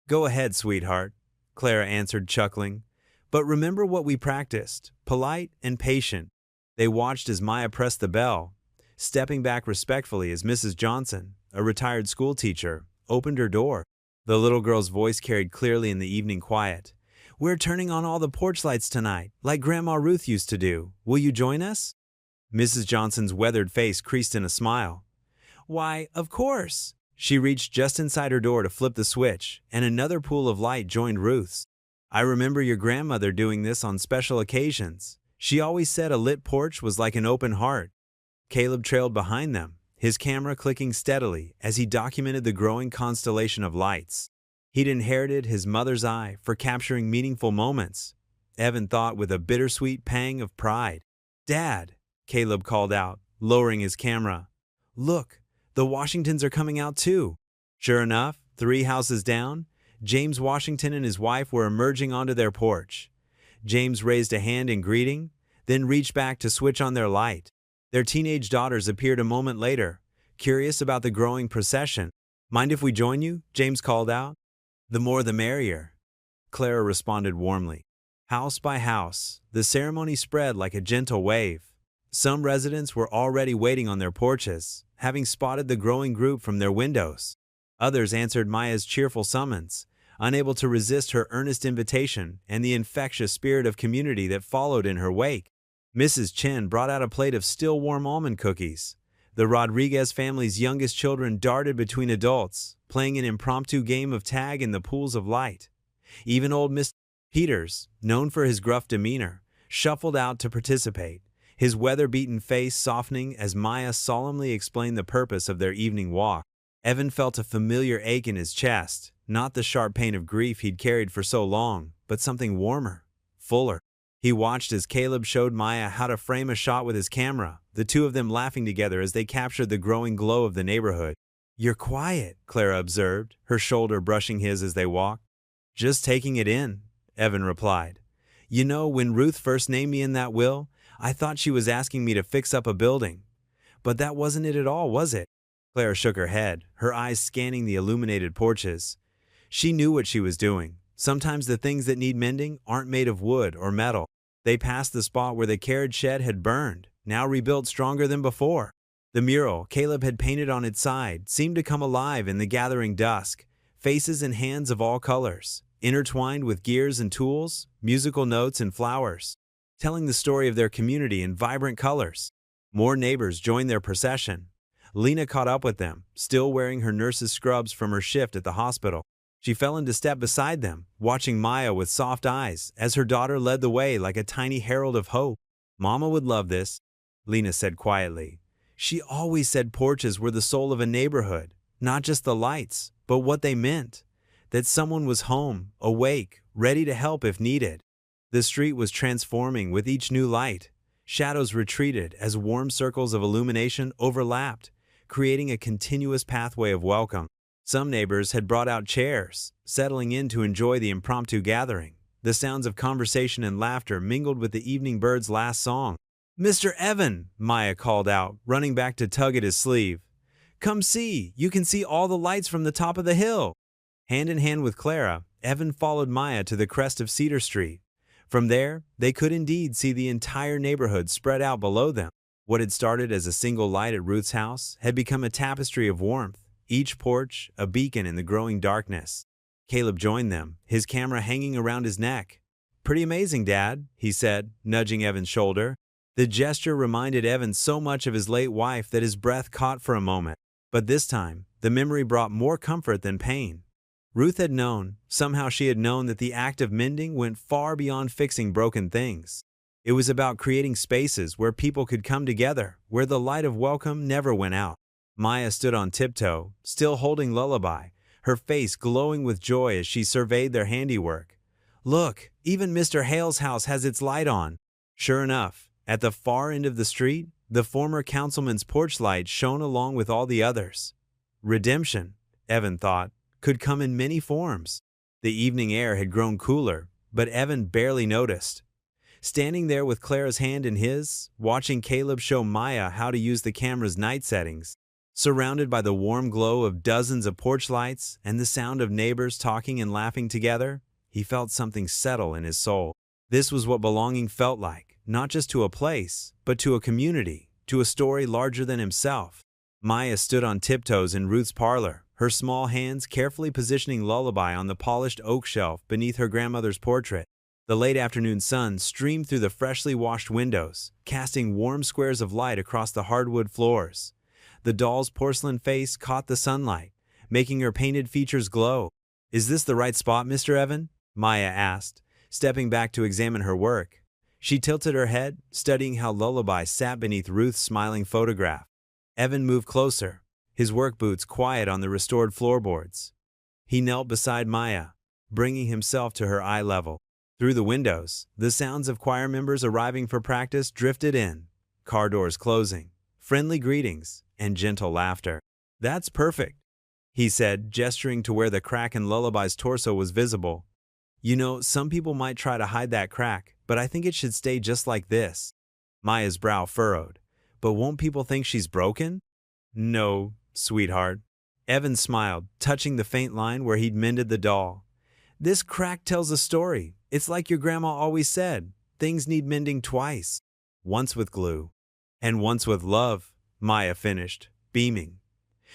"Go ahead, sweetheart," Clara answered, chuckling. "But remember what we practiced, polite and patient." They watched as Maya pressed the bell, stepping back respectfully as Mrs. Johnson, a retired schoolteacher, opened her door. The little girl's voice carried clearly in the evening quiet. "We're turning on all the porch lights tonight, like Grandma Ruth used to do. Will you join us?" Mrs. Johnson's weathered face creased in a smile. "Why, of course." She reached just inside her door to flip the switch, and another pool of light joined Ruth's. "I remember your grandmother doing this on special occasions. She always said a lit porch was like an open heart." Caleb trailed behind them, his camera clicking steadily as he documented the growing constellation of lights. He'd inherited his mother's eye for capturing meaningful moments, Evan thought with a bittersweet pang of pride. "Dad," Caleb called out, lowering his camera. "Look, the Washingtons are coming out too." Sure enough, 3 houses down, James Washington and his wife were emerging onto their porch. James raised a hand in greeting, then reached back to switch on their light. Their teenage daughters appeared a moment later, curious about the growing procession. "Mind if we join you?" James called out. "The more the merrier," Clara responded warmly. House by house, the ceremony spread like a gentle wave. Some residents were already waiting on their porches, having spotted the growing group from their windows. Others answered Maya's cheerful summons, unable to resist her earnest invitation and the infectious spirit of community that followed in her wake. Mrs. Chen brought out a plate of still warm almond cookies. The Rodriguez family's youngest children darted between adults, playing an impromptu game of tag in the pools of light. Even old Mr. Peters, known for his gruff demeanor, shuffled out to participate, his weather-beaten face softening as Maya solemnly explained the purpose of their evening walk. Evan felt a familiar ache in his chest, not the sharp pain of grief he'd carried for so long, but something warmer, fuller. He watched as Caleb showed Maya how to frame a shot with his camera, the two of them laughing together as they captured the growing glow of the neighborhood. "You're quiet," Clara observed, her shoulder brushing his as they walked. "Just taking it in," Evan replied. "You know, when Ruth first named me in that will, I thought she was asking me to fix up a building. But that wasn't it at all, was it?" Clara shook her head, her eyes scanning the illuminated porches. She knew what she was doing. Sometimes the things that need mending aren't made of wood or metal. They passed the spot where the carriage shed had burned, now rebuilt stronger than before. The mural Caleb had painted on its side seemed to come alive in the gathering dusk, faces and hands of all colors, intertwined with gears and tools, musical notes and flowers, telling the story of their community in vibrant colors. More neighbors joined their procession. Lena caught up with them, still wearing her nurse's scrubs from her shift at the hospital. She fell into step beside them, watching Maya with soft eyes as her daughter led the way like a tiny herald of hope. "Mama would love this," Lena said quietly. "She always said porches were the soul of a neighborhood, not just the lights, but what they meant. That someone was home, awake, ready to help if needed." The street was transforming with each new light. Shadows retreated as warm circles of illumination overlapped, creating a continuous pathway of welcome. Some neighbors had brought out chairs, settling in to enjoy the impromptu gathering. The sounds of conversation and laughter mingled with the evening bird's last song. "Mr. Evan," Maya called out, running back to tug at his sleeve. "Come see, you can see all the lights from the top of the hill." Hand in hand with Clara, Evan followed Maya to the crest of Cedar Street. From there, they could indeed see the entire neighborhood spread out below them. What had started as a single light at Ruth's house had become a tapestry of warmth, each porch a beacon in the growing darkness. Caleb joined them, his camera hanging around his neck. "Pretty amazing, Dad," he said, nudging Evan's shoulder. The gesture reminded Evan so much of his late wife that his breath caught for a moment. But this time, the memory brought more comfort than pain. Ruth had known, somehow she had known that the act of mending went far beyond fixing broken things. It was about creating spaces where people could come together, where the light of welcome never went out. Maya stood on tiptoe, still holding Lullaby, her face glowing with joy as she surveyed their handiwork. "Look, even Mr. Hale's house has its light on." Sure enough, at the far end of the street, the former councilman's porch light shone along with all the others. Redemption, Evan thought, could come in many forms. The evening air had grown cooler, but Evan barely noticed. Standing there with Clara's hand in his, watching Caleb show Maya how to use the camera's night settings, surrounded by the warm glow of dozens of porch lights and the sound of neighbors talking and laughing together, he felt something settle in his soul. This was what belonging felt like, not just to a place, but to a community, to a story larger than himself. Maya stood on tiptoes in Ruth's parlor, her small hands carefully positioning Lullaby on the polished oak shelf beneath her grandmother's portrait. The late afternoon sun streamed through the freshly washed windows, casting warm squares of light across the hardwood floors. The doll's porcelain face caught the sunlight, making her painted features glow. "Is this the right spot, Mr. Evan?" Maya asked, stepping back to examine her work. She tilted her head, studying how Lullaby sat beneath Ruth's smiling photograph. Evan moved closer, his work boots quiet on the restored floorboards. He knelt beside Maya, bringing himself to her eye level. Through the windows, the sounds of choir members arriving for practice drifted in, car doors closing, friendly greetings, and gentle laughter. "That's perfect," he said, gesturing to where the crack in Lullaby's torso was visible. "You know, some people might try to hide that crack, but I think it should stay just like this." Maya's brow furrowed. "But won't people think she's broken?" "No, sweetheart." Evan smiled, touching the faint line where he'd mended the doll. "This crack tells a story. It's like your grandma always said, things need mending twice. Once with glue, and once with love," Maya finished, beaming.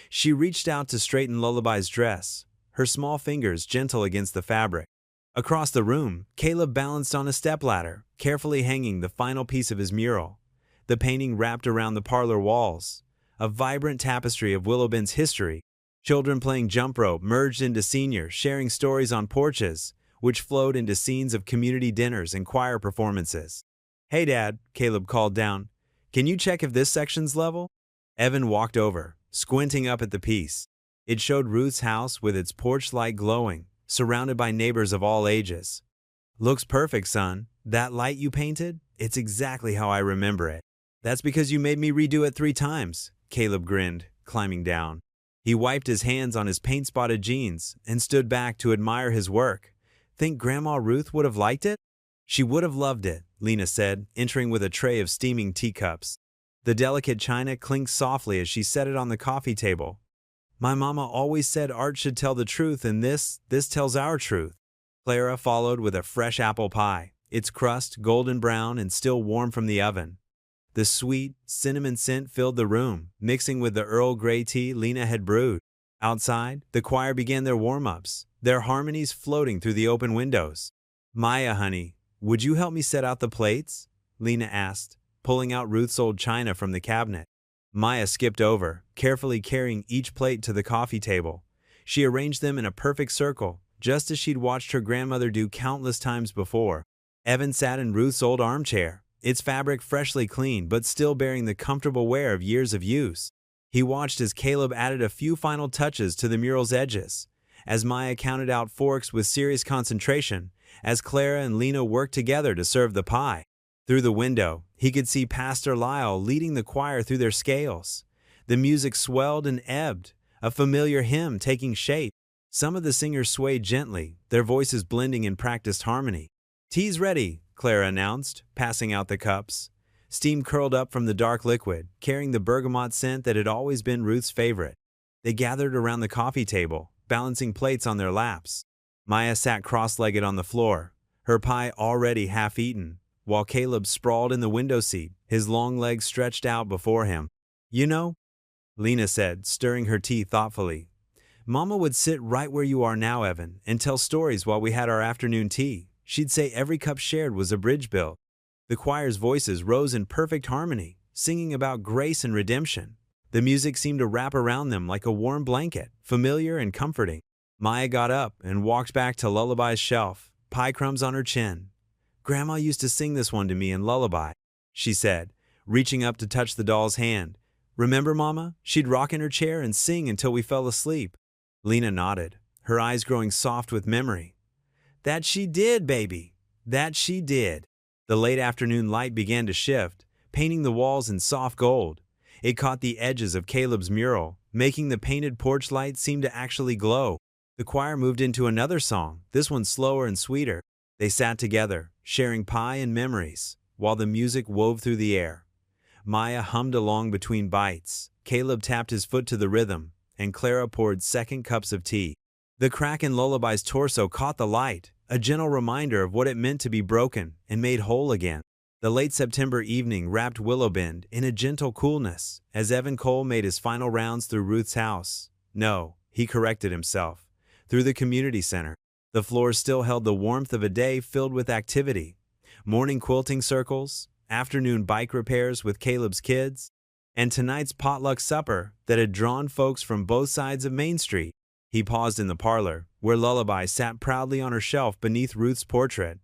She reached out to straighten Lullaby's dress, her small fingers gentle against the fabric. Across the room, Caleb balanced on a stepladder, carefully hanging the final piece of his mural. The painting wrapped around the parlor walls, a vibrant tapestry of Willowbend's history. Children playing jump rope merged into seniors sharing stories on porches, which flowed into scenes of community dinners and choir performances. "Hey Dad," Caleb called down. "Can you check if this section's level?" Evan walked over, squinting up at the piece. It showed Ruth's house with its porch light glowing, surrounded by neighbors of all ages. "Looks perfect, son. That light you painted? It's exactly how I remember it." "That's because you made me redo it 3 times, Caleb grinned, climbing down. He wiped his hands on his paint-spotted jeans and stood back to admire his work. "Think Grandma Ruth would have liked it?" "She would have loved it," Lena said, entering with a tray of steaming teacups. The delicate china clinked softly as she set it on the coffee table. "My mama always said art should tell the truth, and this tells our truth." Clara followed with a fresh apple pie, its crust golden brown and still warm from the oven. The sweet, cinnamon scent filled the room, mixing with the Earl Grey tea Lena had brewed. Outside, the choir began their warm-ups, their harmonies floating through the open windows. "Maya, honey, would you help me set out the plates?" Lena asked, pulling out Ruth's old china from the cabinet. Maya skipped over, carefully carrying each plate to the coffee table. She arranged them in a perfect circle, just as she'd watched her grandmother do countless times before. Evan sat in Ruth's old armchair, its fabric freshly cleaned but still bearing the comfortable wear of years of use. He watched as Caleb added a few final touches to the mural's edges, as Maya counted out forks with serious concentration, as Clara and Lena worked together to serve the pie. Through the window, he could see Pastor Lyle leading the choir through their scales. The music swelled and ebbed, a familiar hymn taking shape. Some of the singers swayed gently, their voices blending in practiced harmony. "Tea's ready," Clara announced, passing out the cups. Steam curled up from the dark liquid, carrying the bergamot scent that had always been Ruth's favorite. They gathered around the coffee table, balancing plates on their laps. Maya sat cross-legged on the floor, her pie already half-eaten, while Caleb sprawled in the window seat, his long legs stretched out before him. "You know," Lena said, stirring her tea thoughtfully, "Mama would sit right where you are now, Evan, and tell stories while we had our afternoon tea. She'd say every cup shared was a bridge built." The choir's voices rose in perfect harmony, singing about grace and redemption. The music seemed to wrap around them like a warm blanket, familiar and comforting. Maya got up and walked back to Lullaby's shelf, pie crumbs on her chin. "Grandma used to sing this one to me in Lullaby," she said, reaching up to touch the doll's hand. "Remember, Mama? She'd rock in her chair and sing until we fell asleep." Lena nodded, her eyes growing soft with memory. "That she did, baby. That she did." The late afternoon light began to shift, painting the walls in soft gold. It caught the edges of Caleb's mural, making the painted porch light seem to actually glow. The choir moved into another song, this one slower and sweeter. They sat together, sharing pie and memories, while the music wove through the air. Maya hummed along between bites, Caleb tapped his foot to the rhythm, and Clara poured second cups of tea. The crack in Lullaby's torso caught the light, a gentle reminder of what it meant to be broken and made whole again. The late September evening wrapped Willowbend in a gentle coolness as Evan Cole made his final rounds through Ruth's house. No, he corrected himself. Through the community center. The floors still held the warmth of a day filled with activity. Morning quilting circles, afternoon bike repairs with Caleb's kids, and tonight's potluck supper that had drawn folks from both sides of Main Street. He paused in the parlor, where Lullaby sat proudly on her shelf beneath Ruth's portrait.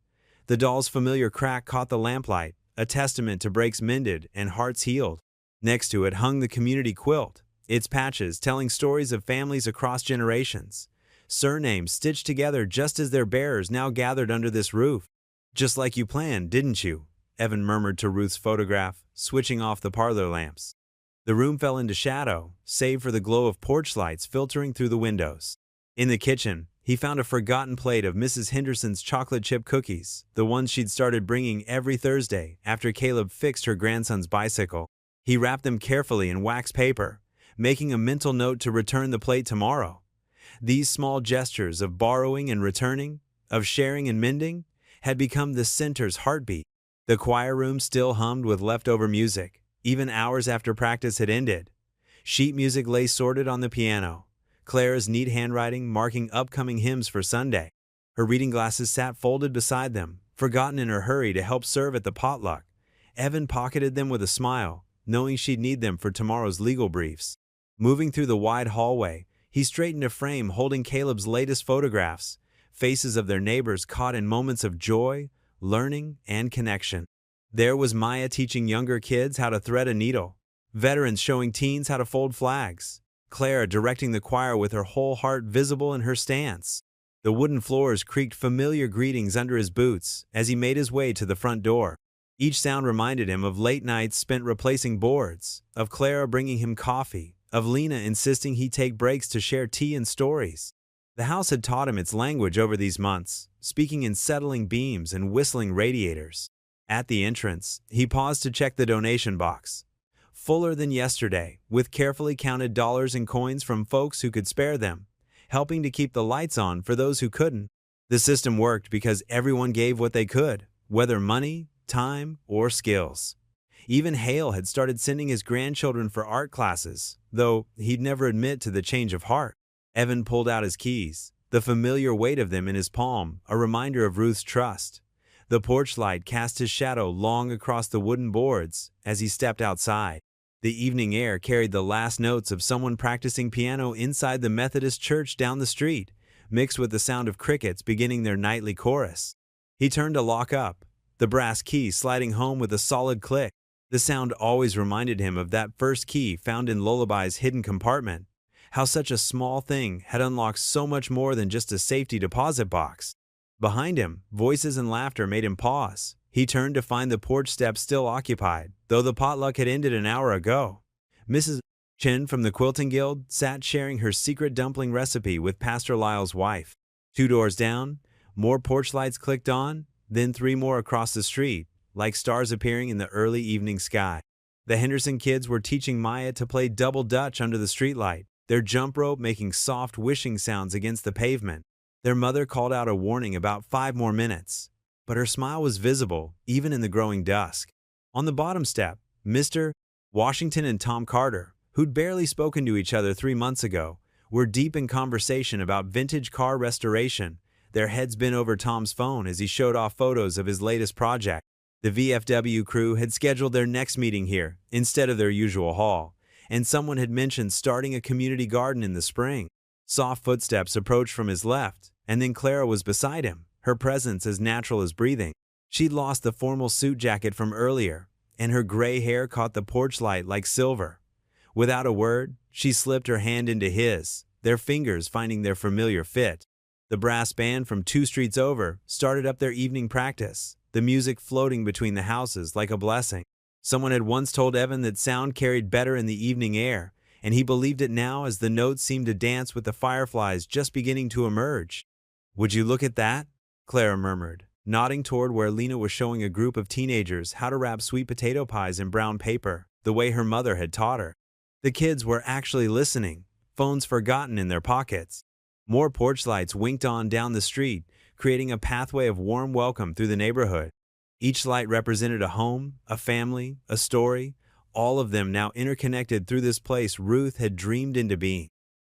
The doll's familiar crack caught the lamplight, a testament to breaks mended and hearts healed. Next to it hung the community quilt, its patches telling stories of families across generations. Surnames stitched together just as their bearers now gathered under this roof. "Just like you planned, didn't you?" Evan murmured to Ruth's photograph, switching off the parlor lamps. The room fell into shadow, save for the glow of porch lights filtering through the windows. In the kitchen, he found a forgotten plate of Mrs. Henderson's chocolate chip cookies, the ones she'd started bringing every Thursday after Caleb fixed her grandson's bicycle. He wrapped them carefully in wax paper, making a mental note to return the plate tomorrow. These small gestures of borrowing and returning, of sharing and mending, had become the center's heartbeat. The choir room still hummed with leftover music, even hours after practice had ended. Sheet music lay sorted on the piano, Clara's neat handwriting marking upcoming hymns for Sunday. Her reading glasses sat folded beside them, forgotten in her hurry to help serve at the potluck. Evan pocketed them with a smile, knowing she'd need them for tomorrow's legal briefs. Moving through the wide hallway, he straightened a frame holding Caleb's latest photographs, faces of their neighbors caught in moments of joy, learning, and connection. There was Maya teaching younger kids how to thread a needle, veterans showing teens how to fold flags, Clara directing the choir with her whole heart visible in her stance. The wooden floors creaked familiar greetings under his boots as he made his way to the front door. Each sound reminded him of late nights spent replacing boards, of Clara bringing him coffee, of Lena insisting he take breaks to share tea and stories. The house had taught him its language over these months, speaking in settling beams and whistling radiators. At the entrance, he paused to check the donation box. Fuller than yesterday, with carefully counted dollars and coins from folks who could spare them, helping to keep the lights on for those who couldn't. The system worked because everyone gave what they could, whether money, time, or skills. Even Hale had started sending his grandchildren for art classes, though he'd never admit to the change of heart. Evan pulled out his keys, the familiar weight of them in his palm, a reminder of Ruth's trust. The porch light cast his shadow long across the wooden boards as he stepped outside. The evening air carried the last notes of someone practicing piano inside the Methodist church down the street, mixed with the sound of crickets beginning their nightly chorus. He turned to lock up, the brass key sliding home with a solid click. The sound always reminded him of that first key found in Lullaby's hidden compartment, how such a small thing had unlocked so much more than just a safety deposit box. Behind him, voices and laughter made him pause. He turned to find the porch steps still occupied, though the potluck had ended an hour ago. Mrs. Chin from the Quilting Guild sat sharing her secret dumpling recipe with Pastor Lyle's wife. 2 doors down, more porch lights clicked on, then 3 more across the street, like stars appearing in the early evening sky. The Henderson kids were teaching Maya to play double dutch under the streetlight, their jump rope making soft wishing sounds against the pavement. Their mother called out a warning about 5 more minutes, but her smile was visible even in the growing dusk. On the bottom step, Mr. Washington and Tom Carter, who'd barely spoken to each other 3 months ago, were deep in conversation about vintage car restoration, their heads bent over Tom's phone as he showed off photos of his latest project. The VFW crew had scheduled their next meeting here instead of their usual hall, and someone had mentioned starting a community garden in the spring. Soft footsteps approached from his left, and then Clara was beside him, her presence as natural as breathing. She'd lost the formal suit jacket from earlier, and her gray hair caught the porch light like silver. Without a word, she slipped her hand into his, their fingers finding their familiar fit. The brass band from 2 streets over started up their evening practice, the music floating between the houses like a blessing. Someone had once told Evan that sound carried better in the evening air, and he believed it now as the notes seemed to dance with the fireflies just beginning to emerge. "Would you look at that?" Clara murmured, nodding toward where Lena was showing a group of teenagers how to wrap sweet potato pies in brown paper, the way her mother had taught her. The kids were actually listening, phones forgotten in their pockets. More porch lights winked on down the street, creating a pathway of warm welcome through the neighborhood. Each light represented a home, a family, a story, all of them now interconnected through this place Ruth had dreamed into being.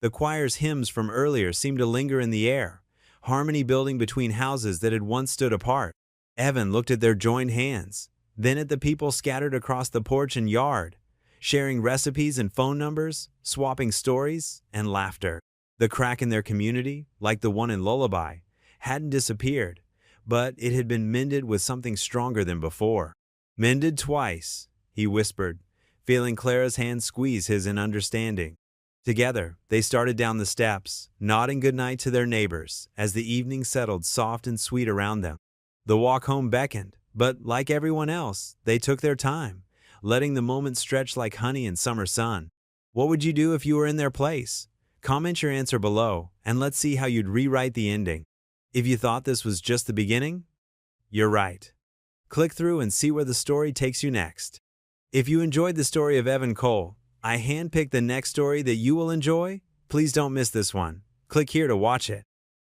The choir's hymns from earlier seemed to linger in the air, harmony building between houses that had once stood apart. Evan looked at their joined hands, then at the people scattered across the porch and yard, sharing recipes and phone numbers, swapping stories and laughter. The crack in their community, like the one in Lullaby, hadn't disappeared, but it had been mended with something stronger than before. "Mended twice," he whispered, feeling Clara's hand squeeze his in understanding. Together, they started down the steps, nodding goodnight to their neighbors as the evening settled soft and sweet around them. The walk home beckoned, but like everyone else, they took their time, letting the moment stretch like honey in summer sun. What would you do if you were in their place? Comment your answer below, and let's see how you'd rewrite the ending. If you thought this was just the beginning, you're right. Click through and see where the story takes you next. If you enjoyed the story of Evan Cole, I handpicked the next story that you will enjoy. Please don't miss this one. Click here to watch it.